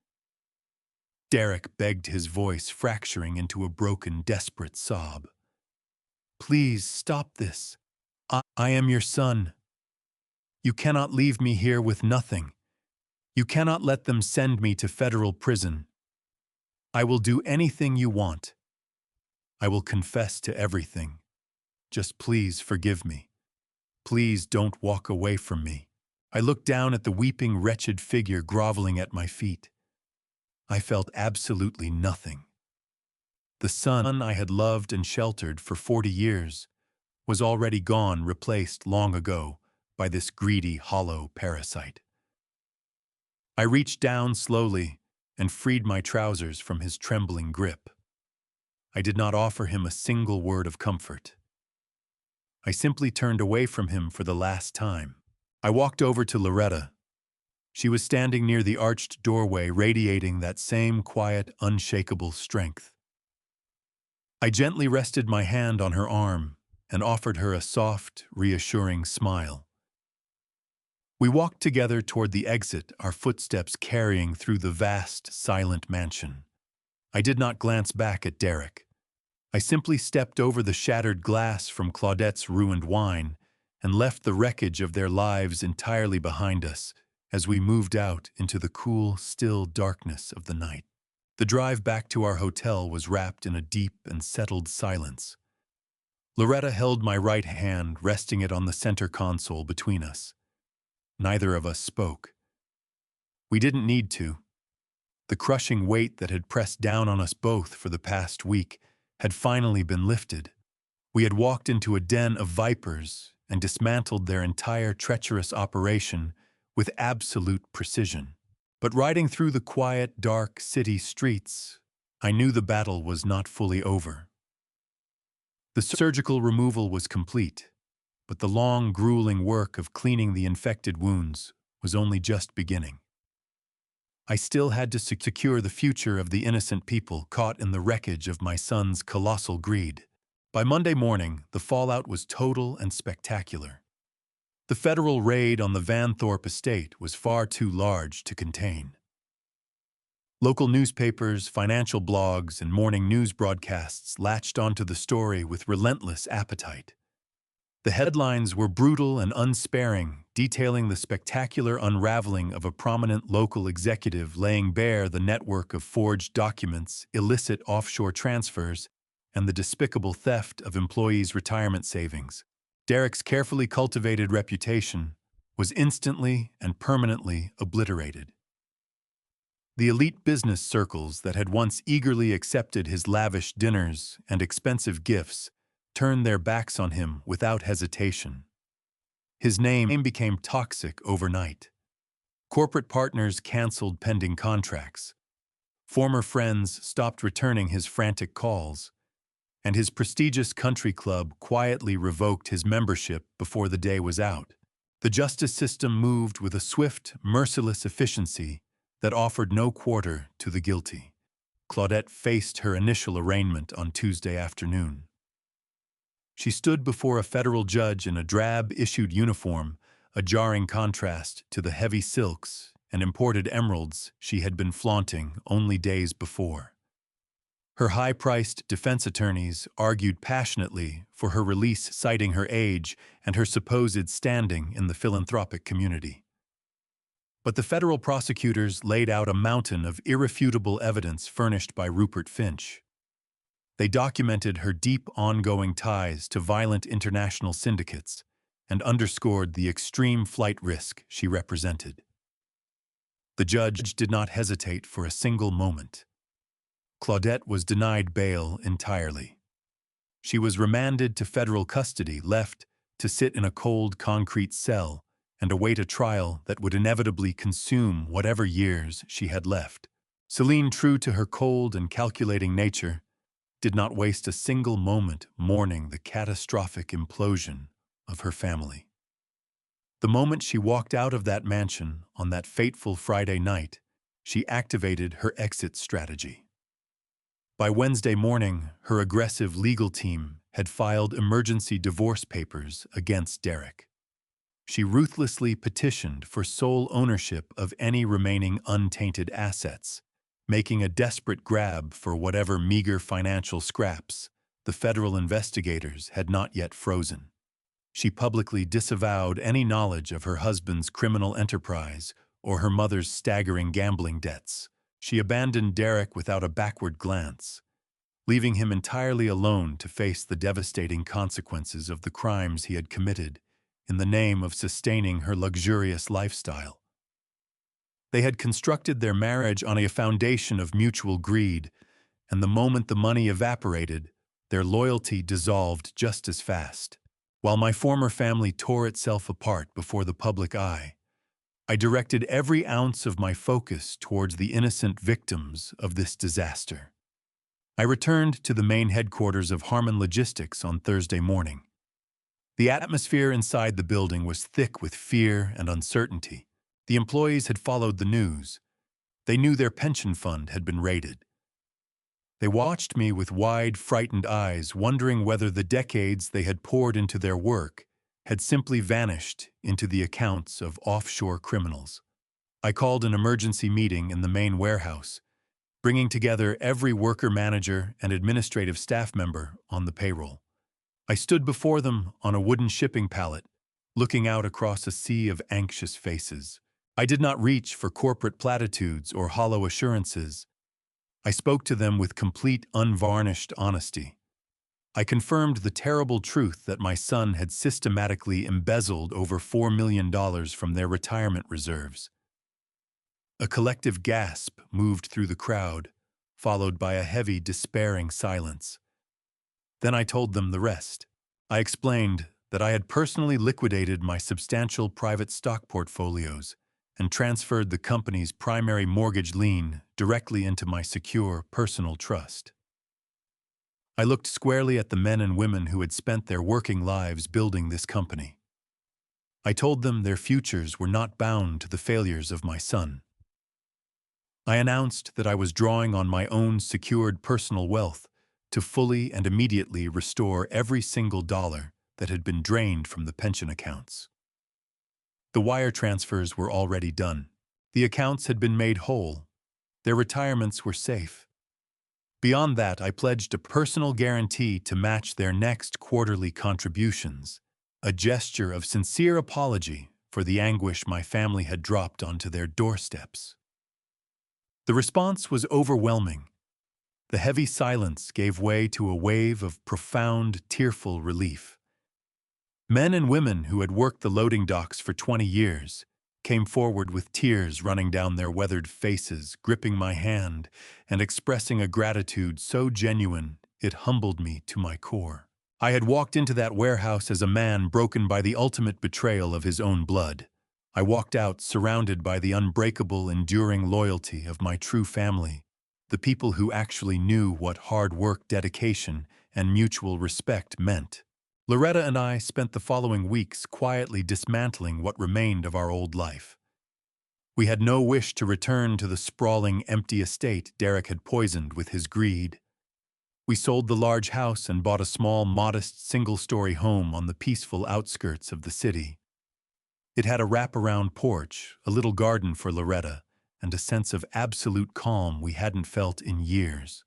Derek begged, his voice fracturing into a broken, desperate sob. "Please stop this. I am your son. You cannot leave me here with nothing. You cannot let them send me to federal prison. I will do anything you want. I will confess to everything. Just please forgive me. Please don't walk away from me." I looked down at the weeping, wretched figure groveling at my feet. I felt absolutely nothing. The son I had loved and sheltered for 40 years was already gone, replaced long ago by this greedy, hollow parasite. I reached down slowly and freed my trousers from his trembling grip. I did not offer him a single word of comfort. I simply turned away from him for the last time. I walked over to Loretta. She was standing near the arched doorway, radiating that same quiet, unshakable strength. I gently rested my hand on her arm and offered her a soft, reassuring smile. We walked together toward the exit, our footsteps carrying through the vast, silent mansion. I did not glance back at Derek. I simply stepped over the shattered glass from Claudette's ruined wine and left the wreckage of their lives entirely behind us as we moved out into the cool, still darkness of the night. The drive back to our hotel was wrapped in a deep and settled silence. Loretta held my right hand, resting it on the center console between us. Neither of us spoke. We didn't need to. The crushing weight that had pressed down on us both for the past week had finally been lifted. We had walked into a den of vipers and dismantled their entire treacherous operation with absolute precision. But riding through the quiet, dark city streets, I knew the battle was not fully over. The surgical removal was complete, but the long, grueling work of cleaning the infected wounds was only just beginning. I still had to secure the future of the innocent people caught in the wreckage of my son's colossal greed. By Monday morning, the fallout was total and spectacular. The federal raid on the Van Thorpe estate was far too large to contain. Local newspapers, financial blogs, and morning news broadcasts latched onto the story with relentless appetite. The headlines were brutal and unsparing, detailing the spectacular unraveling of a prominent local executive laying bare the network of forged documents, illicit offshore transfers, and the despicable theft of employees' retirement savings. Derek's carefully cultivated reputation was instantly and permanently obliterated. The elite business circles that had once eagerly accepted his lavish dinners and expensive gifts turned their backs on him without hesitation. His name became toxic overnight. Corporate partners canceled pending contracts. Former friends stopped returning his frantic calls, and his prestigious country club quietly revoked his membership before the day was out. The justice system moved with a swift, merciless efficiency that offered no quarter to the guilty. Claudette faced her initial arraignment on Tuesday afternoon. She stood before a federal judge in a drab-issued uniform, a jarring contrast to the heavy silks and imported emeralds she had been flaunting only days before. Her high-priced defense attorneys argued passionately for her release, citing her age and her supposed standing in the philanthropic community. But the federal prosecutors laid out a mountain of irrefutable evidence furnished by Rupert Finch. They documented her deep ongoing ties to violent international syndicates and underscored the extreme flight risk she represented. The judge did not hesitate for a single moment. Claudette was denied bail entirely. She was remanded to federal custody, left to sit in a cold concrete cell and await a trial that would inevitably consume whatever years she had left. Celine, true to her cold and calculating nature, did not waste a single moment mourning the catastrophic implosion of her family. The moment she walked out of that mansion on that fateful Friday night, she activated her exit strategy. By Wednesday morning, her aggressive legal team had filed emergency divorce papers against Derek. She ruthlessly petitioned for sole ownership of any remaining untainted assets, making a desperate grab for whatever meager financial scraps the federal investigators had not yet frozen. She publicly disavowed any knowledge of her husband's criminal enterprise or her mother's staggering gambling debts. She abandoned Derek without a backward glance, leaving him entirely alone to face the devastating consequences of the crimes he had committed in the name of sustaining her luxurious lifestyle. They had constructed their marriage on a foundation of mutual greed, and the moment the money evaporated, their loyalty dissolved just as fast. While my former family tore itself apart before the public eye, I directed every ounce of my focus towards the innocent victims of this disaster. I returned to the main headquarters of Harmon Logistics on Thursday morning. The atmosphere inside the building was thick with fear and uncertainty. The employees had followed the news. They knew their pension fund had been raided. They watched me with wide, frightened eyes, wondering whether the decades they had poured into their work had simply vanished into the accounts of offshore criminals. I called an emergency meeting in the main warehouse, bringing together every worker, manager, and administrative staff member on the payroll. I stood before them on a wooden shipping pallet, looking out across a sea of anxious faces. I did not reach for corporate platitudes or hollow assurances. I spoke to them with complete, unvarnished honesty. I confirmed the terrible truth that my son had systematically embezzled over $4 million from their retirement reserves. A collective gasp moved through the crowd, followed by a heavy, despairing silence. Then I told them the rest. I explained that I had personally liquidated my substantial private stock portfolios and transferred the company's primary mortgage lien directly into my secure personal trust. I looked squarely at the men and women who had spent their working lives building this company. I told them their futures were not bound to the failures of my son. I announced that I was drawing on my own secured personal wealth to fully and immediately restore every single dollar that had been drained from the pension accounts. The wire transfers were already done. The accounts had been made whole. Their retirements were safe. Beyond that, I pledged a personal guarantee to match their next quarterly contributions, a gesture of sincere apology for the anguish my family had dropped onto their doorsteps. The response was overwhelming. The heavy silence gave way to a wave of profound, tearful relief. Men and women who had worked the loading docks for 20 years came forward with tears running down their weathered faces, gripping my hand and expressing a gratitude so genuine it humbled me to my core. I had walked into that warehouse as a man broken by the ultimate betrayal of his own blood. I walked out surrounded by the unbreakable, enduring loyalty of my true family, the people who actually knew what hard work, dedication, and mutual respect meant. Loretta and I spent the following weeks quietly dismantling what remained of our old life. We had no wish to return to the sprawling, empty estate Derek had poisoned with his greed. We sold the large house and bought a small, modest, single-story home on the peaceful outskirts of the city. It had a wraparound porch, a little garden for Loretta, and a sense of absolute calm we hadn't felt in years.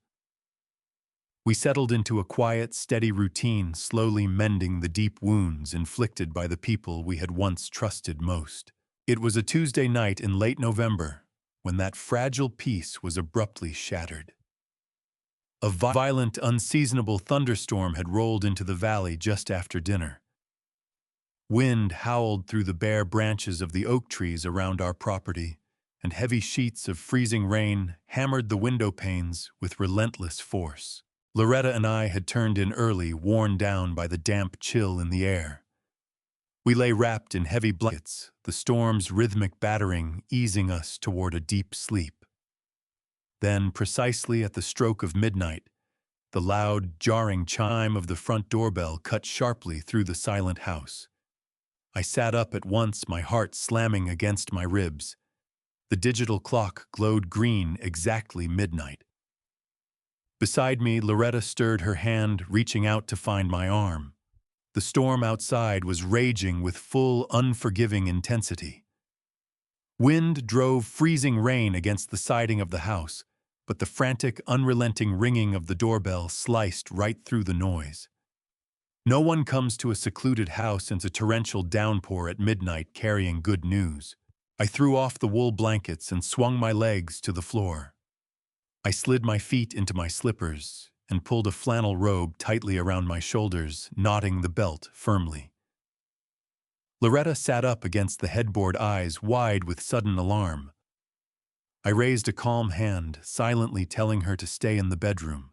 We settled into a quiet, steady routine, slowly mending the deep wounds inflicted by the people we had once trusted most. It was a Tuesday night in late November when that fragile peace was abruptly shattered. A violent, unseasonable thunderstorm had rolled into the valley just after dinner. Wind howled through the bare branches of the oak trees around our property, and heavy sheets of freezing rain hammered the window panes with relentless force. Loretta and I had turned in early, worn down by the damp chill in the air. We lay wrapped in heavy blankets, the storm's rhythmic battering easing us toward a deep sleep. Then, precisely at the stroke of midnight, the loud, jarring chime of the front doorbell cut sharply through the silent house. I sat up at once, my heart slamming against my ribs. The digital clock glowed green, exactly midnight. Beside me, Loretta stirred her hand, reaching out to find my arm. The storm outside was raging with full, unforgiving intensity. Wind drove freezing rain against the siding of the house, but the frantic, unrelenting ringing of the doorbell sliced right through the noise. No one comes to a secluded house into torrential downpour at midnight carrying good news. I threw off the wool blankets and swung my legs to the floor. I slid my feet into my slippers and pulled a flannel robe tightly around my shoulders, knotting the belt firmly. Loretta sat up against the headboard, eyes wide with sudden alarm. I raised a calm hand, silently telling her to stay in the bedroom.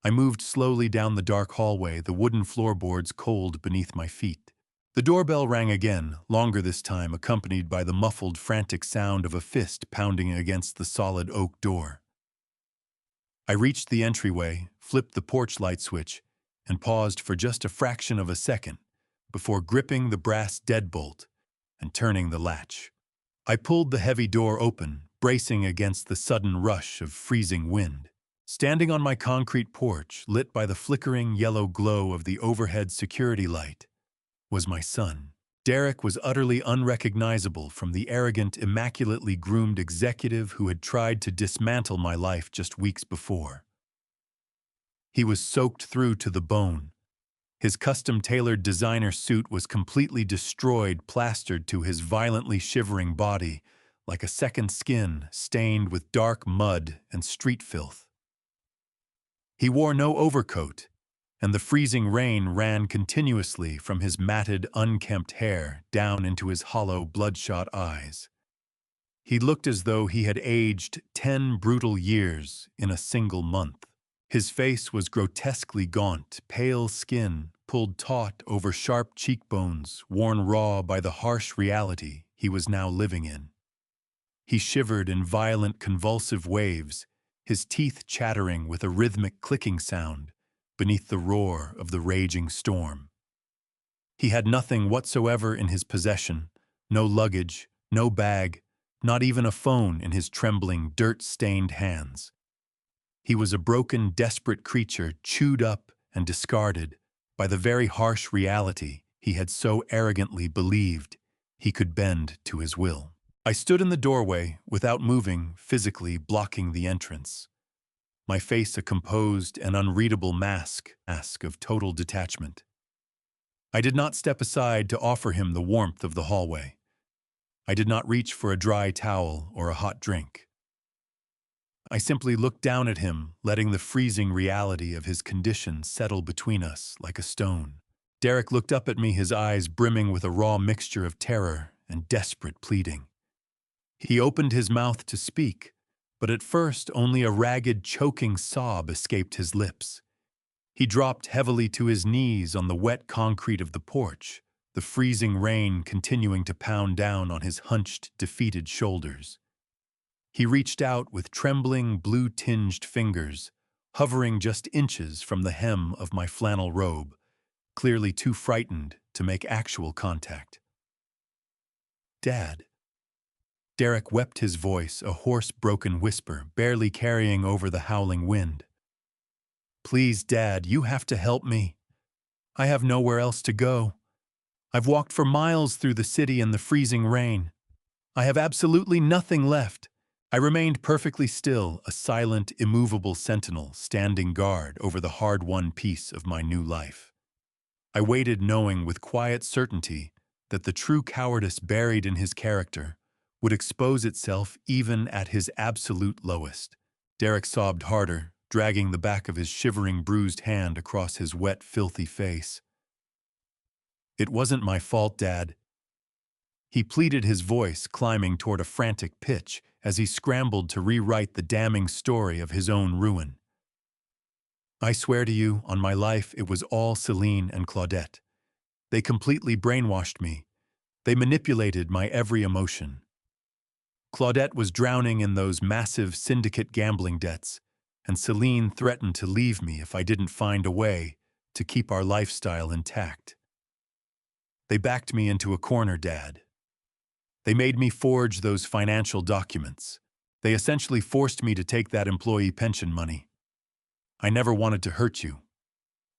I moved slowly down the dark hallway, the wooden floorboards cold beneath my feet. The doorbell rang again, longer this time, accompanied by the muffled, frantic sound of a fist pounding against the solid oak door. I reached the entryway, flipped the porch light switch, and paused for just a fraction of a second before gripping the brass deadbolt and turning the latch. I pulled the heavy door open, bracing against the sudden rush of freezing wind. Standing on my concrete porch, lit by the flickering yellow glow of the overhead security light, was my son. Derek was utterly unrecognizable from the arrogant, immaculately groomed executive who had tried to dismantle my life just weeks before. He was soaked through to the bone. His custom-tailored designer suit was completely destroyed, plastered to his violently shivering body, like a second skin stained with dark mud and street filth. He wore no overcoat, and the freezing rain ran continuously from his matted, unkempt hair down into his hollow, bloodshot eyes. He looked as though he had aged 10 brutal years in a single month. His face was grotesquely gaunt, pale skin pulled taut over sharp cheekbones, worn raw by the harsh reality he was now living in. He shivered in violent, convulsive waves, his teeth chattering with a rhythmic clicking sound beneath the roar of the raging storm. He had nothing whatsoever in his possession, no luggage, no bag, not even a phone in his trembling, dirt-stained hands. He was a broken, desperate creature, chewed up and discarded by the very harsh reality he had so arrogantly believed he could bend to his will. I stood in the doorway without moving, physically blocking the entrance, my face a composed and unreadable mask of total detachment. I did not step aside to offer him the warmth of the hallway. I did not reach for a dry towel or a hot drink. I simply looked down at him, letting the freezing reality of his condition settle between us like a stone. Derek looked up at me, his eyes brimming with a raw mixture of terror and desperate pleading. He opened his mouth to speak, but at first only a ragged, choking sob escaped his lips. He dropped heavily to his knees on the wet concrete of the porch, the freezing rain continuing to pound down on his hunched, defeated shoulders. He reached out with trembling, blue-tinged fingers, hovering just inches from the hem of my flannel robe, clearly too frightened to make actual contact. "Dad." Derek wept, his voice a hoarse, broken whisper, barely carrying over the howling wind. "Please, Dad, you have to help me. I have nowhere else to go. I've walked for miles through the city in the freezing rain. I have absolutely nothing left." I remained perfectly still, a silent, immovable sentinel standing guard over the hard-won piece of my new life. I waited, knowing with quiet certainty that the true cowardice buried in his character would expose itself even at his absolute lowest. Derek sobbed harder, dragging the back of his shivering, bruised hand across his wet, filthy face. "It wasn't my fault, Dad." He pleaded, his voice climbing toward a frantic pitch as he scrambled to rewrite the damning story of his own ruin. "I swear to you, on my life, it was all Celine and Claudette. They completely brainwashed me. They manipulated my every emotion. Claudette was drowning in those massive syndicate gambling debts, and Celine threatened to leave me if I didn't find a way to keep our lifestyle intact. They backed me into a corner, Dad. They made me forge those financial documents. They essentially forced me to take that employee pension money. I never wanted to hurt you.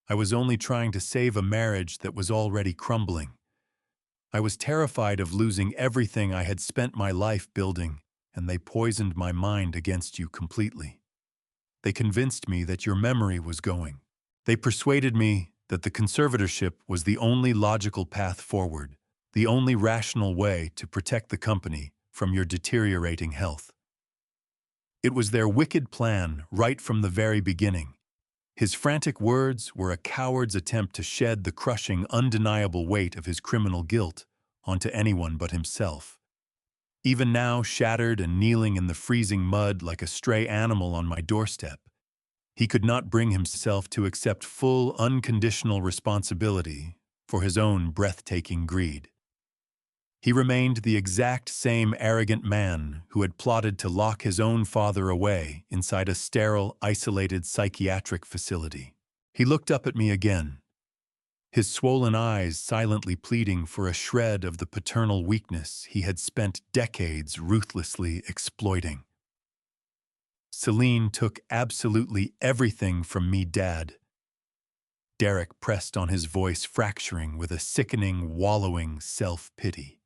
I was only trying to save a marriage that was already crumbling. I was terrified of losing everything I had spent my life building, and they poisoned my mind against you completely. They convinced me that your memory was going. They persuaded me that the conservatorship was the only logical path forward, the only rational way to protect the company from your deteriorating health. It was their wicked plan right from the very beginning. His frantic words were a coward's attempt to shed the crushing, undeniable weight of his criminal guilt onto anyone but himself. Even now, shattered and kneeling in the freezing mud like a stray animal on my doorstep, he could not bring himself to accept full, unconditional responsibility for his own breathtaking greed. He remained the exact same arrogant man who had plotted to lock his own father away inside a sterile, isolated psychiatric facility. He looked up at me again, his swollen eyes silently pleading for a shred of the paternal weakness he had spent decades ruthlessly exploiting. "Celine took absolutely everything from me, Dad." Derek pressed on, his voice fracturing with a sickening, wallowing self-pity.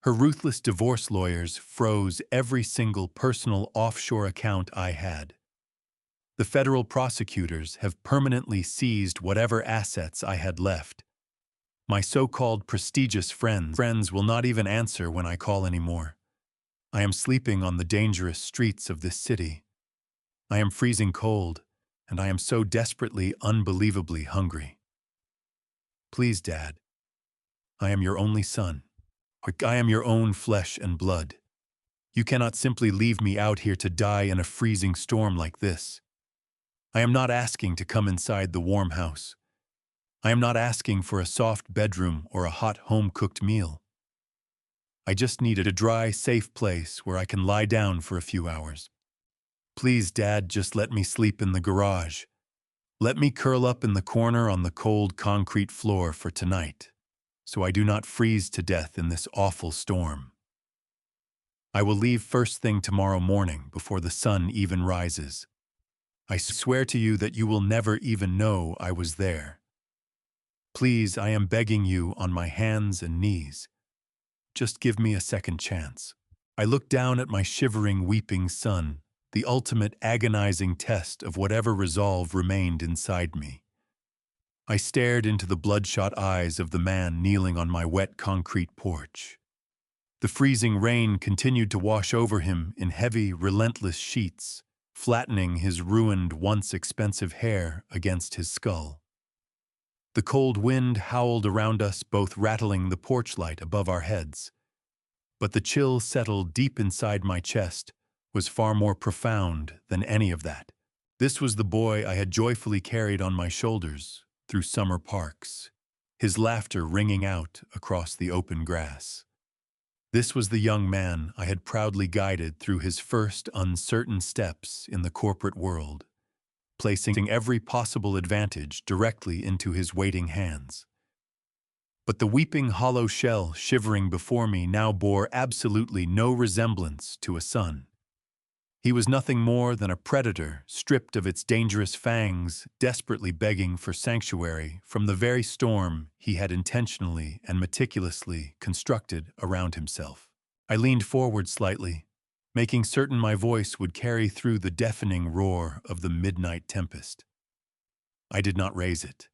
"Her ruthless divorce lawyers froze every single personal offshore account I had. The federal prosecutors have permanently seized whatever assets I had left. My so-called prestigious friends will not even answer when I call anymore. I am sleeping on the dangerous streets of this city. I am freezing cold, and I am so desperately, unbelievably hungry. Please, Dad, I am your only son. I am your own flesh and blood. You cannot simply leave me out here to die in a freezing storm like this. I am not asking to come inside the warm house. I am not asking for a soft bedroom or a hot home-cooked meal. I just needed a dry, safe place where I can lie down for a few hours. Please, Dad, just let me sleep in the garage. Let me curl up in the corner on the cold concrete floor for tonight, so I do not freeze to death in this awful storm." I will leave first thing tomorrow morning before the sun even rises. I swear to you that you will never even know I was there. Please, I am begging you on my hands and knees. Just give me a second chance. I looked down at my shivering, weeping son, the ultimate agonizing test of whatever resolve remained inside me. I stared into the bloodshot eyes of the man kneeling on my wet concrete porch. The freezing rain continued to wash over him in heavy, relentless sheets, flattening his ruined, once expensive hair against his skull. The cold wind howled around us, both rattling the porch light above our heads. But the chill settled deep inside my chest was far more profound than any of that. This was the boy I had joyfully carried on my shoulders through summer parks, his laughter ringing out across the open grass. This was the young man I had proudly guided through his first uncertain steps in the corporate world, placing every possible advantage directly into his waiting hands. But the weeping hollow shell shivering before me now bore absolutely no resemblance to a son. He was nothing more than a predator stripped of its dangerous fangs, desperately begging for sanctuary from the very storm he had intentionally and meticulously constructed around himself. I leaned forward slightly, making certain my voice would carry through the deafening roar of the midnight tempest. I did not raise it.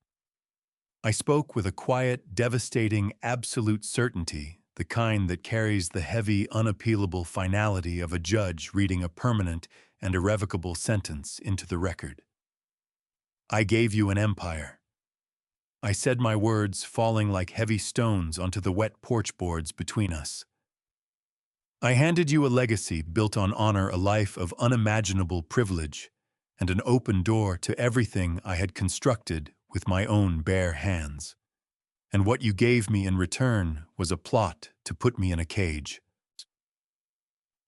I spoke with a quiet, devastating, absolute certainty, the kind that carries the heavy, unappealable finality of a judge reading a permanent and irrevocable sentence into the record. I gave you an empire. I said my words falling like heavy stones onto the wet porch boards between us. I handed you a legacy built on honor, a life of unimaginable privilege, and an open door to everything I had constructed with my own bare hands. And what you gave me in return was a plot to put me in a cage.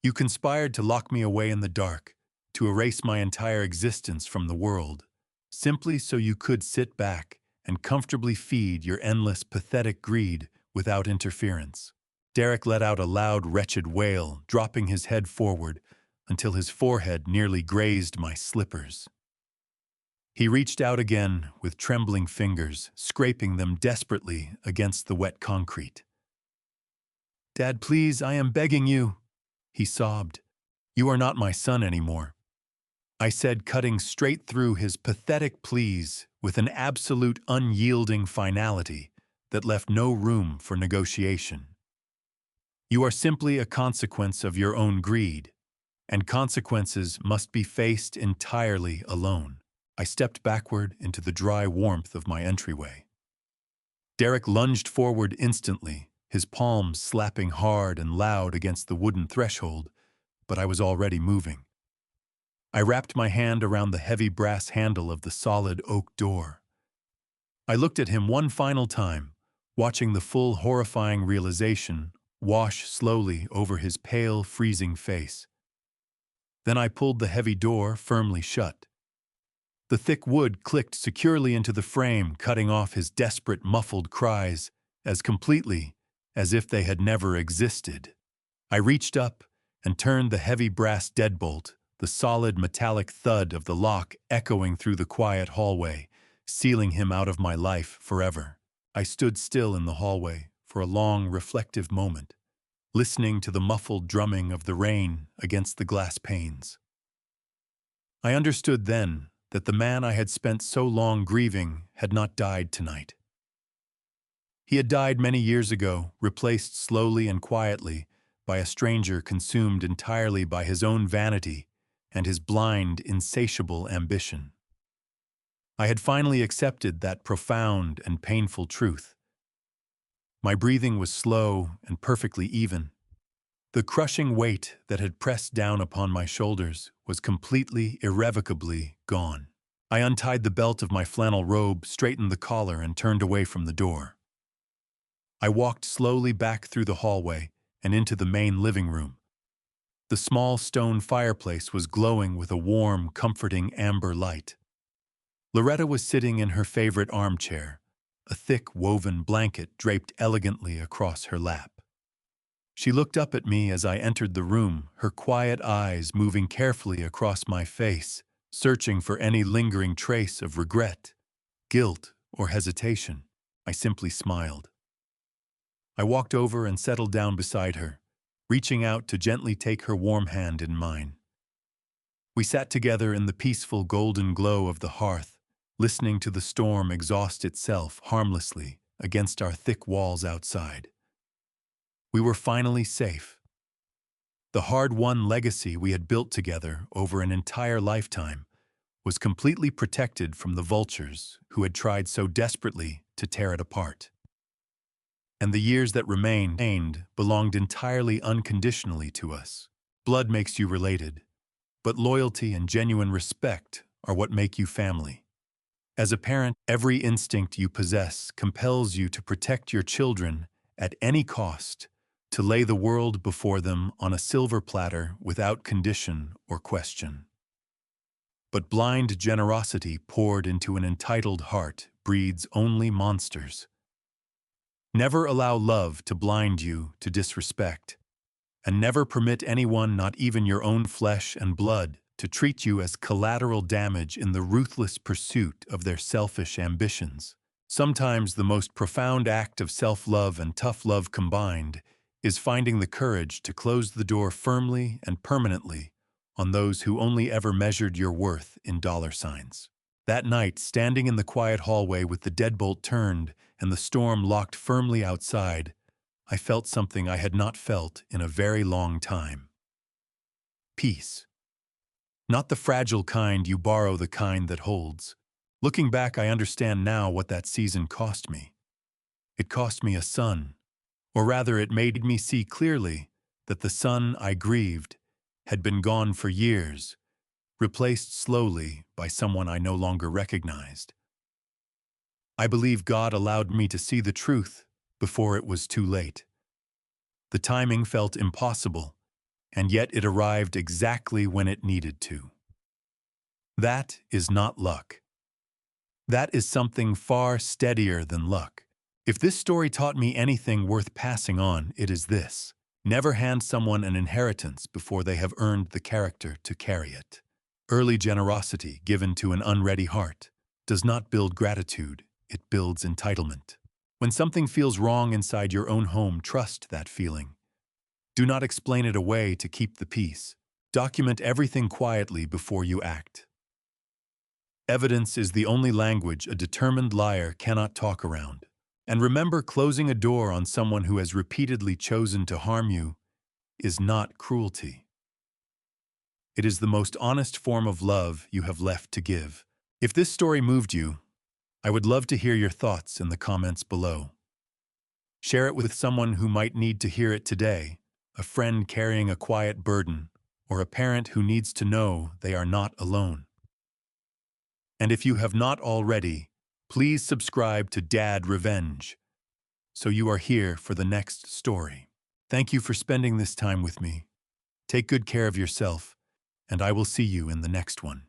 You conspired to lock me away in the dark, to erase my entire existence from the world, simply so you could sit back and comfortably feed your endless, pathetic greed without interference. Derek let out a loud, wretched wail, dropping his head forward until his forehead nearly grazed my slippers. He reached out again with trembling fingers, scraping them desperately against the wet concrete. "Dad, please, I am begging you," he sobbed. "You are not my son anymore," I said, cutting straight through his pathetic pleas with an absolute unyielding finality that left no room for negotiation. "You are simply a consequence of your own greed, and consequences must be faced entirely alone." I stepped backward into the dry warmth of my entryway. Derek lunged forward instantly, his palms slapping hard and loud against the wooden threshold, but I was already moving. I wrapped my hand around the heavy brass handle of the solid oak door. I looked at him one final time, watching the full horrifying realization wash slowly over his pale, freezing face. Then I pulled the heavy door firmly shut. The thick wood clicked securely into the frame, cutting off his desperate, muffled cries as completely as if they had never existed. I reached up and turned the heavy brass deadbolt, the solid metallic thud of the lock echoing through the quiet hallway, sealing him out of my life forever. I stood still in the hallway for a long, reflective moment, listening to the muffled drumming of the rain against the glass panes. I understood then that the man I had spent so long grieving had not died tonight. He had died many years ago, replaced slowly and quietly by a stranger consumed entirely by his own vanity and his blind, insatiable ambition. I had finally accepted that profound and painful truth. My breathing was slow and perfectly even. The crushing weight that had pressed down upon my shoulders was completely, irrevocably gone. I untied the belt of my flannel robe, straightened the collar, and turned away from the door. I walked slowly back through the hallway and into the main living room. The small stone fireplace was glowing with a warm, comforting amber light. Loretta was sitting in her favorite armchair, a thick woven blanket draped elegantly across her lap. She looked up at me as I entered the room, her quiet eyes moving carefully across my face, searching for any lingering trace of regret, guilt, or hesitation. I simply smiled. I walked over and settled down beside her, reaching out to gently take her warm hand in mine. We sat together in the peaceful golden glow of the hearth, listening to the storm exhaust itself harmlessly against our thick walls outside. We were finally safe. The hard-won legacy we had built together over an entire lifetime was completely protected from the vultures who had tried so desperately to tear it apart. And the years that remained belonged entirely unconditionally to us. Blood makes you related, but loyalty and genuine respect are what make you family. As a parent, every instinct you possess compels you to protect your children at any cost, to lay the world before them on a silver platter without condition or question. But blind generosity poured into an entitled heart breeds only monsters. Never allow love to blind you to disrespect, and never permit anyone, not even your own flesh and blood, to treat you as collateral damage in the ruthless pursuit of their selfish ambitions. Sometimes the most profound act of self-love and tough love combined is finding the courage to close the door firmly and permanently on those who only ever measured your worth in dollar signs. That night, standing in the quiet hallway with the deadbolt turned and the storm locked firmly outside, I felt something I had not felt in a very long time. Peace. Not the fragile kind you borrow, the kind that holds. Looking back, I understand now what that season cost me. It cost me a son, or rather it made me see clearly that the son I grieved had been gone for years, replaced slowly by someone I no longer recognized. I believe God allowed me to see the truth before it was too late. The timing felt impossible, and yet it arrived exactly when it needed to. That is not luck. That is something far steadier than luck. If this story taught me anything worth passing on, it is this: never hand someone an inheritance before they have earned the character to carry it. Early generosity given to an unready heart does not build gratitude, it builds entitlement. When something feels wrong inside your own home, trust that feeling. Do not explain it away to keep the peace. Document everything quietly before you act. Evidence is the only language a determined liar cannot talk around. And remember, closing a door on someone who has repeatedly chosen to harm you is not cruelty. It is the most honest form of love you have left to give. If this story moved you, I would love to hear your thoughts in the comments below. Share it with someone who might need to hear it today, a friend carrying a quiet burden, or a parent who needs to know they are not alone. And if you have not already, please subscribe to Dad Revenge, so you are here for the next story. Thank you for spending this time with me. Take good care of yourself, and I will see you in the next one.